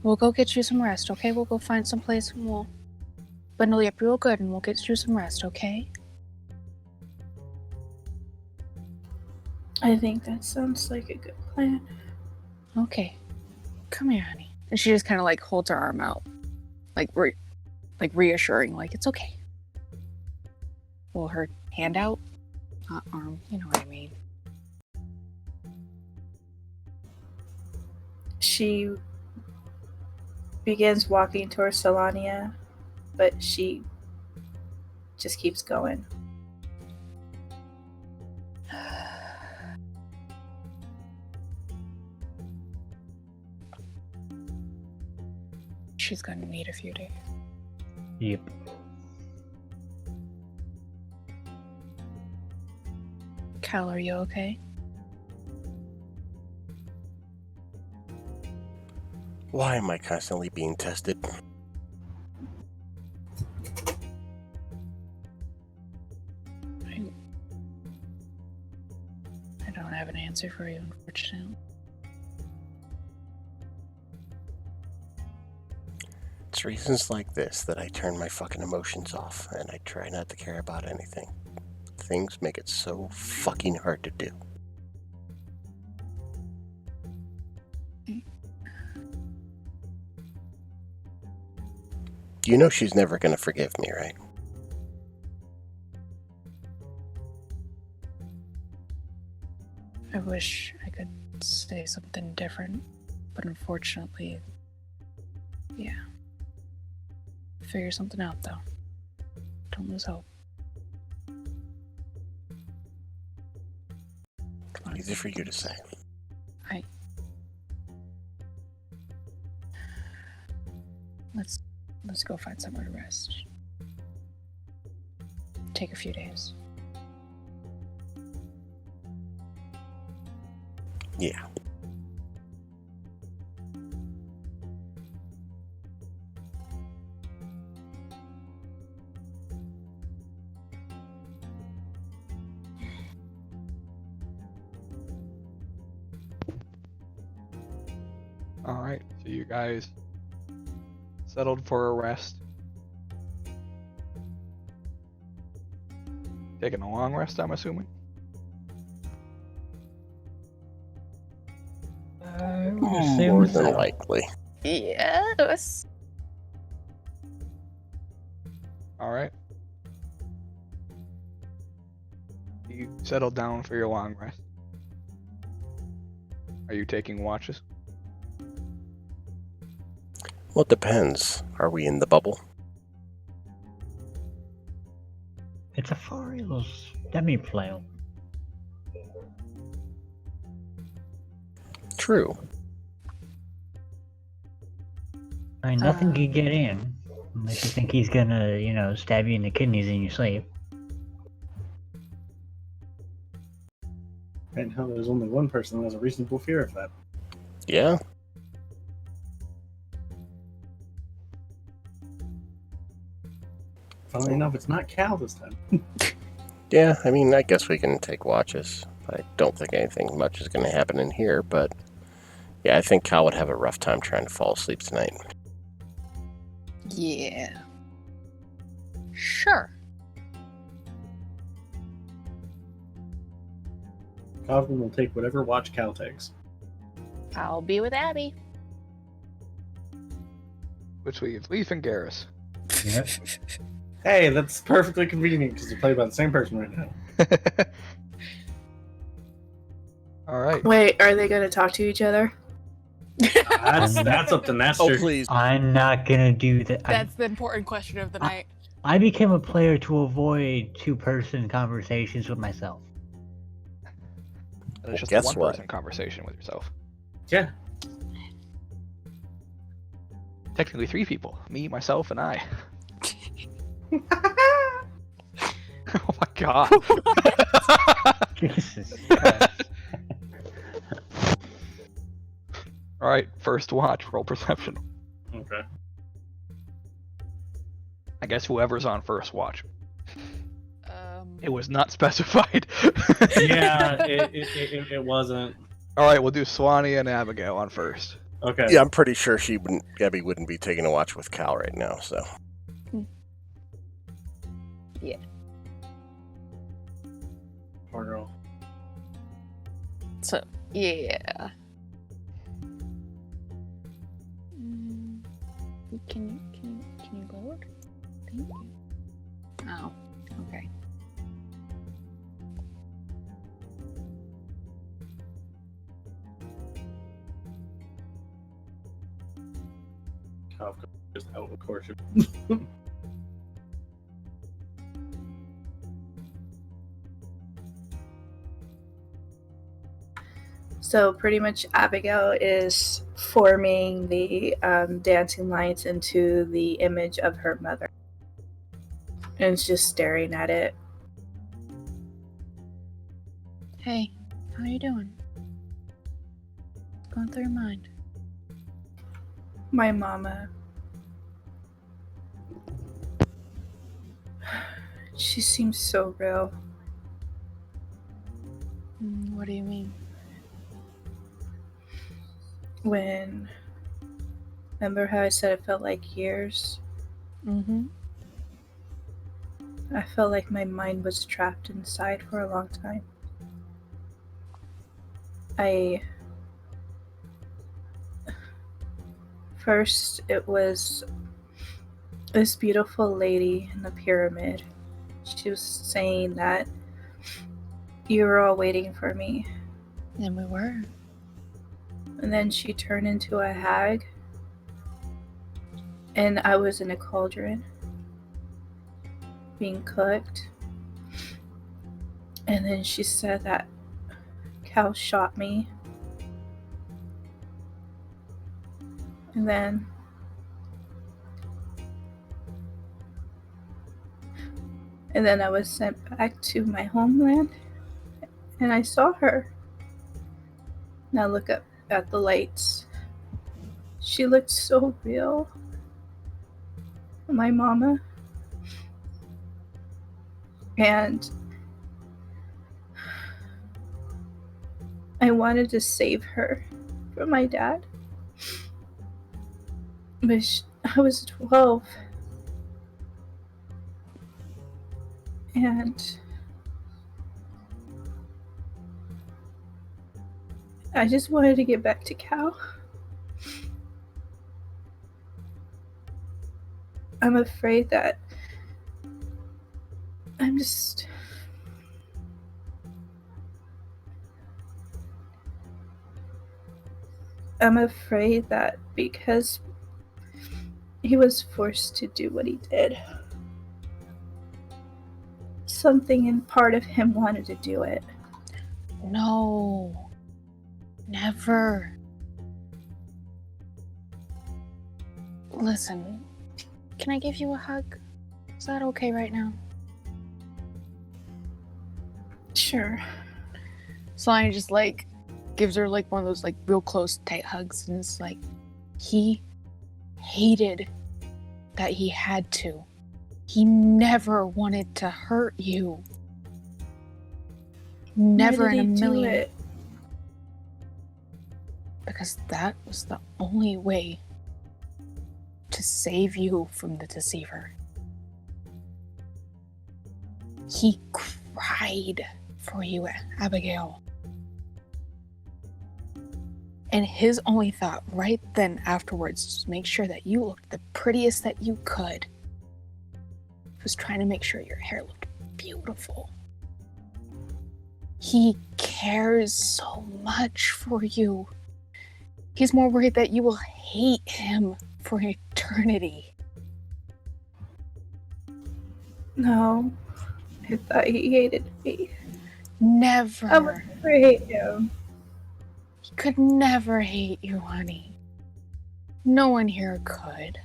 We'll go get you some rest, okay? We'll go find some place and we'll bundle you up real good and we'll get you some rest, okay? I think that sounds like a good plan. Okay. Come here, honey. And she just kind of like holds her arm out. Like reassuring, like it's okay. Well, her hand out? Not arm, you know what I mean. She begins walking towards Solania, but she just keeps going. She's gonna need a few days. Yep. Cal, are you okay? Why am I constantly being tested? I don't have an answer for you, unfortunately. It's reasons like this that I turn my fucking emotions off and I try not to care about anything. Things make it so fucking hard to do. You know she's never gonna forgive me, right? I wish I could say something different, but unfortunately, yeah. Figure something out, though. Don't lose hope. Easy for you to say. Let's go find somewhere to rest. Take a few days. Yeah. Alright, so you guys settled for a rest. Taking a long rest, I'm assuming? More than likely. Yes. Alright. You settled down for your long rest. Are you taking watches? Well, it depends. Are we in the bubble? It's a Fariel's demi-plane. True. I mean, nothing can get in. Unless you think he's gonna, stab you in the kidneys in your sleep. Right now, there's only one person that has a reasonable fear of that. Yeah. Funnily enough, it's not Cal this time. Yeah, I mean, I guess we can take watches. I don't think anything much is going to happen in here, but yeah, I think Cal would have a rough time trying to fall asleep tonight. Yeah. Sure. Cosmo will take whatever watch Cal takes. I'll be with Abby. Which leaves Leaf and Garrus. Yep. Hey, that's perfectly convenient because they're played by the same person right now. Alright. Wait, are they going to talk to each other? That's up to Nestor. Oh, please. I'm not gonna do that. That's the important question of the night. I became a player to avoid two-person conversations with myself. It's just a guess what? one-person conversation with yourself. Yeah. Technically 3 people. Me, myself, and I. Oh my god. Jesus Christ. Alright, first watch, roll perception. Okay. I guess whoever's on first watch. It was not specified. Yeah, it wasn't. Alright, we'll do Swanee and Abigail on first. Okay. Yeah, I'm pretty sure Abby wouldn't be taking a watch with Cal right now, so. Poor girl. So, yeah. Can you load? Thank you. Oh, okay. Kafka just out of course. So pretty much Abigail is forming the dancing lights into the image of her mother. And it's just staring at it. Hey, how you doing? What's going through your mind? My mama. She seems so real. What do you mean? Remember how I said it felt like years? Mm-hmm. I felt like my mind was trapped inside for a long time. First, it was this beautiful lady in the pyramid. She was saying that you were all waiting for me. And we were. And then she turned into a hag. And I was in a cauldron being cooked. And then she said that Cal shot me. And then I was sent back to my homeland. And I saw her. And I look up at the lights. She looked so real. My mama. And I wanted to save her from my dad. But I was 12. And I just wanted to get back to Cal. I'm afraid that I'm afraid that because he was forced to do what he did, something in part of him wanted to do it. No. Never. Listen, can I give you a hug? Is that okay right now? Sure. Slime just gives her one of those real close tight hugs, and it's he hated that he had to. He never wanted to hurt you. Never in a million. Do it? Because that was the only way to save you from the deceiver. He cried for you, Abigail. And his only thought right then afterwards was to make sure that you looked the prettiest that you could. He was trying to make sure your hair looked beautiful. He cares so much for you. He's more worried that you will hate him for eternity. No. I thought he hated me. Never. I would never hate him. He could never hate you, honey. No one here could.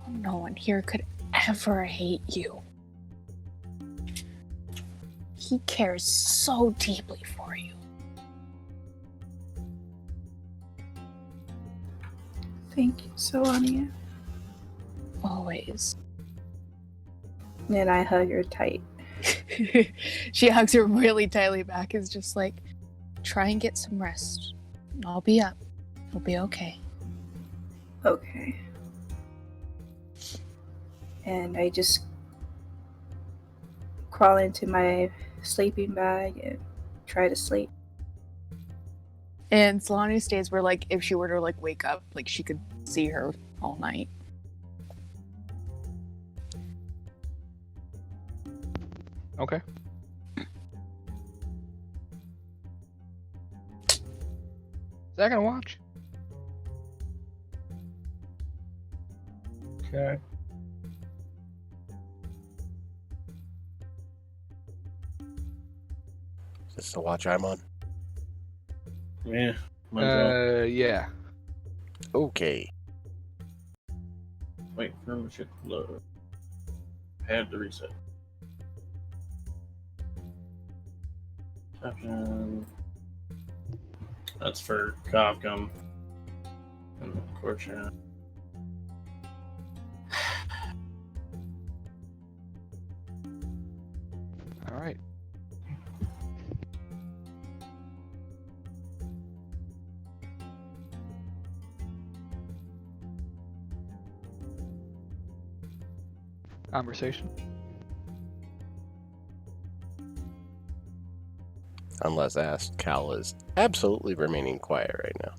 No one here could ever hate you. He cares so deeply for you. Thank you, Sonia. Always. And I hug her tight. She hugs her really tightly back. Is just try and get some rest. I'll be up. It'll be okay. Okay. And I just crawl into my sleeping bag and try to sleep. And Solani stays where, like, if she were to, like, wake up, like, she could see her all night. Okay. Second watch. Okay. Is this the watch I'm on? Yeah. Might as well. Yeah. Okay. Wait for him to load. Had to reset. Perception. That's for Kavgum. And of course, yeah. All right. Conversation. Unless asked, Cal is absolutely remaining quiet right now.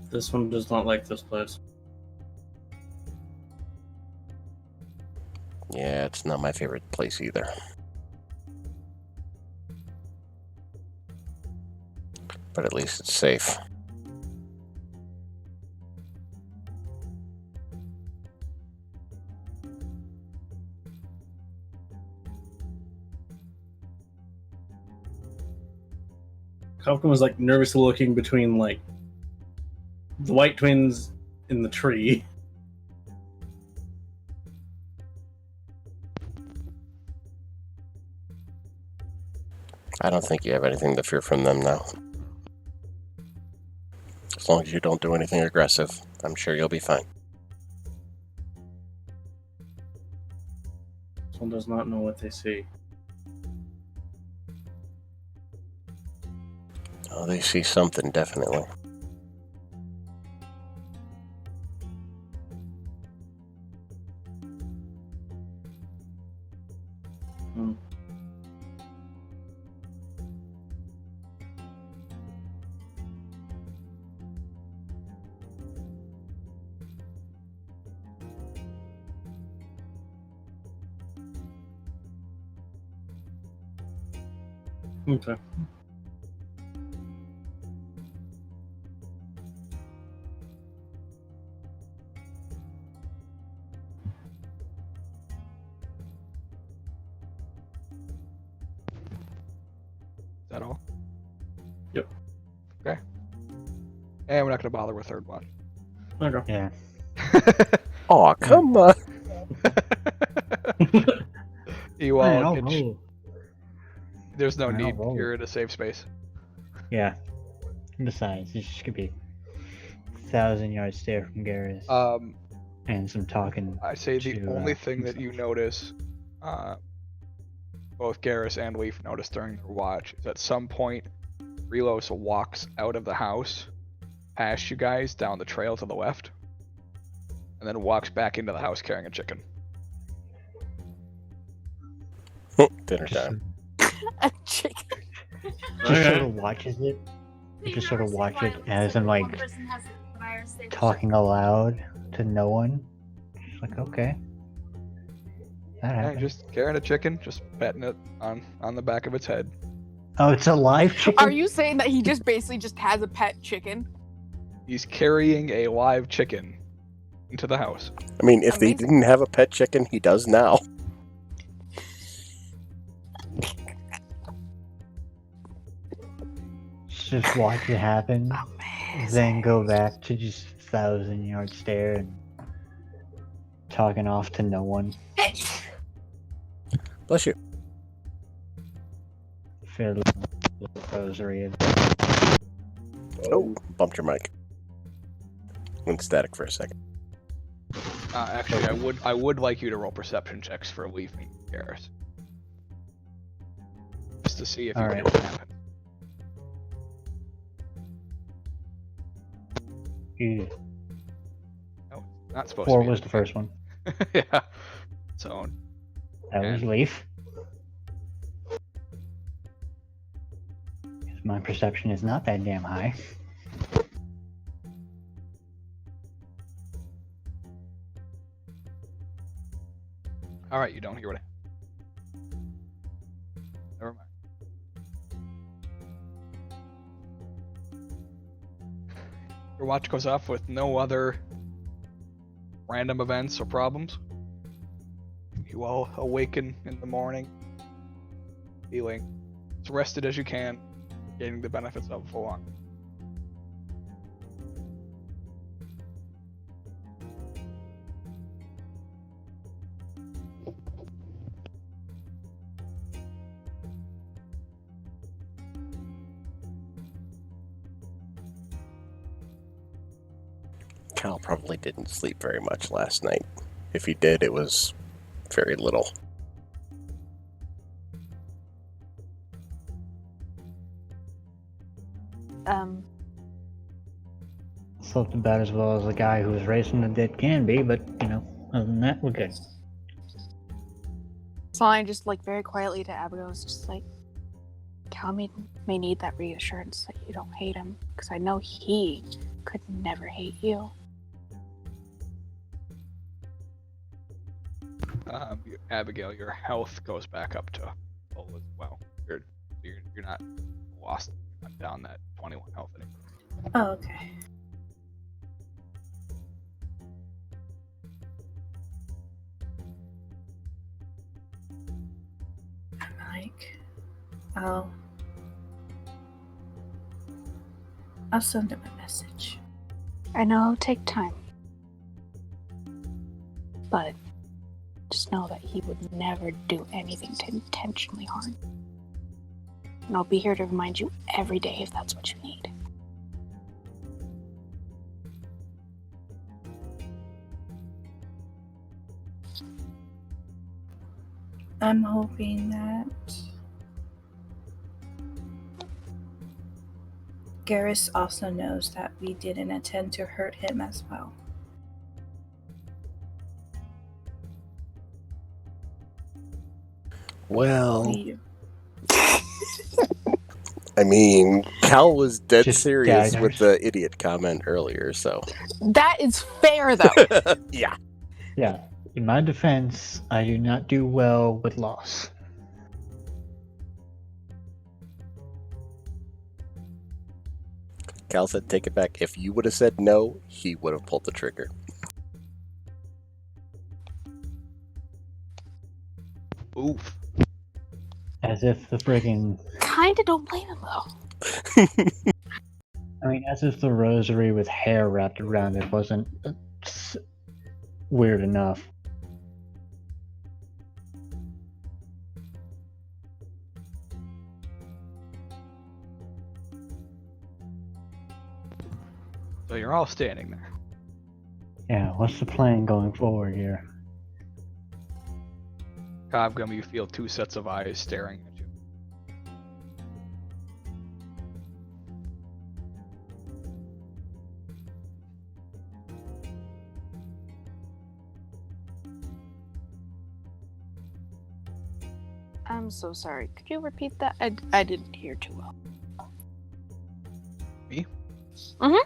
This one does not like this place. Yeah, it's not my favorite place either. But at least it's safe. Kavgum was like nervously looking between like the white twins in the tree. I don't think you have anything to fear from them now. As long as you don't do anything aggressive, I'm sure you'll be fine. This one does not know what they see. Oh, they see something, definitely. Okay. Is that all? Yep. Okay. And we're not going to bother with third watch. Okay. Yeah. Aw, come on. You Fine, all I'll can roll. There's no I'll need. roll. You're in a safe space. Yeah. Besides, this could be 1,000-yard stare from Garrus. And some talking. I say the to, only thing that you notice, both Garrus and Leaf notice during their watch, is at some point, Relos walks out of the house, past you guys down the trail to the left, and then walks back into the house carrying a chicken. Dinner time. A chicken. Just sort of watches it. Just sort of watch it as I'm like talking aloud to no one. Just like, okay. That Yeah, happened. just carrying a chicken, just petting it on the back of its head. Oh, it's a live chicken? Are you saying that he just basically just has a pet chicken? He's carrying a live chicken into the house. I mean, if they Amazing. didn't have a pet chicken, he does now. Just watch it happen. Then go back to just 1,000-yard stare and talking off to no one. Bless you. Fairly rosary. Oh, bumped your mic. Went static for a second. Actually, I would like you to roll perception checks for Leaf and Garrus. Just to see if you All know right. what happened. Yeah. Not supposed 4 to be. was the first one. Yeah. So That was And- Leaf. Because my perception is not that damn high. All right, you don't hear what. Never mind. Your watch goes off with no other random events or problems. You all awaken in the morning, feeling as rested as you can, gaining the benefits of full on. Cal probably didn't sleep very much last night. If he did, it was very little. Slept about as well as a guy who's racing the dead can be, but, you know, other than that, we're good. Fine, just like very quietly to Abigail, is just like, Cal may need that reassurance that you don't hate him, because I know he could never hate you. Abigail, your health goes back up to full as well. You're not lost. You're not down that 21 health anymore. Oh, okay. Like, I'll send him a message. I know it'll take time, but just know that he would never do anything to intentionally harm you. And I'll be here to remind you every day if that's what you need. I'm hoping that Garrus also knows that we didn't intend to hurt him as well. Well, We, I mean, Cal was dead Just serious daggers. with the idiot comment earlier, so. That is fair, though. Yeah. Yeah, in my defense, I do not do well with loss. Cal said, take it back. If you would have said no, he would have pulled the trigger. Oof. As if the friggin'. Kinda don't blame him, though. I mean, as if the rosary with hair wrapped around it wasn't weird enough. So you're all standing there. Yeah, what's the plan going forward here? Cobgum, you feel two sets of eyes staring at you. I'm so sorry. Could you repeat that? I didn't hear too well. Me? Mhm.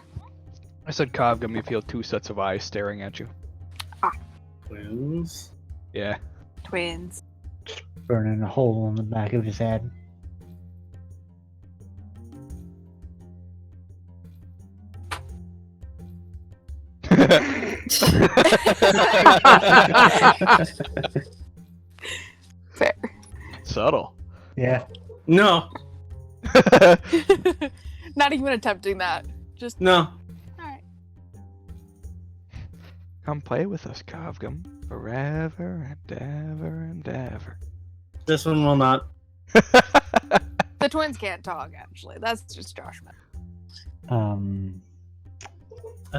I said Cobgum, you feel two sets of eyes staring at you. Twins? Yeah. Twins. Burning a hole in the back of his head. Fair. Subtle. Yeah. No, Not even attempting that. Just no. alright. Come play with us, Cobgum, forever and ever and ever. This one will not. The twins can't talk, actually. That's just Josh. I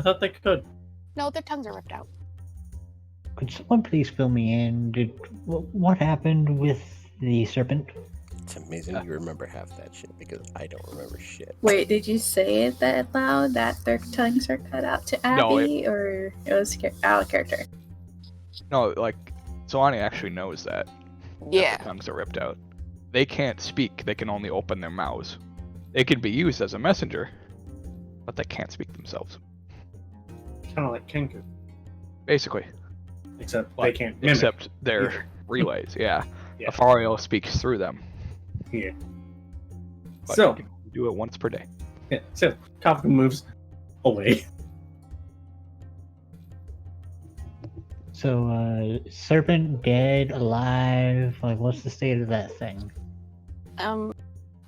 thought they could. No, their tongues are ripped out. Could someone please fill me in? What happened with the serpent? It's amazing you remember half that shit, because I don't remember shit. wait, did you say it that loud that their tongues are cut out to No, Abby, or it was out of character? No, like, Solani actually knows that. Yeah. Their tongues are ripped out. They can't speak. They can only open their mouths. They can be used as a messenger, but they can't speak themselves. Kind of like Kenku, Basically. except But they can't mimic. except their either. relays, yeah. Yeah. Afario speaks through them. Yeah. But So, you can do it once per day. yeah, so Kafka moves away. So, serpent dead, alive? Like, what's the state of that thing?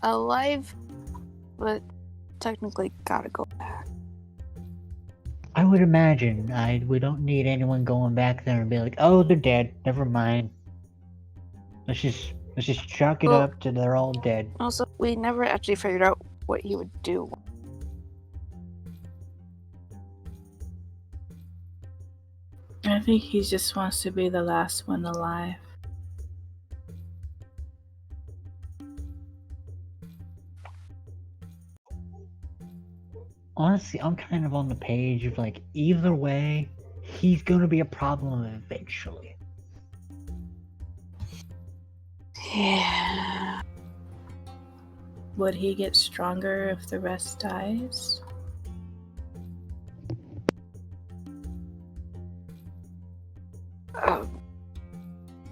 Alive, but technically gotta go back. I would imagine. We don't need anyone going back there and be like, "Oh, they're dead. Never mind. Let's just chalk it Well- up to they're all dead." Also, we never actually figured out what he would do. I think he just wants to be the last one alive. Honestly, I'm kind of on the page of like, either way, he's gonna be a problem eventually. Yeah. Would he get stronger if the rest dies?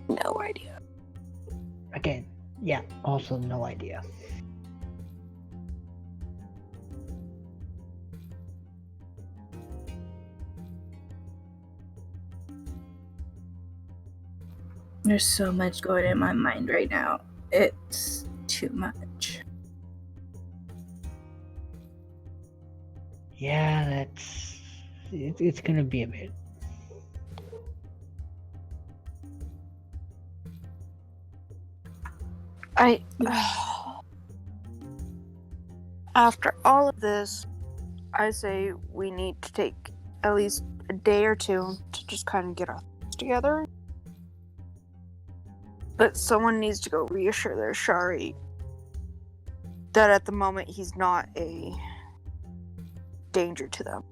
No idea. Again, yeah, also no idea. There's so much going in my mind right now. It's too much. Yeah, it's gonna be a bit. After all of this, I say we need to take at least a day or two to just kind of get our thoughts together. But someone needs to go reassure their Shari that at the moment he's not a danger to them.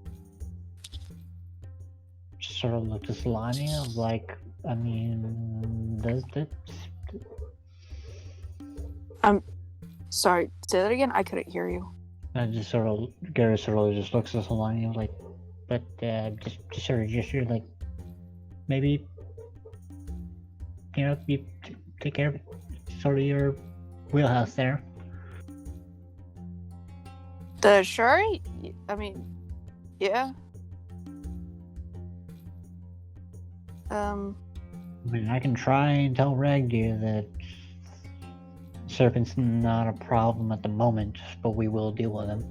Sort of look to Solania, like, I mean, does this? Sorry, say that again? I couldn't hear you. And just sort of, Garrus sort of just looks at Solania, like, but just sort of gesture, like, maybe, you know, you take care of it. Sort of your wheelhouse there. The Shari? I mean, yeah. I mean, I can try and tell Ragdir that Serpent's not a problem at the moment, but we will deal with him.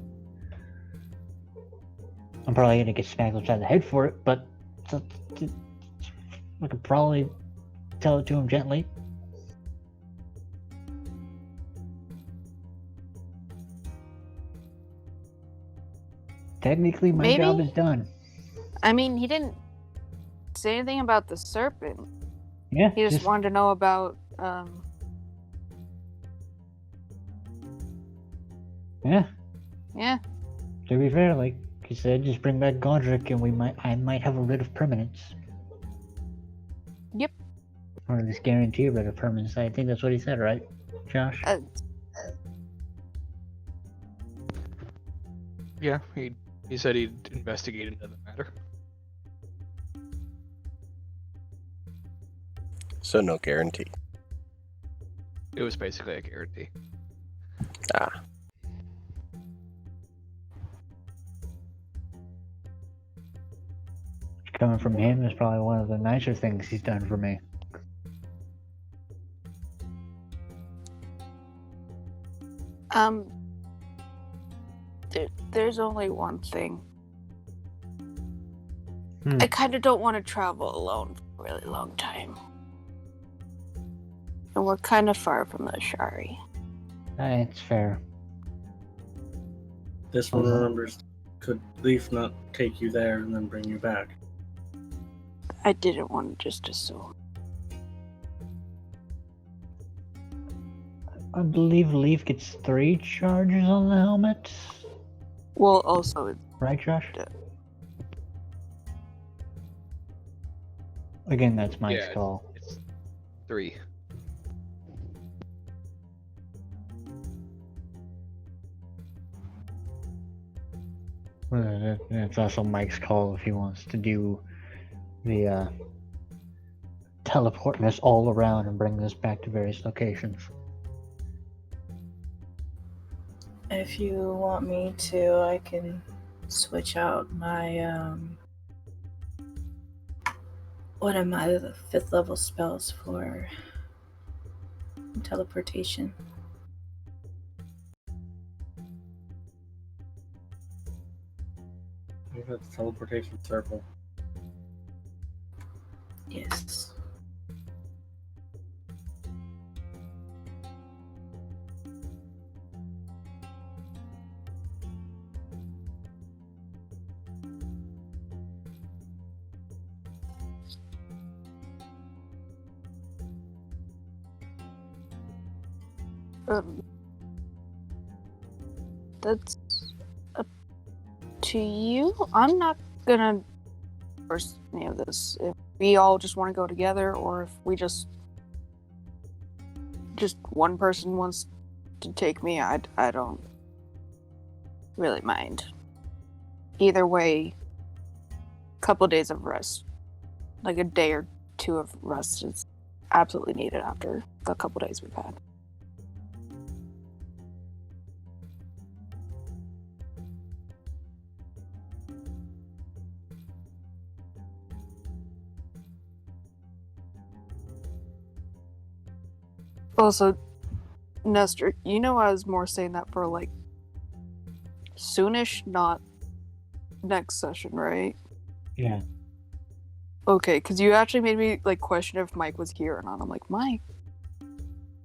I'm probably gonna get smacked upside the head for it, but I could probably tell it to him gently. Technically, my Maybe? job is done. I mean, he didn't say anything about the serpent. Yeah, He just wanted to know about, yeah. yeah. To be fair, like he said, just bring back Godric, and I might have a writ of permanence. Yep. Or at least guarantee a writ of permanence. I think that's what he said, right, Josh? Yeah, he said he'd investigate into the matter. So no guarantee. It was basically a guarantee. Ah. Coming from him is probably one of the nicer things he's done for me. There's only one thing. I kind of don't want to travel alone for a really long time. And we're kind of far from the Shari. It's fair. This one remembers, could Leaf not take you there and then bring you back? I didn't want to just assume. I believe Leaf gets 3 charges on the helmet. Well, also, Right, Josh? Yeah. Again, that's Mike's Yeah. call. It's 3. It's also Mike's call if he wants to do the teleporting us all around and bringing us back to various locations. If you want me to, I can switch out my one of my 5th level spells for teleportation. I think that's teleportation circle. Yes. That's up to you. I'm not gonna force any of this. If we all just want to go together, or if we just one person wants to take me, I don't really mind. Either way, a couple of days of rest, like a day or two of rest, is absolutely needed after the couple days we've had. Also, Nestor, you know I was more saying that for like soonish, not next session, right? Yeah. Okay, because you actually made me like question if Mike was here or not. I'm like, Mike,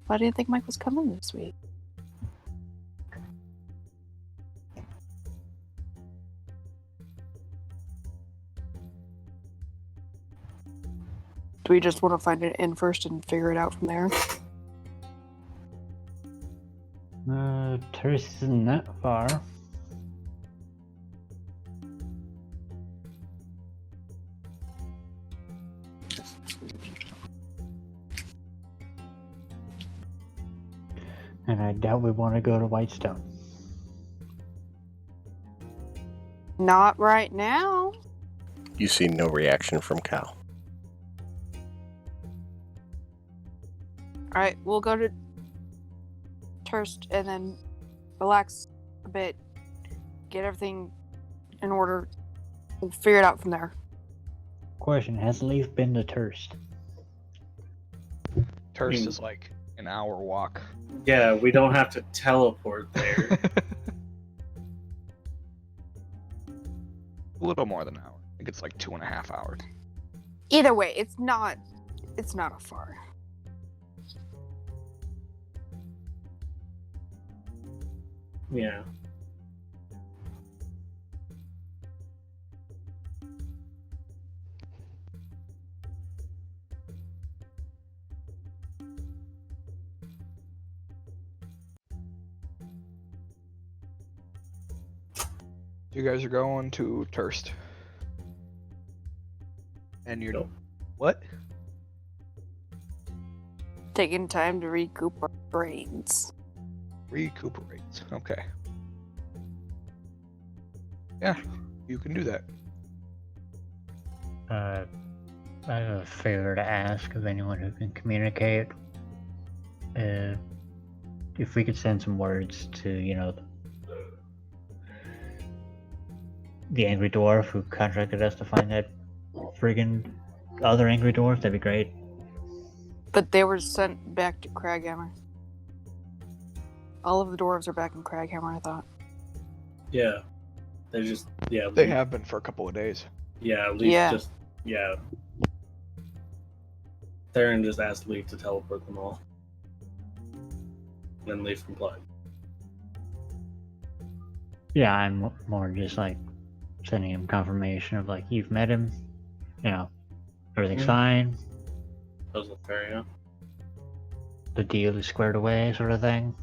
why do you think Mike was coming this week? Do we just want to find an inn first and figure it out from there? Terrace isn't that far. And I doubt we want to go to Whitestone. Not right now. You see no reaction from Cal. Alright, we'll go to Turst and then relax a bit, get everything in order, we'll figure it out from there. Question, has Leaf been to Turst? Turst is like an hour walk. Yeah, we don't have to teleport there. A little more than an hour. I think it's like 2.5 hours. Either way, it's not a far. Yeah. You guys are going to Turst. And you're... Nope. What? Taking time to recoup our brains. Recuperates. Okay. Yeah, you can do that. I have a favor to ask of anyone who can communicate. If we could send some words to, the angry dwarf who contracted us to find that friggin' other angry dwarf, that'd be great. But they were sent back to Craghammer. All of the dwarves are back in Craghammer, I thought. Yeah. They're just, yeah. They have been for a couple of days. Yeah, Leaf Yeah. just, yeah. Theron just asked Leaf to teleport them all. Then Leaf complied. Yeah, I'm more just like sending him confirmation of like, you've met him, everything's fine, Those look fair, yeah. the deal is squared away, sort of thing.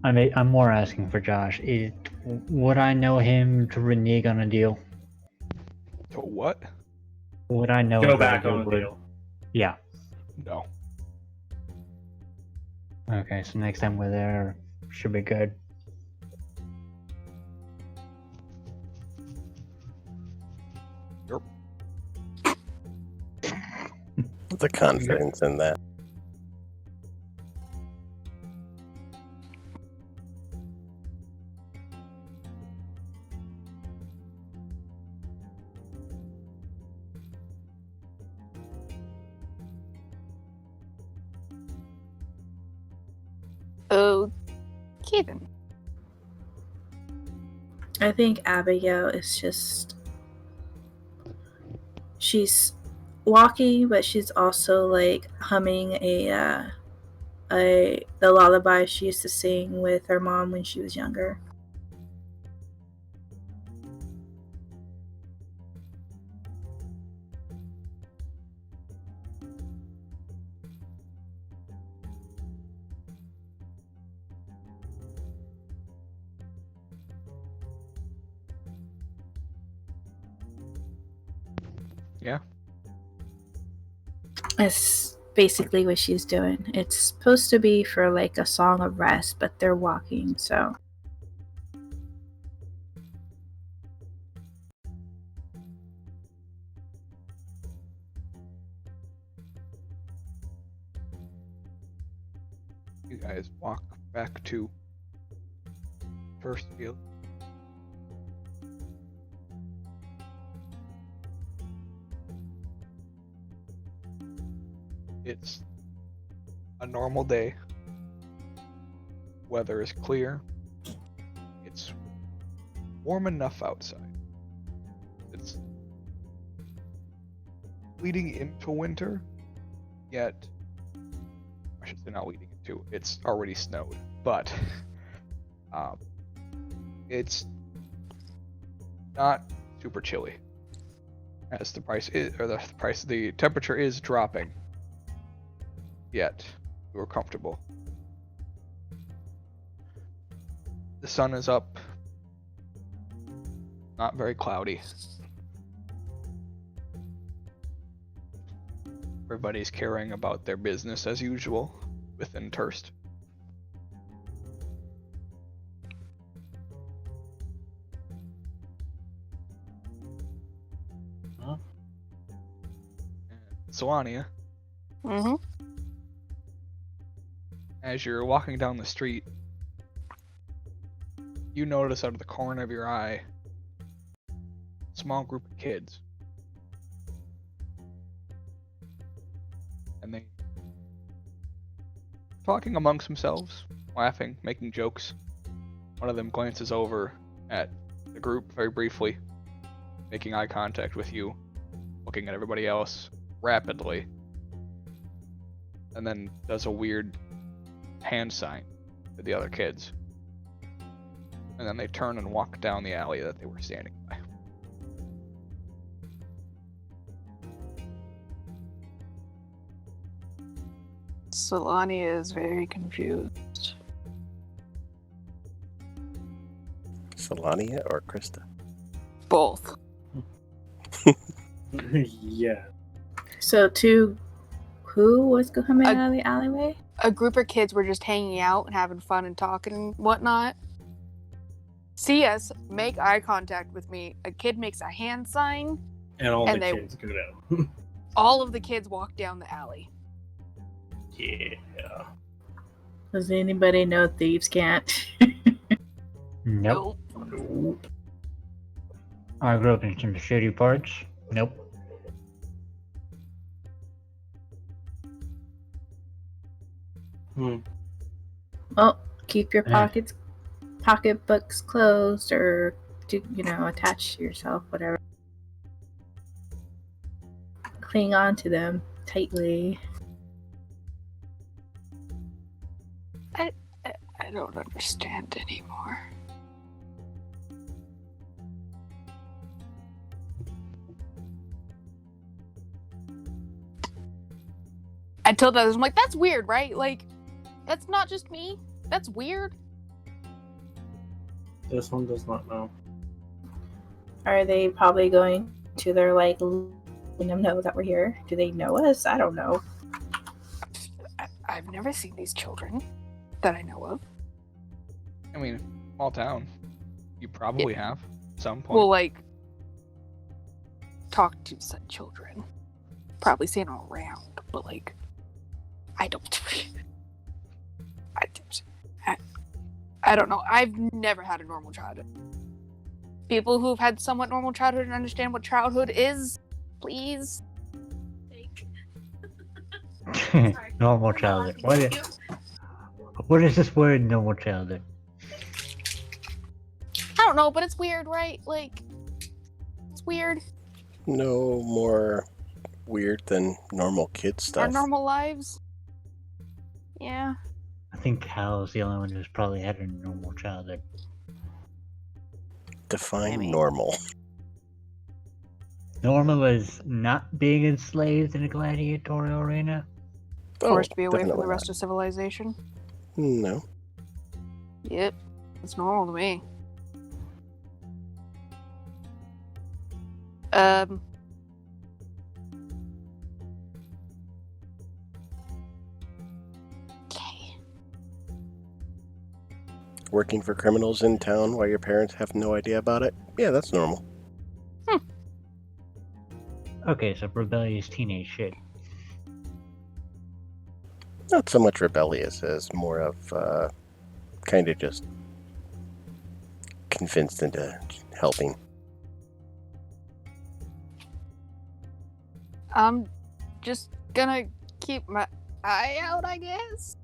I'm more asking for Josh. Would I know him to renege on a deal? To what? Would I know Go him back to on a deal. Yeah. No. Okay, so next time we're there, should be good. Yep. The confidence in that. Okay then. I think Abigail is just. She's walking, but she's also like humming the lullaby she used to sing with her mom when she was younger. Yeah. That's basically what she's doing. It's supposed to be for like a song of rest, but they're walking, so. You guys walk back to first field. It's a normal day. Weather is clear. It's warm enough outside. It's leading into winter, yet I should say not leading into. It's already snowed, but it's not super chilly. As the temperature is dropping. Yet, we're comfortable. The sun is up. Not very cloudy. Everybody's caring about their business as usual within Turst. Huh? Solania, Mm-hmm. as you're walking down the street, you notice out of the corner of your eye a small group of kids. And they talking amongst themselves, laughing, making jokes. One of them glances over at the group very briefly, making eye contact with you, looking at everybody else rapidly, and then does a weird hand sign to the other kids. And then they turn and walk down the alley that they were standing by. Solani is very confused. Solania or Krista? Both. Yeah. So who was coming A- out of the alleyway? A group of kids were just hanging out and having fun and talking and whatnot. See us, make eye contact with me. A kid makes a hand sign. And all And the they- kids go down. All of the kids walk down the alley. Yeah. Does anybody know thieves can't? Nope. Nope. I grew up in some shitty parts. Nope. Well, keep your Yeah. pocketbooks closed, or attach yourself, whatever. Cling on to them tightly. I don't understand anymore. I told others, I'm like, that's weird, right? Like, that's not just me. That's weird. This one does not know. Are they probably going to their letting them know that we're here? Do they know us? I don't know. I've never seen these children that I know of. I mean, small town. You probably have at some point. Well, like, talk to said children. Probably seen them around, but like, I don't. I don't know. I've never had a normal childhood. People who've had somewhat normal childhood and understand what childhood is, please. Normal childhood. What is this word, normal childhood? I don't know, but it's weird, right? Like, it's weird. No more weird than normal kid stuff. Our normal lives. Yeah. I think Hal's the only one who's probably had a normal childhood. Define I mean- normal. Normal is not being enslaved in a gladiatorial arena. Forced to be away from the definitely rest of civilization. not. No. Yep. It's normal to me. Okay. Working for criminals in town while your parents have no idea about it? Yeah, that's normal. Okay, so rebellious teenage shit. Not so much rebellious as more of kind of just convinced into helping. I'm just gonna keep my eye out, I guess.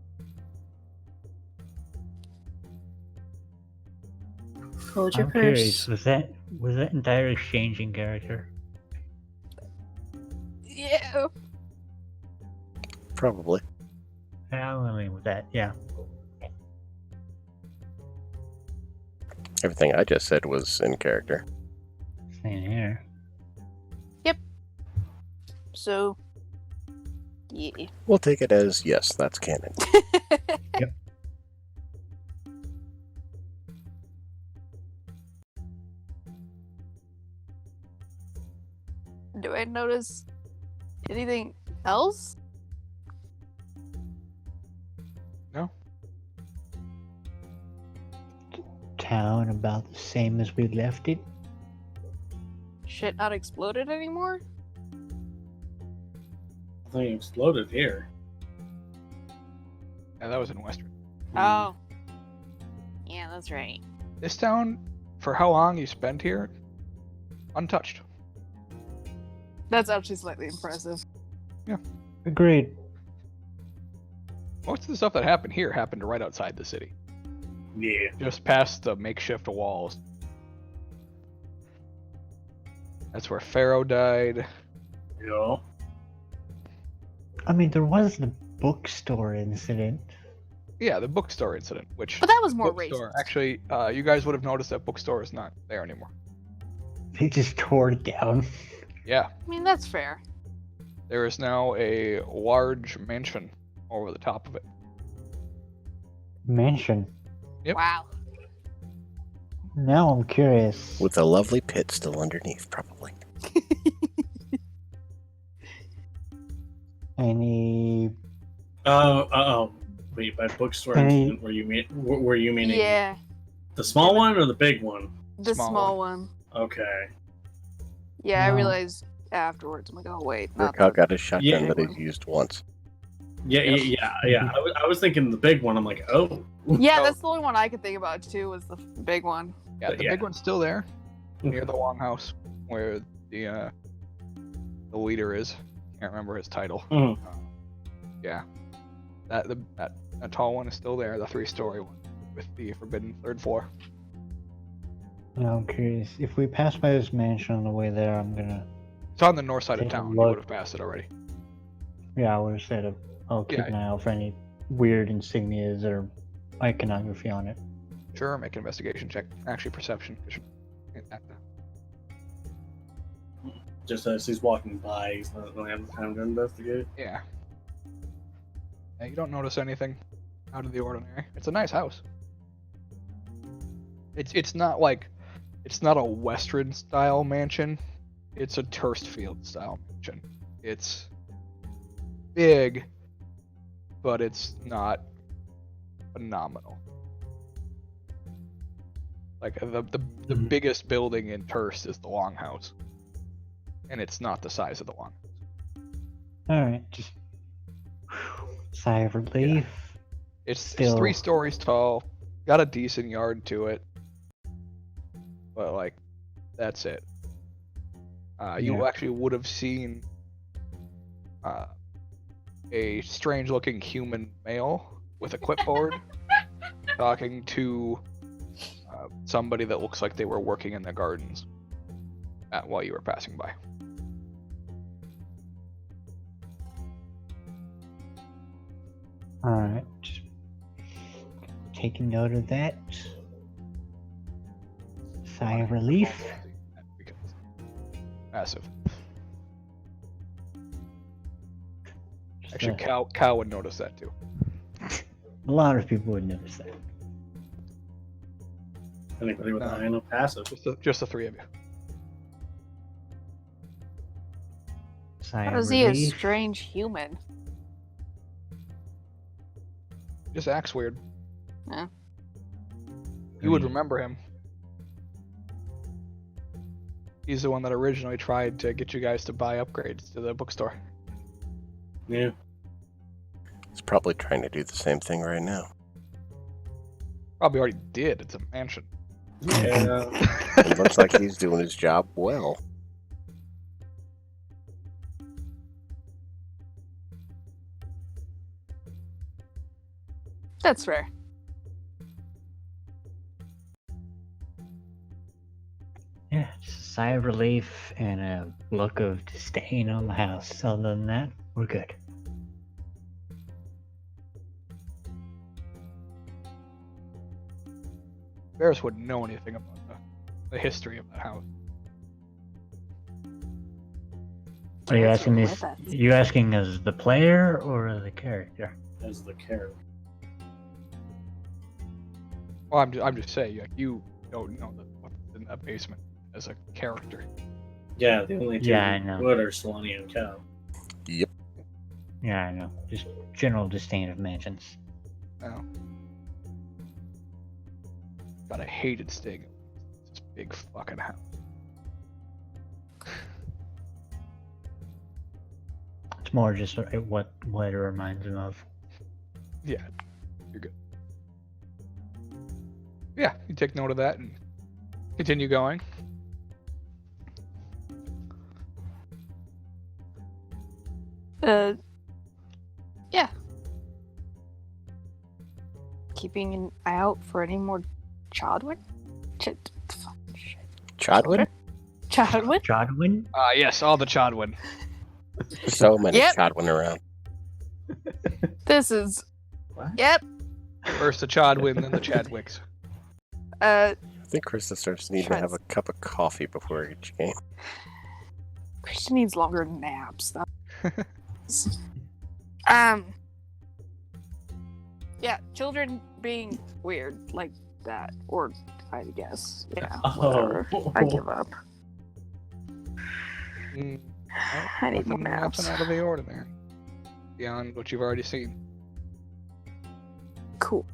Hold your I'm purse. curious, was that entire exchange in character? Yeah. Probably. Yeah, I mean, with that, yeah. Everything I just said was in character. Same here. So, yeah. We'll take it as yes, that's canon. Do I notice anything else? No? Town about the same as we left it. Shit not exploded anymore? Nothing exploded here. Yeah, that was in Western. Oh. Yeah, that's right. This town, for how long you spent here, untouched. That's actually slightly impressive. Agreed. Most of the stuff that happened here happened right outside the city, Yeah. just past the makeshift walls. That's where Pharaoh died. Yeah. I mean, there was the bookstore incident. Yeah, the bookstore incident, which But that was more bookstore, racist. actually, you guys would have noticed that bookstore is not there anymore. They just tore it down. Yeah, I mean, that's fair. there is now a large mansion over the top of it. Mansion. Yep. Wow. Now I'm curious. With a lovely pit still underneath, probably. Any Wait, by bookstore Any- incident, were you meaning Yeah, the small one or the big one? the Small small one. Okay. Yeah, I No. realized afterwards. I'm like, oh wait, not Raquel that. got a shotgun Yeah. that he's used once. Yeah, Yep. yeah. I was thinking the big one. I'm like, oh. Yeah, Oh. that's the only one I could think about too. Was the big one. Yeah, But the yeah. big one's still there, near the longhouse, where the leader is. Can't remember his title. Mhm. Yeah, that tall one is still there, the 3-story one with the forbidden 3rd floor. Now I'm curious. If we pass by this mansion on the way there, I'm gonna. It's on the north side of Take a town. You look. would have passed it already. Yeah, I would have said I'll keep Yeah. an eye out for any weird insignias or iconography on it. Sure, make an investigation check. Actually, perception. Just as he's walking by, he's not really having time to investigate. Yeah. Yeah, you don't notice anything out of the ordinary. It's a nice house. It's not a Western style mansion. It's a Turstfield style mansion. It's big, but it's not phenomenal. Like the biggest building in Terst is the Longhouse, and it's not the size of the Longhouse. Alright, just sigh of relief. It's Still- 3 stories tall, got a decent yard to it, but like that's it. You Yeah. actually would have seen a strange-looking human male with a clipboard talking to somebody that looks like they were working in the gardens while you were passing by. Alright, just taking note of that. Sigh of relief. Because massive. Just Actually, a Cal would notice that too. lot of people would notice that. Anybody with a high enough passive. Just the 3 of you. Sigh How of is he a relief. strange human? Just acts weird. Yeah. You would remember him. He's the one that originally tried to get you guys to buy upgrades to the bookstore. Yeah. He's probably trying to do the same thing right now. Probably already did. It's a mansion. Yeah. It looks like he's doing his job well. That's fair. Yeah, just a sigh of relief and a look of disdain on the house. Other than that, we're good. Barris wouldn't know anything about the history of the house. Are you Carrots asking are this? with us. You asking as the player or as a character? As the carrot. Well, I'm just saying, like, you don't know what's in that basement as a character. Yeah, the only two Yeah, I who know. would are Solani and Cal. Yep. Yeah, I know. Just general disdain of mansions. Oh. God, I hated staying in this big fucking house. It's more just what it reminds him of. Yeah, you're good. Yeah, you take note of that and continue going. Yeah. Keeping an eye out for any more Chodwin? Shit. Chodwin? Chodwin? Jodwin? Yes, all the Chodwin. So many Yep. Chodwin around. This is. What? Yep. First the Chodwin, then the Chadwicks. I think Krista starts to need to Shreds. have a cup of coffee before each game. Christian needs longer naps. Yeah, children being weird like that, or I guess, yeah, whatever. I give up. Mm, I need more nothing naps. out of the ordinary. Beyond what you've already seen. Cool.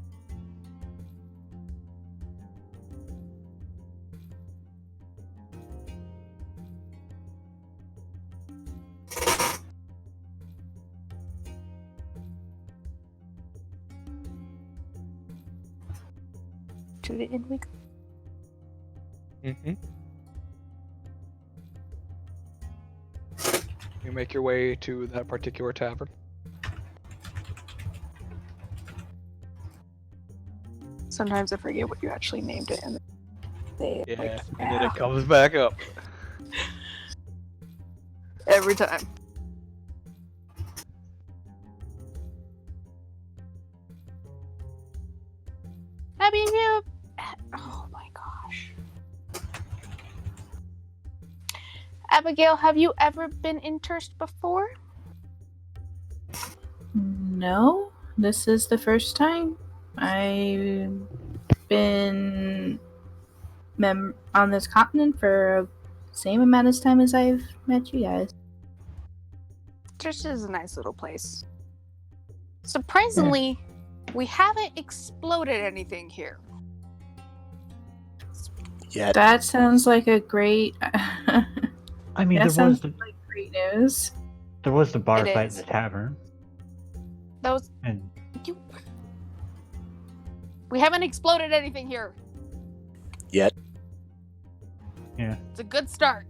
To the inn we go. Mm-hmm. You make your way to that particular tavern. Sometimes I forget what you actually named it, and they Yeah, like, and then it comes back up. every time. I mean, yeah. Oh my gosh. Abigail, have you ever been in Terst before? No, this is the first time. I've been on this continent for the same amount of time as I've met you guys. Terst is a nice little place. Surprisingly, we haven't exploded anything here. Yet. That sounds like a great. I mean, that there sounds was like great news. the bar It fight in is. the tavern, That was and you. We haven't exploded anything here. Yet. yeah, It's a good start.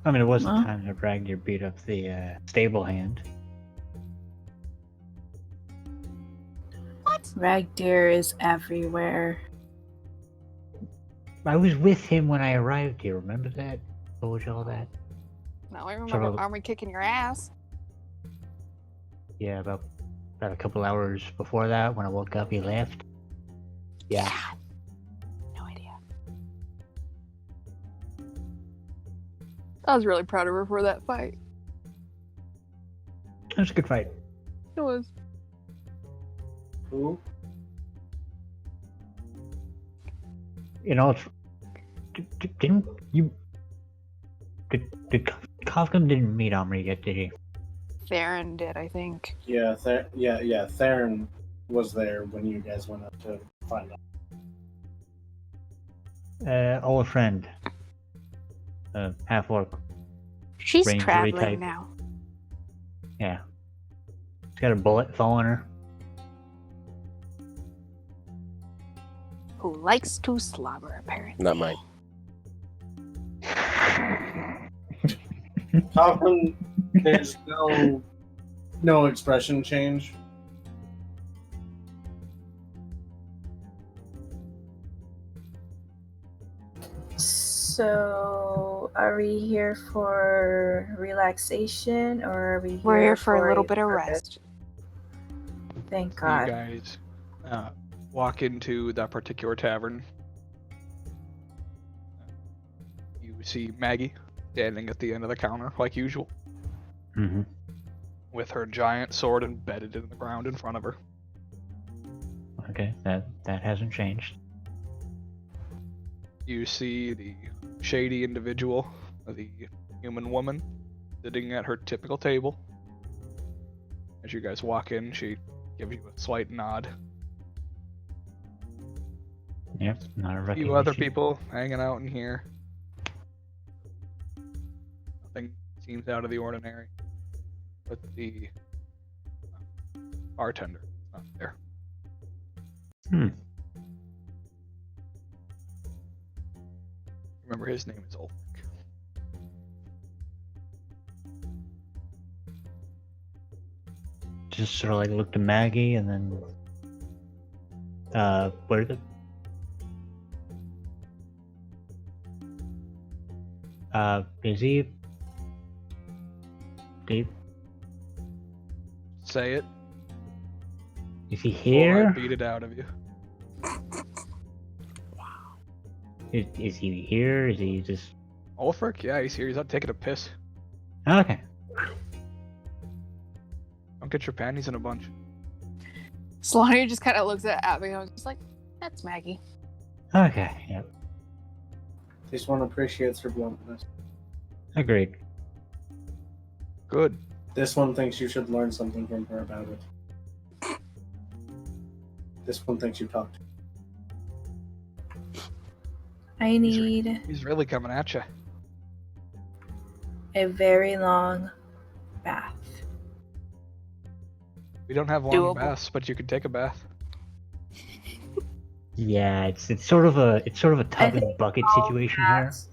I mean, it was Well. the time that Ragnar beat up the stable hand. What? Ragdeer is everywhere. I was with him when I arrived here. Remember that? Told you all that? Now I remember Sort of- Army kicking your ass. Yeah, about a couple hours before that, when I woke up, he left. Yeah. No idea. I was really proud of her for that fight. It was a good fight. It was. Who? You know, didn't you? Did Kafka didn't meet Omri yet, did he? Theron did, I think. Yeah, Theron was there when you guys went up to find out. Old friend. Half orc. She's Ranger traveling type. now. Yeah. She's got a bullet fall in her. Who likes to slobber, apparently. Not mine. Kaufman, there's no expression change. So, are we here for relaxation or are we here We're here for a little a bit of purpose? rest. Thank You God. guys walk into that particular tavern. You see Maggie standing at the end of the counter, like usual, Mm-hmm. with her giant sword embedded in the ground in front of her. Okay, that hasn't changed. You see the shady individual, the human woman, sitting at her typical table. As you guys walk in, she gives you a slight nod. Yep, not a A recognition. few other people hanging out in here. Nothing seems out of the ordinary. But the bartender is not there. Remember, his name is Ulrich. Just sort of like look to Maggie and then what is it? Is he Dave? Say it, Is he or I here? beat it out of you. Is he here? Is he just Ulrich? Yeah, he's here. He's out taking a piss. okay? Don't get your panties in a bunch. Slaughter just kind of looks at Abby and I was just like, that's Maggie. Okay, yep, This one appreciates her bluntness. agreed. Good. This one thinks you should learn something from her about it. This one thinks you talked. I need He's really coming at you. a very long bath. We don't have long Doable. baths, but you could take a bath. Yeah, it's sort of a tub and think bucket all situation here. baths-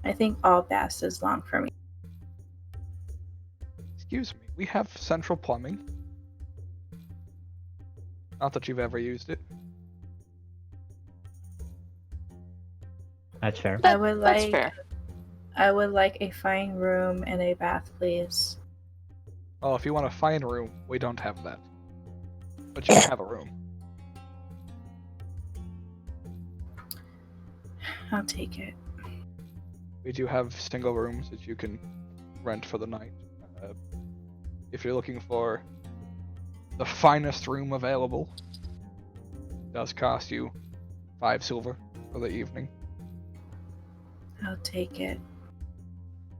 I think all baths is long for me. Excuse me, we have central plumbing. Not that you've ever used it. That's fair. I would That's like fair. I would like a fine room and a bath, please. Oh, if you want a fine room, we don't have that. But you can have a room. I'll take it. We do have single rooms that you can rent for the night. If you're looking for the finest room available, it does cost you 5 silver for the evening. I'll take it.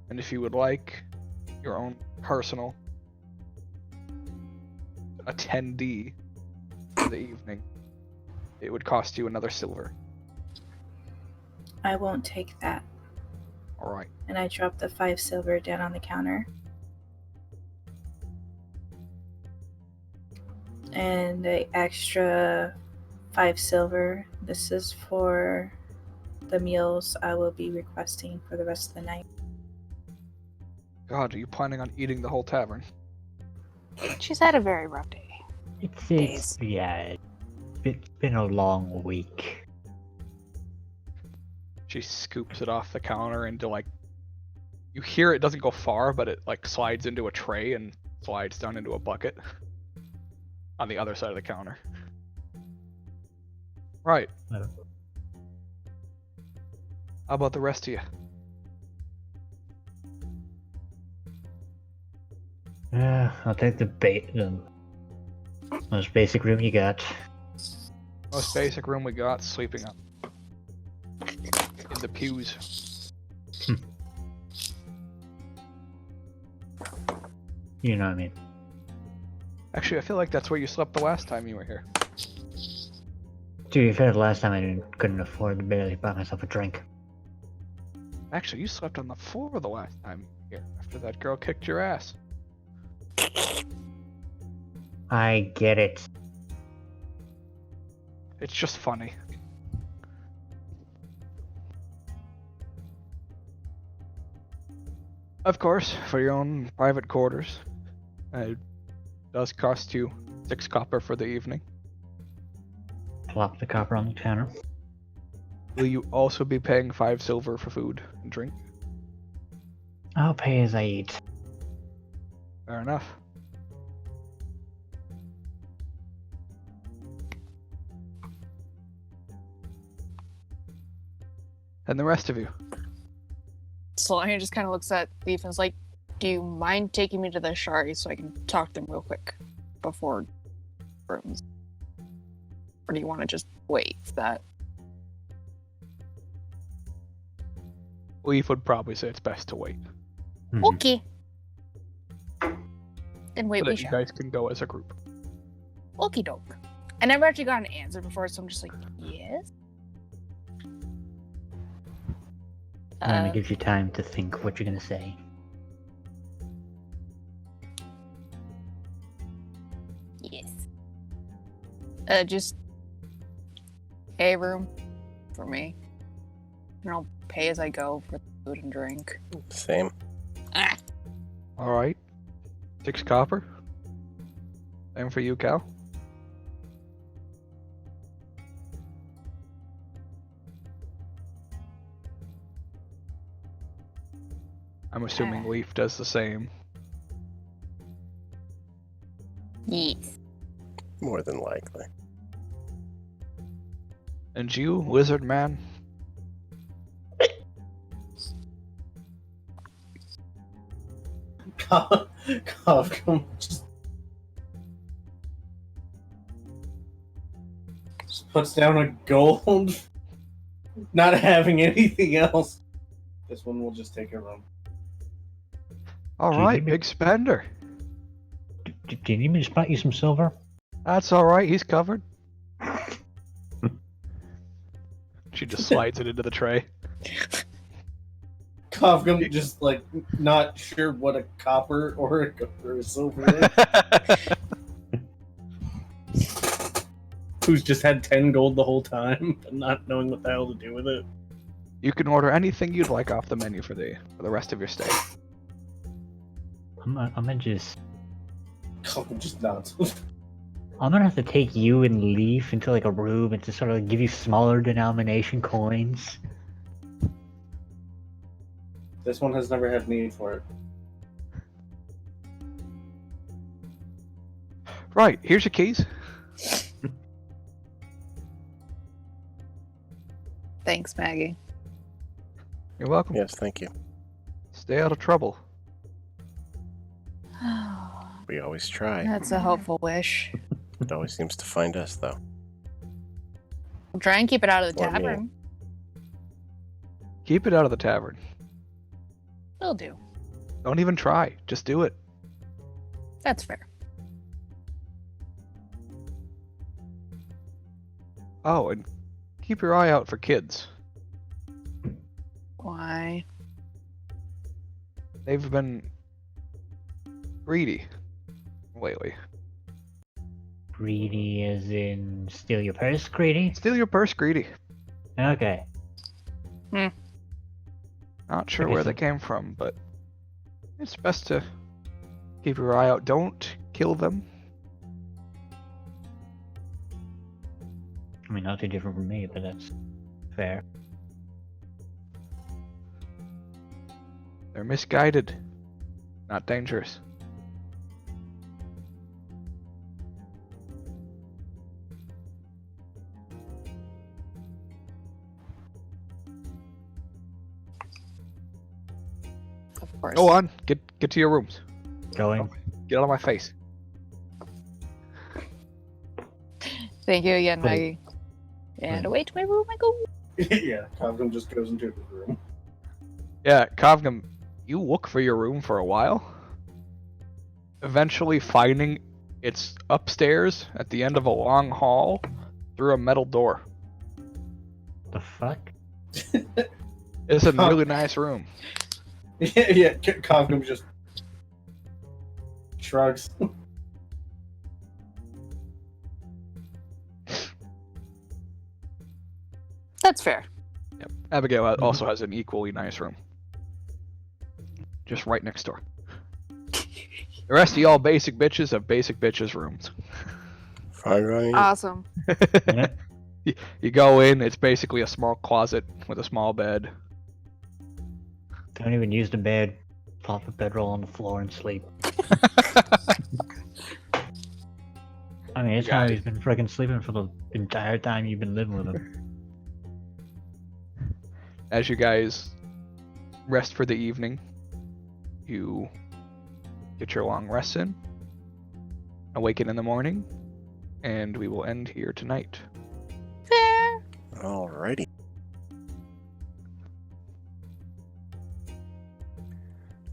And if you would like your own personal attendee for the evening, it would cost you another silver. I won't take that. All right. And I drop the 5 silver down on the counter. And the extra 5 silver. This is for the meals I will be requesting for the rest of the night. God, are you planning on eating the whole tavern? She's had a very rough day. It's yeah. It's been a long week. She scoops it off the counter into like, you hear it doesn't go far, but it like slides into a tray and slides down into a bucket on the other side of the counter. Right. Well, How about the rest of you? I'll take the most basic room you got. Most basic room we got, sleeping up. In the pews. You know what I mean. Actually, I feel like that's where you slept the last time you were here. To be fair, the last time I couldn't afford to barely buy myself a drink. Actually, you slept on the floor the last time here, after that girl kicked your ass. I get it. It's just funny. Of course, for your own private quarters, it does cost you 6 copper for the evening. Plop the copper on the counter. Will you also be paying 5 silver for food and drink? I'll pay as I eat. Fair enough. And the rest of you? Solania just kind of looks at Leaf and is like, do you mind taking me to the Shari so I can talk to them real quick before rooms? Or do you want to just wait for that? Leaf would probably say it's best to wait. Okay. Then wait, So we that you shall. guys can go as a group. Okie doke. I never actually got an answer before, so I'm just like, yes? And it gives you time to think what you're gonna say. Yes. Just a room for me. And I'll pay as I go for food and drink. Same. Ah. Alright. 6 copper. Same for you, Cal. I'm assuming Leaf does the same. Yes. More than likely. And you, lizard man? Come just puts down a gold, not having anything else. This one will just take a room. Alright, need me- big spender. Do you need me to spot you some silver? That's alright, he's covered. She just slides it into the tray. Kofgum just like not sure what a copper or a silver is. Who's just had 10 gold the whole time, but not knowing what the hell to do with it. You can order anything you'd like off the menu for the rest of your stay. I'm gonna just. Kofgum just nods. I'm gonna have to take you and Leaf into like a room and just sort of give you smaller denomination coins. This one has never had need for it. Right, here's your keys. Thanks, Maggie. You're welcome. Yes, thank you. Stay out of trouble. We always try. That's a helpful wish. It always seems to find us, though. I'll try and keep it out of the Or me. tavern. Keep it out of the tavern. Will do. Don't even try. Just do it. That's fair. Oh, and keep your eye out for kids. Why? They've been greedy lately. Greedy as in steal your purse, greedy? Steal your purse, greedy. Okay. Not sure Okay, where so- they came from, but it's best to keep your eye out. Don't kill them. I mean, not too different from me, but that's fair. They're misguided, not dangerous. Of course. Go on, get to your rooms. Going. Get out of my face. Thank you again, Wait. Maggie. And away to my room I go. Yeah, Kavgum just goes into his room. Yeah, Kovgum, you look for your room for a while, eventually finding it's upstairs at the end of a long hall through a metal door. The fuck? It's a really nice room. Yeah, Kavgum just shrugs. That's fair. Yep. Abigail also has an equally nice room. Just right next door. The rest of y'all basic bitches have basic bitches rooms. Fine, right? Awesome. Yeah. You go in, it's basically a small closet with a small bed. Don't even use the bed. Pop a bedroll on the floor and sleep. I mean, it's how Got it. he's been freaking sleeping for the entire time you've been living with him. As you guys rest for the evening, you get your long rests in, awaken in the morning, and we will end here tonight. Fair. Alrighty.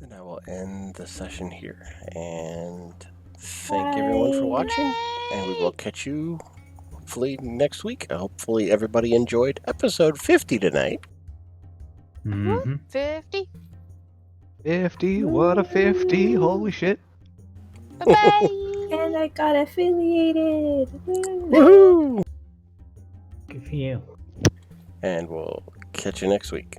Then I will end the session here. And thank everyone for watching. And we will catch you hopefully next week. Hopefully everybody enjoyed episode 50 tonight. Mm-hmm. 50. 50, what a 50, holy shit. Bye-bye. And I got affiliated. Woo. Woohoo! Good for you. And we'll catch you next week.